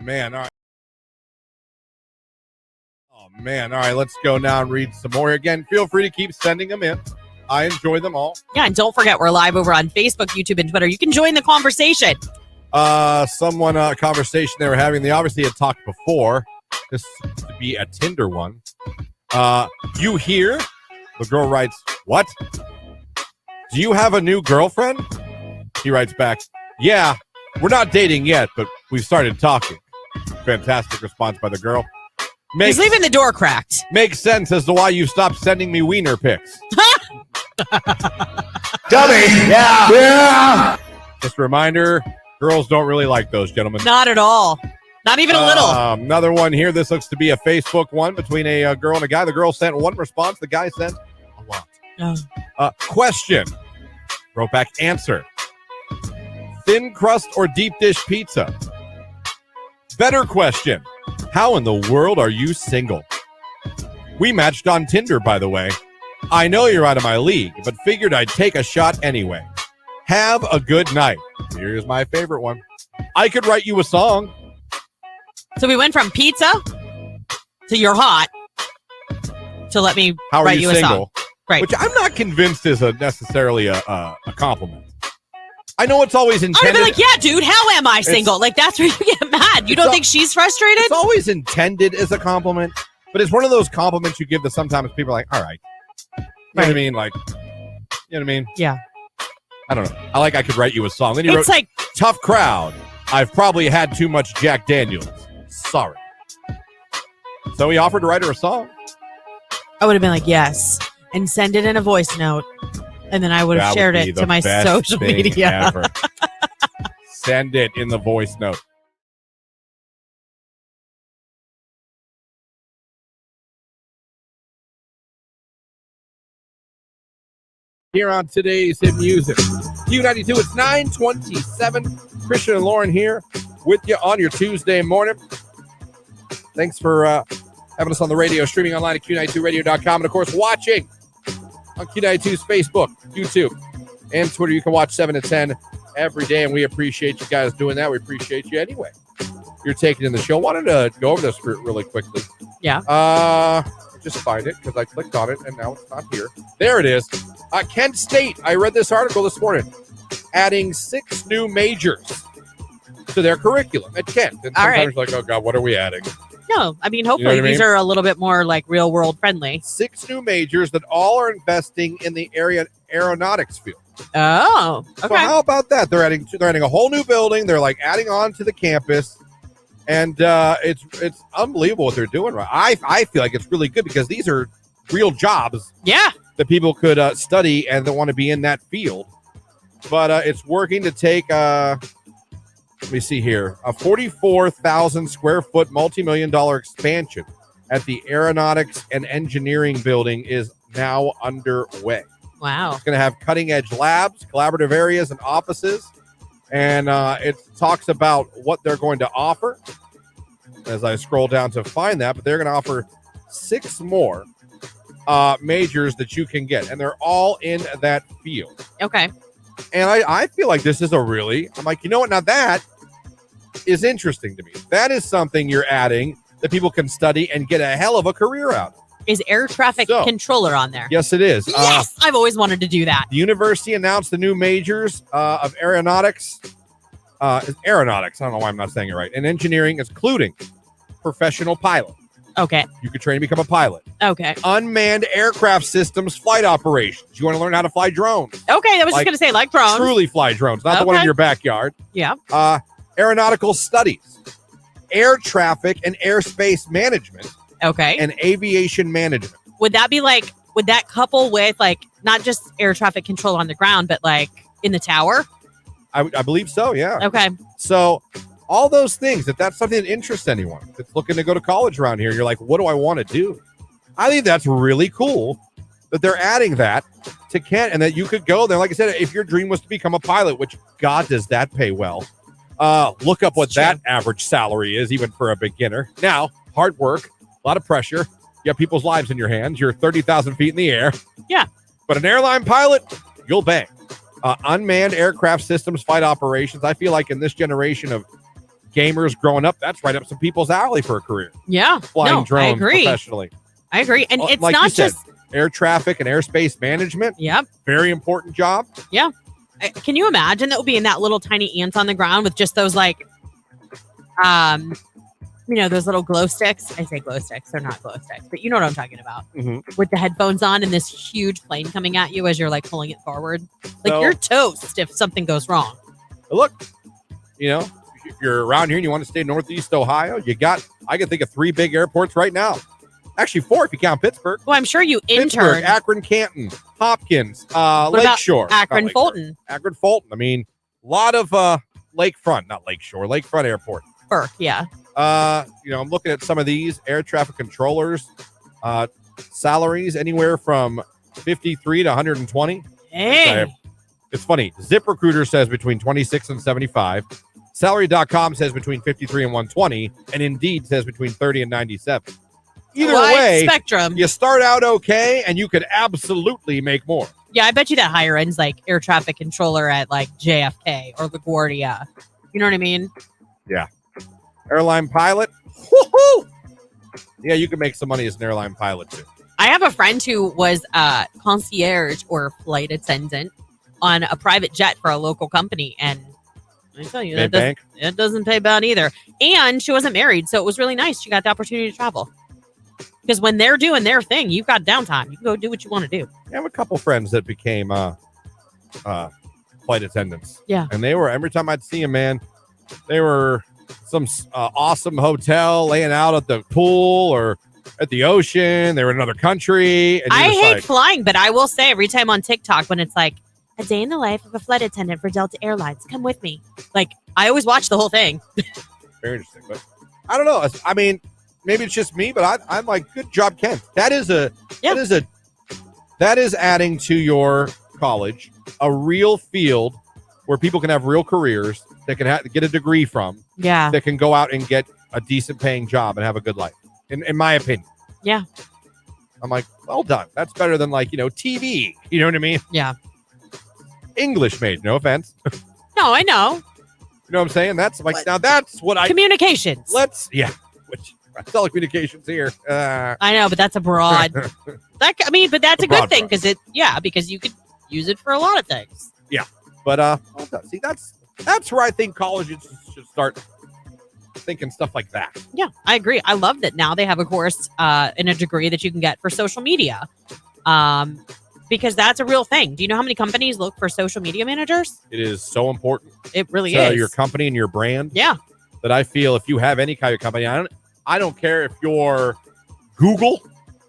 man. All right. Oh, man. All right, let's go now and read some more. Again, feel free to keep sending them in. I enjoy them all. Yeah, and don't forget, we're live over on Facebook, YouTube, and Twitter. You can join the conversation. A conversation they were having. They obviously had talked before. This seems to be a Tinder one. You hear? The girl writes, what? Do you have a new girlfriend? He writes back, yeah, we're not dating yet, but we've started talking. Fantastic response by the girl. He's leaving the door cracked. Makes sense as to why you stopped sending me wiener pics. Dummy. Yeah. Just a reminder, girls don't really like those, gentlemen. Not at all. Not even a little. Another one here. This looks to be a Facebook one between a girl and a guy. The girl sent one response. The guy sent a lot. Question. Wrote back answer. Thin crust or deep dish pizza? Better question. How in the world are you single? We matched on Tinder, by the way. I know you're out of my league, but figured I'd take a shot anyway. Have a good night. Here's my favorite one. I could write you a song. So we went from pizza to you're hot to let me How are write you a single? song. Right. Which I'm not convinced is necessarily a compliment. I know it's always intended. I'd be like, yeah, dude, how am I single? Like, that's where you get mad. You don't think she's frustrated? It's always intended as a compliment, but it's one of those compliments you give that sometimes people are like, all right. You know what I mean? Like, you know what I mean? Yeah. I don't know. I could write you a song. Then you It's wrote, like, tough crowd. I've probably had too much Jack Daniels. Sorry. So he offered to write her a song. I would have been like, yes, and send it in a voice note. And then I would have shared it to my social media. Ever. Send it in the voice note. Here on today's Hit Music, Q92, it's 9:27. Christian and Lauren here with you on your Tuesday morning. Thanks for having us on the radio, streaming online at Q92radio.com, and of course, watching on Q92's Facebook, YouTube, and Twitter. You can watch 7 to 10 every day, and we appreciate you guys doing that. We appreciate you anyway. You're taking in the show. Wanted to go over this really quickly. Yeah. Just find it because I clicked on it, and now it's not here. There it is. Kent State. I read this article this morning. Adding 6 new majors to their curriculum at Kent. And sometimes like, oh, God, what are we adding? No, I mean, hopefully these are a little bit more like real world friendly. 6 new majors that all are investing in the aeronautics field. Oh, okay. So how about that? They're adding a whole new building. They're like adding on to the campus, and it's unbelievable what they're doing. Right, I feel like it's really good because these are real jobs. Yeah, that people could study and they want to be in that field. But it's working to take. Let me see here. A 44,000 square foot multi-million-dollar expansion at the Aeronautics and Engineering building is now underway. Wow. It's going to have cutting-edge labs, collaborative areas, and offices. And it talks about what they're going to offer as I scroll down to find that. But they're going to offer 6 more majors that you can get. And they're all in that field. Okay. And I feel like this is I'm like, you know what? Now that is interesting to me. That is something you're adding that people can study and get a hell of a career out of. Is air traffic controller on there? Yes, it is. Yes, I've always wanted to do that. The university announced the new majors of aeronautics. Aeronautics. I don't know why I'm not saying it right. And engineering, including professional pilot. Okay. You could train to become a pilot. Okay. Unmanned aircraft systems flight operations. You want to learn how to fly drones. Okay, I was just going to say like drones. Truly fly drones, not the one in your backyard. Yeah. Aeronautical studies, air traffic and airspace management. Okay. And aviation management. Would that couple with like not just air traffic control on the ground, but like in the tower? I believe so, yeah. Okay. So all those things, if that's something that interests anyone that's looking to go to college around here, you're like, what do I want to do? I think that's really cool that they're adding that to Kent and that you could go there. Like I said, if your dream was to become a pilot, which God does that pay well. Look up what that average salary is, even for a beginner. Now, hard work, a lot of pressure. You have people's lives in your hands. You're 30,000 feet in the air. Yeah. But an airline pilot, you'll bang. Unmanned aircraft systems, flight operations. I feel like in this generation of gamers growing up, that's right up some people's alley for a career. Yeah. Flying No, drones I agree. professionally. I agree. And Well, it's like you not said, just air traffic and airspace management. Yep. Very important job. Yeah. Can you imagine that would be in that little tiny ants on the ground with just those like those little glow sticks? I say glow sticks, they're not glow sticks, but you know what I'm talking about. With the headphones on and this huge plane coming at you as you're like pulling it forward. Like So- you're toast if something goes wrong. Look, if you're around here and you want to stay Northeast Ohio, I can think of 3 big airports right now. Actually, 4 if you count Pittsburgh. Well, I'm sure you Pittsburgh, interned. Akron, Canton, Hopkins, What about Lakeshore. Akron, Not Lakeshore. Fulton. Akron, Fulton. I mean, a lot of Lakefront Airport. Burke, yeah. I'm looking at some of these air traffic controllers, salaries anywhere from 53 to 120. Hey. It's funny. ZipRecruiter says between 26 and 75. Salary.com says between 53 and 120. And Indeed says between 30 and 97. Either way, spectrum. you start out okay, and you could absolutely make more. Yeah, I bet you that higher end's like air traffic controller at like JFK or LaGuardia. You know what I mean? Yeah. Airline pilot. Woo-hoo! Yeah, you can make some money as an airline pilot, too. I have a friend who was a concierge or flight attendant on a private jet for a local company. And I tell you, that doesn't pay bad either. And she wasn't married, so it was really nice. She got the opportunity to travel. Because when they're doing their thing, you've got downtime. You can go do what you want to do. I have a couple friends that became flight attendants. Yeah. And they were, every time I'd see them, man, they were some awesome hotel laying out at the pool or at the ocean. They were in another country. And I hate flying, but I will say every time on TikTok when it's like, a day in the life of a flight attendant for Delta Airlines, come with me. Like, I always watch the whole thing. Very interesting. But I don't know. I mean, maybe it's just me, but I'm like, good job, Ken. That is adding to your college a real field where people can have real careers that can get a degree from. Yeah. That can go out and get a decent paying job and have a good life. In my opinion. Yeah. I'm like, well done. That's better than TV. You know what I mean? Yeah. English made, no offense. No, I know. You know what I'm saying? That's like, now that's what Communications. Which telecommunications here. I know, but that's a broad. But that's a good thing because you could use it for a lot of things. Yeah. But see, that's where I think colleges should start thinking stuff like that. Yeah, I agree. I love that now they have a course and a degree that you can get for social media. Because that's a real thing. Do you know how many companies look for social media managers? It is so important. It really is. Your company and your brand. Yeah. That I feel if you have any kind of company, I don't care if you're Google,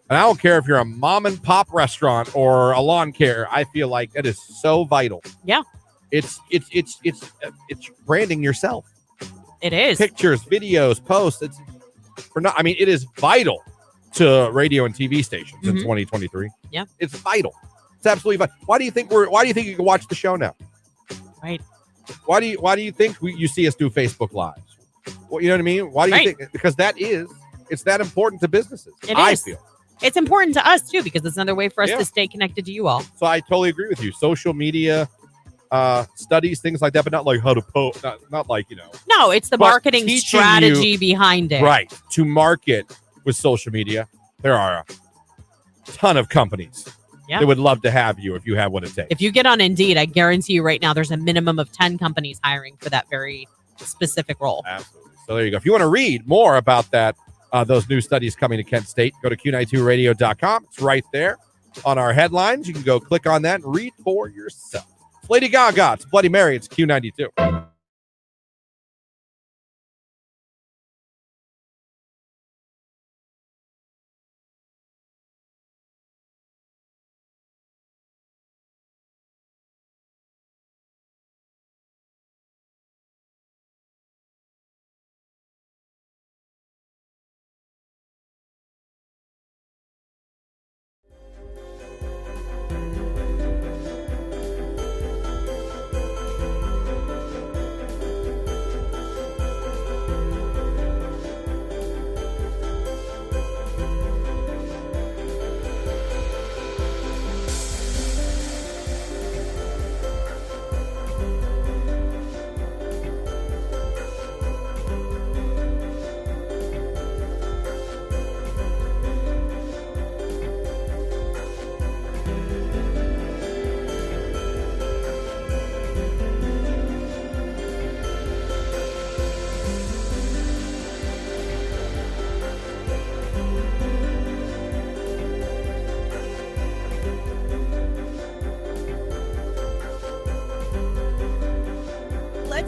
and I don't care if you're a mom and pop restaurant or a lawn care. I feel like that is so vital. Yeah. It's branding yourself. It is. Pictures, videos, posts. It is vital to radio and TV stations in 2023. Yeah. It's vital. It's absolutely vital. Why do you think you can watch the show now? Right. Why do you think you see us do Facebook Lives? Well, you know what I mean? Why do you think? Because it's that important to businesses. I feel. It's important to us too, because it's another way for us to stay connected to you all. So I totally agree with you. Social media studies, things like that, but not like how to post, not like, No, it's the marketing strategy behind it. Right. To market with social media, there are a ton of companies that would love to have you if you have what it takes. If you get on Indeed, I guarantee you right now there's a minimum of 10 companies hiring for that very specific role. Absolutely. So there you go. If you want to read more about that, those new studies coming to Kent State, go to Q92radio.com. It's right there on our headlines. You can go click on that and read for yourself. It's Lady Gaga. It's Bloody Mary. It's Q92.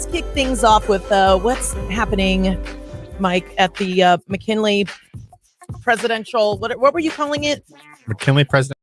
let's kick things off with what's happening, Mike, at the McKinley presidential. What were you calling it? McKinley president.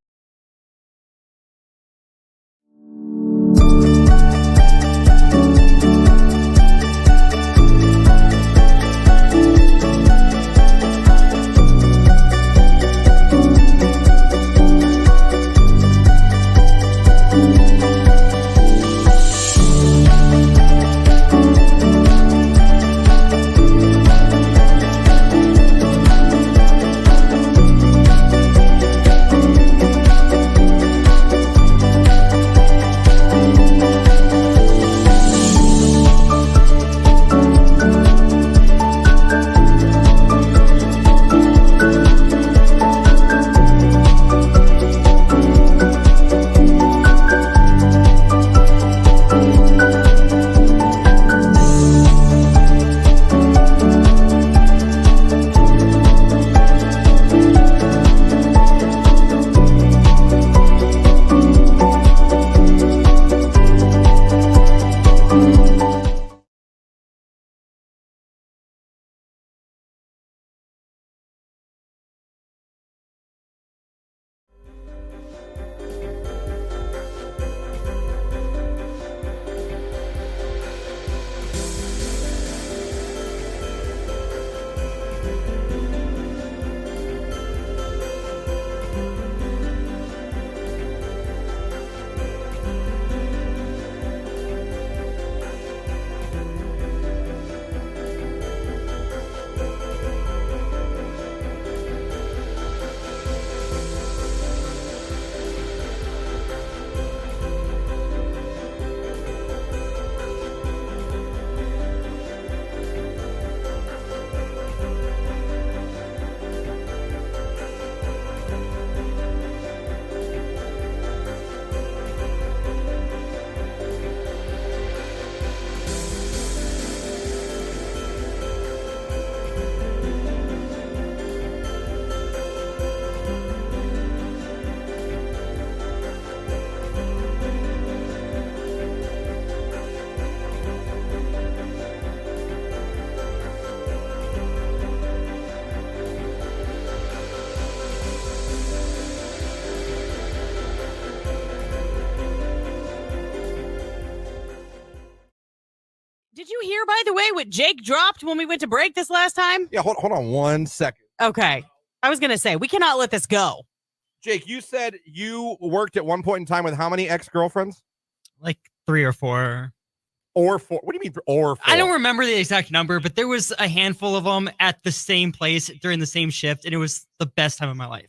Did you hear, by the way, what Jake dropped when we went to break this last time? Yeah, hold on 1 second. Okay. I was going to say, we cannot let this go. Jake, you said you worked at one point in time with how many ex-girlfriends? Like 3 or 4. Or 4? What do you mean or 4? I don't remember the exact number, but there was a handful of them at the same place during the same shift, and it was the best time of my life.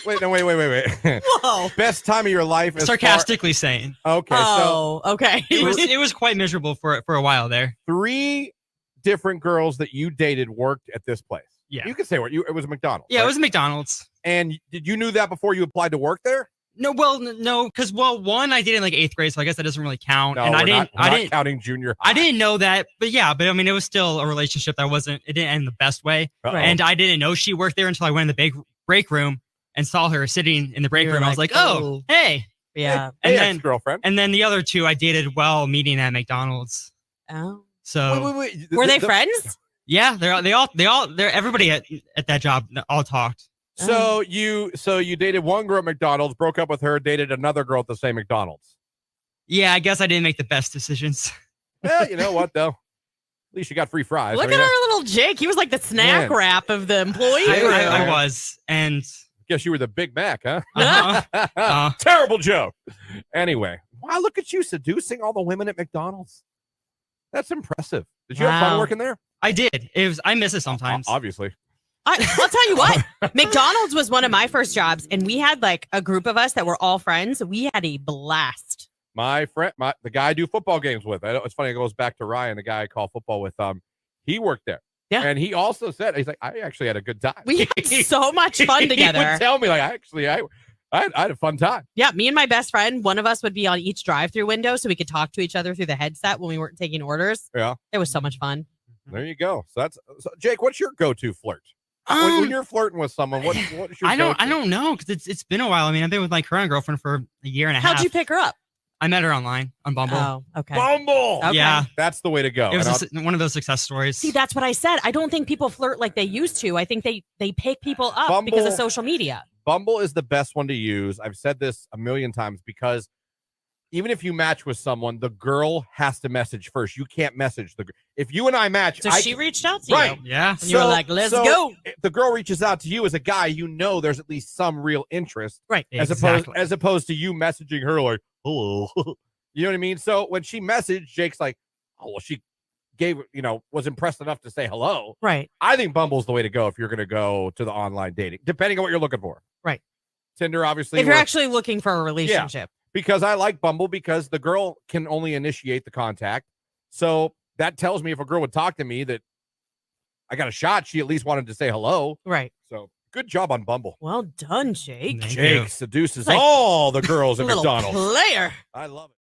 Wait. Whoa. Best time of your life. Sarcastically saying. Okay. Okay. It was quite miserable for a while there. 3 different girls that you dated worked at this place. Yeah. You could say it was McDonald's. Yeah, right? it was McDonald's. And did you knew that before you applied to work there? No, because one I did in like 8th grade, so I guess that doesn't really count. No, and we're not counting junior high. I didn't know that, but I mean, it was still a relationship it didn't end the best way. Uh-oh. And I didn't know she worked there until I went in the big break room and saw her sitting in the break room. I was like, oh, hey. Yeah. And hey, then ex-girlfriend. And then the other 2 I dated while meeting at McDonald's. Oh. So wait. Were they friends? Yeah, everybody at that job all talked. So you dated one girl at McDonald's, broke up with her, dated another girl at the same McDonald's. Yeah, I guess I didn't make the best decisions. Yeah, you know what though? At least you got free fries. Look at our little Jake. He was like the snack wrap of the employee. I was, and guess you were the Big Mac, huh? Uh-huh. Terrible joke. Anyway, wow, look at you seducing all the women at McDonald's. That's impressive. Did you have fun working there? I did. I miss it sometimes. Obviously. I'll tell you what, McDonald's was one of my first jobs, and we had like a group of us that were all friends. We had a blast. My friend, the guy I do football games with. It's funny. It goes back to Ryan, the guy I call football with. He worked there. Yeah. And he also said, he's like, I actually had a good time. We had so much fun together. He would tell me, like, I had a fun time. Yeah, me and my best friend, one of us would be on each drive-through window so we could talk to each other through the headset when we weren't taking orders. Yeah. It was so much fun. There you go. So Jake, what's your go-to flirt? When you're flirting with someone, what's your go-to? I don't know, because it's been a while. I mean, I've been with my current girlfriend for a year and a half. How'd you pick her up? I met her online on Bumble. Oh, okay. Bumble. Okay. Yeah. That's the way to go. It was one of those success stories. See, that's what I said. I don't think people flirt like they used to. I think they pick people up because of social media. Bumble is the best one to use. I've said this a million times because even if you match with someone, the girl has to message first. You can't message the girl. If you and I match, So she reached out to right. you. Yeah. And you were like, let's go. If the girl reaches out to you as a guy, you know there's at least some real interest. Right. As opposed to you messaging her like, hello. You know what I mean? So when she messaged, Jake's like, oh, well, she was impressed enough to say hello. Right. I think Bumble's the way to go if you're going to go to the online dating, depending on what you're looking for. Right. Tinder, obviously. If you're actually looking for a relationship. Because I like Bumble because the girl can only initiate the contact. So that tells me if a girl would talk to me that I got a shot, she at least wanted to say hello. Right. So good job on Bumble. Well done, Jake. Jake seduces Like, all the girls at little McDonald's. player. I love it.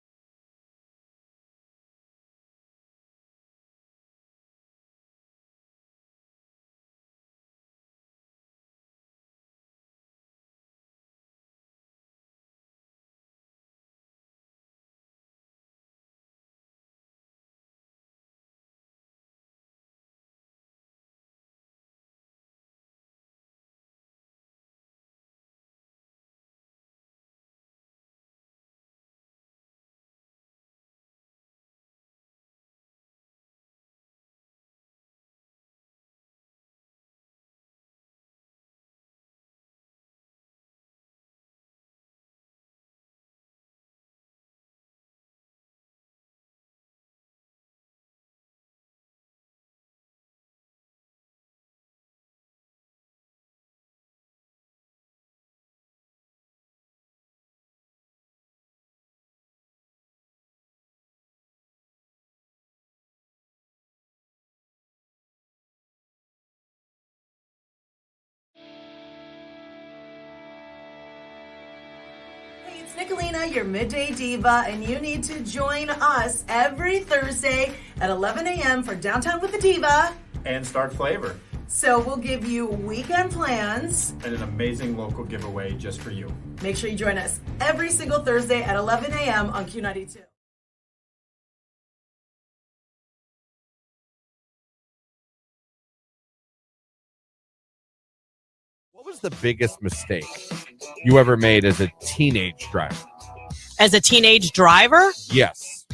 Hey, it's Nicolina, your midday diva, and you need to join us every Thursday at 11 a.m. for Downtown with the Diva. And start flavor. So we'll give you weekend plans. And an amazing local giveaway just for you. Make sure you join us every single Thursday at 11 a.m. on Q92. What was the biggest mistake you ever made as a teenage driver? As a teenage driver? Yes.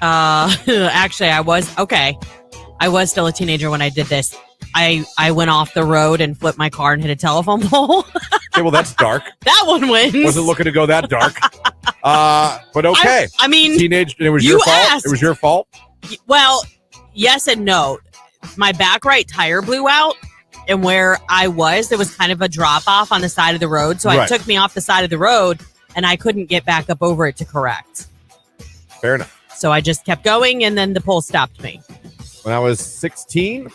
Actually, I was still a teenager when I did this. I went off the road and flipped my car and hit a telephone pole. Okay, well, that's dark. That one wins. Wasn't looking to go that dark. But okay. I mean, teenage. It was you your fault. asked. It was your fault. Well, yes and no. My back right tire blew out, and where I was, there was kind of a drop off on the side of the road. So Right. it took me off the side of the road, and I couldn't get back up over it to correct. Fair enough. So I just kept going, and then the pole stopped me. When I was 16,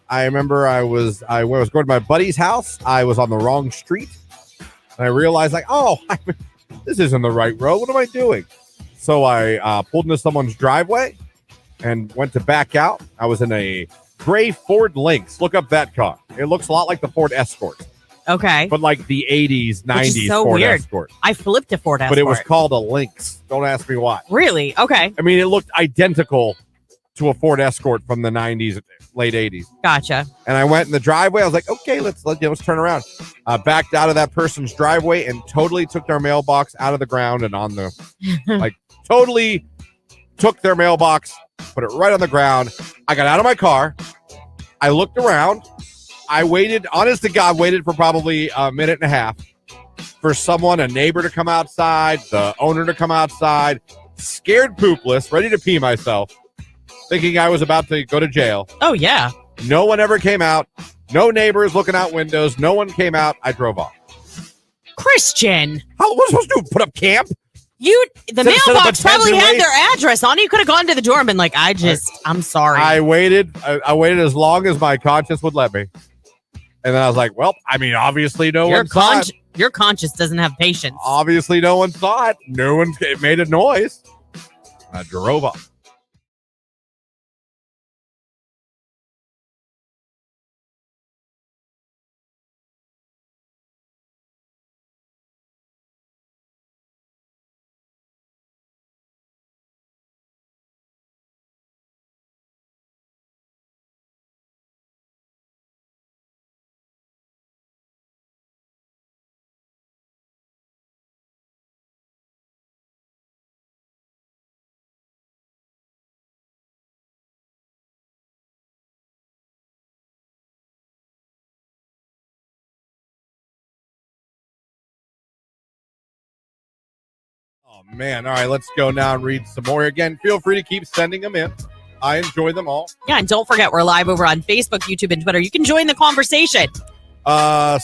I remember I was going to my buddy's house. I was on the wrong street, and I realized this isn't the right road. What am I doing? So I pulled into someone's driveway and went to back out. I was in a gray Ford Lynx. Look up that car. It looks a lot like the Ford Escort, Okay. but like the 80s, 90s Which is so Ford weird. Escort. I flipped a Ford Escort. But it was called a Lynx. Don't ask me why. Really? Okay. I mean, it looked identical to a Ford Escort from the 90s, late 80s. Gotcha. And I went in the driveway. I was like, okay, let's turn around. Backed out of that person's driveway and totally took their mailbox out of the ground and on the totally took their mailbox, put it right on the ground. I got out of my car. I looked around. I waited, honest to God, waited for probably a minute and a half for a neighbor to come outside, the owner to come outside, scared poopless, ready to pee myself, thinking I was about to go to jail. Oh, yeah. No one ever came out. No neighbors looking out windows. No one came out. I drove off. Christian. How was I supposed to do? Put up camp? The Set up a mailbox tent probably and had wait. their address on it. You could have gone to the door and been like, I'm sorry. I waited. I waited as long as my conscience would let me. And then I was like, well, I mean, obviously no one saw it. Your conscience doesn't have patience. Obviously no one saw it. No one made a noise. I drove off. Oh, man. All right, let's go now and read some more. Again, feel free to keep sending them in. I enjoy them all. Yeah, and don't forget, we're live over on Facebook, YouTube, and Twitter. You can join the conversation. A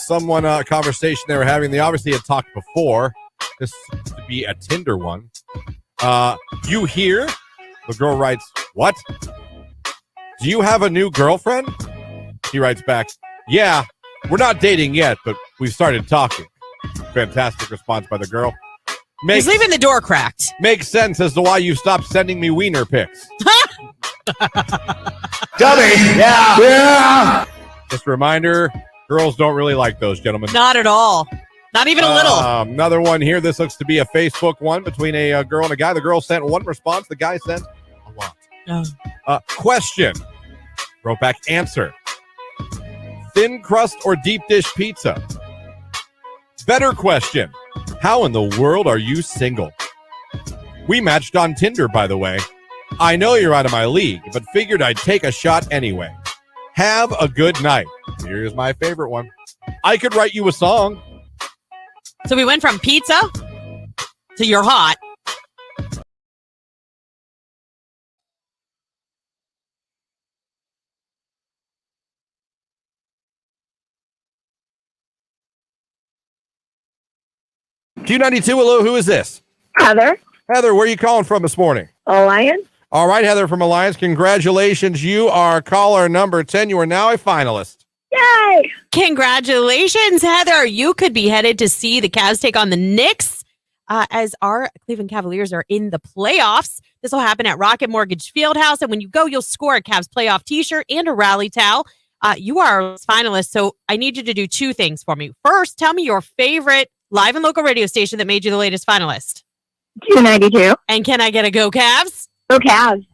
conversation they were having. They obviously had talked before. This seems to be a Tinder one. You hear? The girl writes, what? Do you have a new girlfriend? He writes back, yeah, we're not dating yet, but we've started talking. Fantastic response by the girl. He's leaving the door cracked. Makes sense as to why you stopped sending me wiener pics. Dummy. Yeah. Just a reminder, girls don't really like those, gentlemen. Not at all. Not even a little. Another one here. This looks to be a Facebook one between a girl and a guy. The girl sent one response. The guy sent a lot. Question. Wrote back answer. Thin crust or deep dish pizza? Better question. How in the world are you single? We matched on Tinder, by the way. I know you're out of my league, but figured I'd take a shot anyway. Have a good night. Here's my favorite one. I could write you a song. So we went from pizza to you're hot. Q92, hello, who is this? Heather. Heather, where are you calling from this morning? Alliance. All right, Heather from Alliance, congratulations. You are caller number 10. You are now a finalist. Yay! Congratulations, Heather. You could be headed to see the Cavs take on the Knicks as our Cleveland Cavaliers are in the playoffs. This will happen at Rocket Mortgage Fieldhouse. And when you go, you'll score a Cavs playoff t-shirt and a rally towel. You are a finalist, so I need you to do two things for me. First, tell me your favorite live and local radio station that made you the latest finalist. Q92. And can I get a Go Cavs? Go Cavs.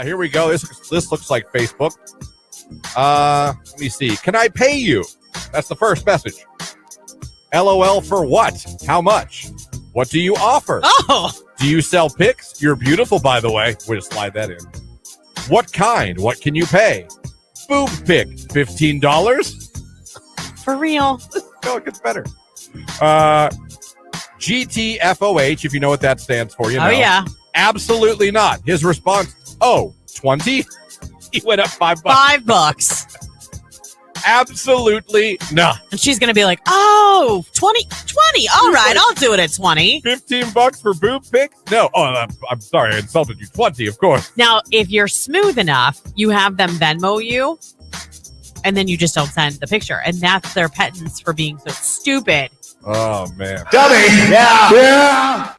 Here we go. This looks like Facebook. Let me see. Can I pay you? That's the first message. LOL for what? How much? What do you offer? Oh! Do you sell pics? You're beautiful, by the way. We'll just slide that in. What kind? What can you pay? Boob pic. $15? For real. No, it gets better. GTFOH, if you know what that stands for, you know. Oh, yeah. Absolutely not. His response, 20? He went up $5. $5. Absolutely not. And she's going to be like, oh, 20. All right, I'll do it at 20. $15 for boob pics? No. Oh, I'm sorry. I insulted you. 20, of course. Now, if you're smooth enough, you have them Venmo you, and then you just don't send the picture. And that's their penance for being so stupid. Oh, man. Dummy. Yeah.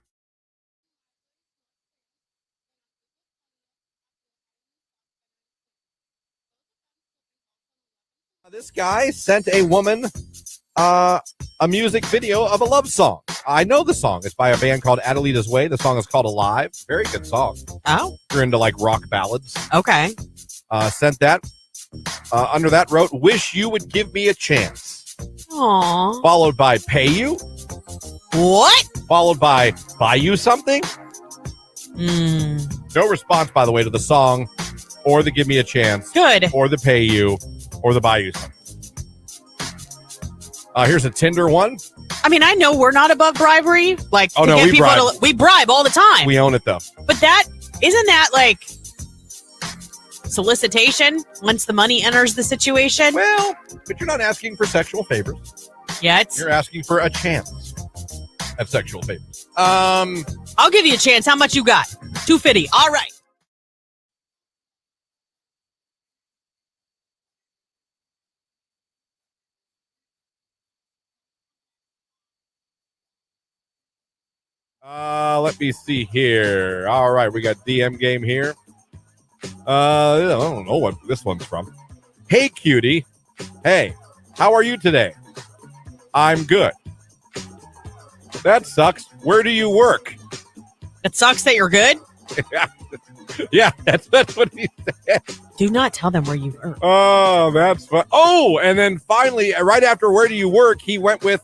This guy sent a woman a music video of a love song. I know the song. It's by a band called Adelita's Way. The song is called Alive. Very good song. Oh. If you're into like rock ballads. Okay. Sent that. Under that wrote, wish you would give me a chance. Aww. Followed by pay you. What? Followed by buy you something. No response, by the way, to the song or the give me a chance. Good. Or the pay you or the buy you something. Here's a Tinder one. I mean, I know we're not above bribery. Like, oh, no, we bribe all the time. We own it, though. But isn't that like solicitation once the money enters the situation? Well, but you're not asking for sexual favors. Yeah, you're asking for a chance at sexual favors. I'll give you a chance. How much you got? $250. All right. Let me see here. All right, we got DM game here. I don't know what this one's from. Hey, cutie. Hey, how are you today? I'm good. That sucks. Where do you work? It sucks that you're good? Yeah, that's what he said. Do not tell them where you work. Oh, that's fun. Oh, and then finally, right after where do you work, he went with,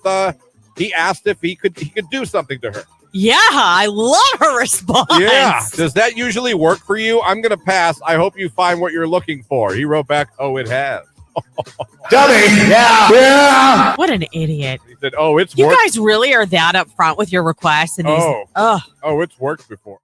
he asked if he could do something to her. Yeah, I love her response. Yeah. Does that usually work for you? I'm going to pass. I hope you find what you're looking for. He wrote back, oh, it has. Dummy. Yeah. What an idiot. He said, oh, it's You worked. guys really are that upfront with your requests. And oh, it's worked before.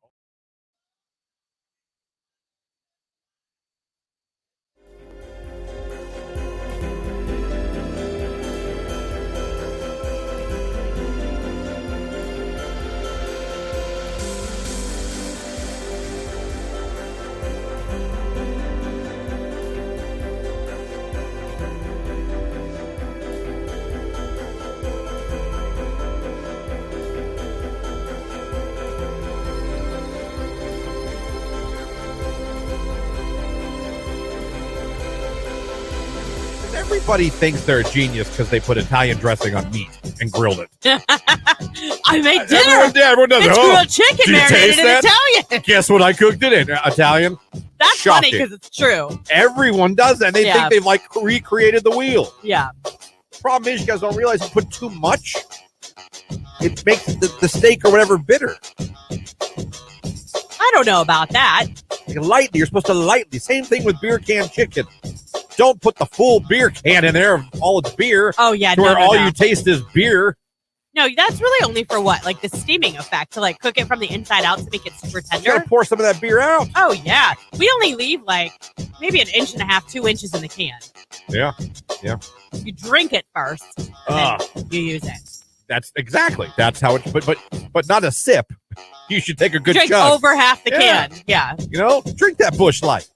Everybody thinks they're a genius because they put Italian dressing on meat and grilled it. I made dinner. Everyone does. It's Oh, grilled chicken do you marinated taste in that? Italian. Guess what I cooked it in? Italian. That's Shocking. funny because it's true. Everyone does that. They think they've like recreated the wheel. Yeah. Problem is, you guys don't realize you put too much. It makes the steak or whatever bitter. I don't know about that. Lightly, you're supposed to lightly. Same thing with beer can chicken. Don't put the full beer can in there of all its beer. Oh, yeah. To where all you taste is beer. No, that's really only for what? Like the steaming effect to like cook it from the inside out to make it super You tender. gotta pour some of that beer out. Oh, yeah. We only leave like maybe 1.5 inches, 2 inches in the can. Yeah. Yeah. You drink it first, and then you use it. That's how it. But not a sip. You should take a good Drink chug. over half the can. Yeah. You know, drink that Busch Light.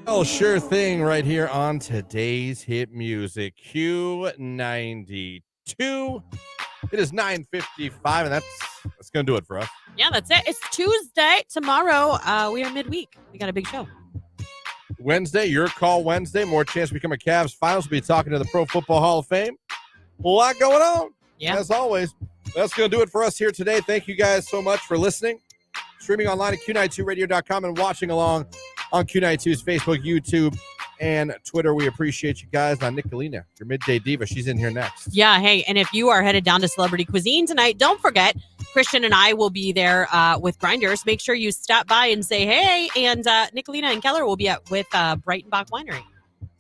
Oh, sure thing right here on today's hit music, Q92. It is 9:55, and that's going to do it for us. Yeah, that's it. It's Tuesday. Tomorrow, we are midweek. We got a big show. Wednesday, your call Wednesday. More chance to become a Cavs finalist. We'll be talking to the Pro Football Hall of Fame. A lot going on. Yeah. As always. That's going to do it for us here today. Thank you guys so much for listening. Streaming online at Q92radio.com and watching along on Q92's Facebook, YouTube, and Twitter. We appreciate you guys. Now, Nicolina, your midday diva, she's in here next. Yeah, hey, and if you are headed down to Celebrity Cuisine tonight, don't forget, Christian and I will be there with Grinders. Make sure you stop by and say hey, and Nicolina and Keller will be with Breitenbach Winery.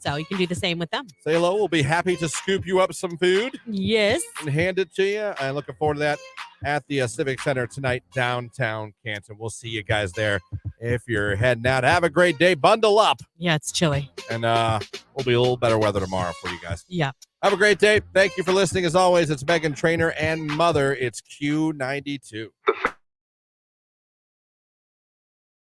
So you can do the same with them. Say hello. We'll be happy to scoop you up some food. Yes. And hand it to you. I'm looking forward to that. at the Civic Center tonight, downtown Canton. We'll see you guys there if you're heading out. Have a great day. Bundle up. Yeah, it's chilly. And we'll be a little better weather tomorrow for you guys. Yeah. Have a great day. Thank you for listening. As always, it's Megan Trainor and Mother. It's Q92.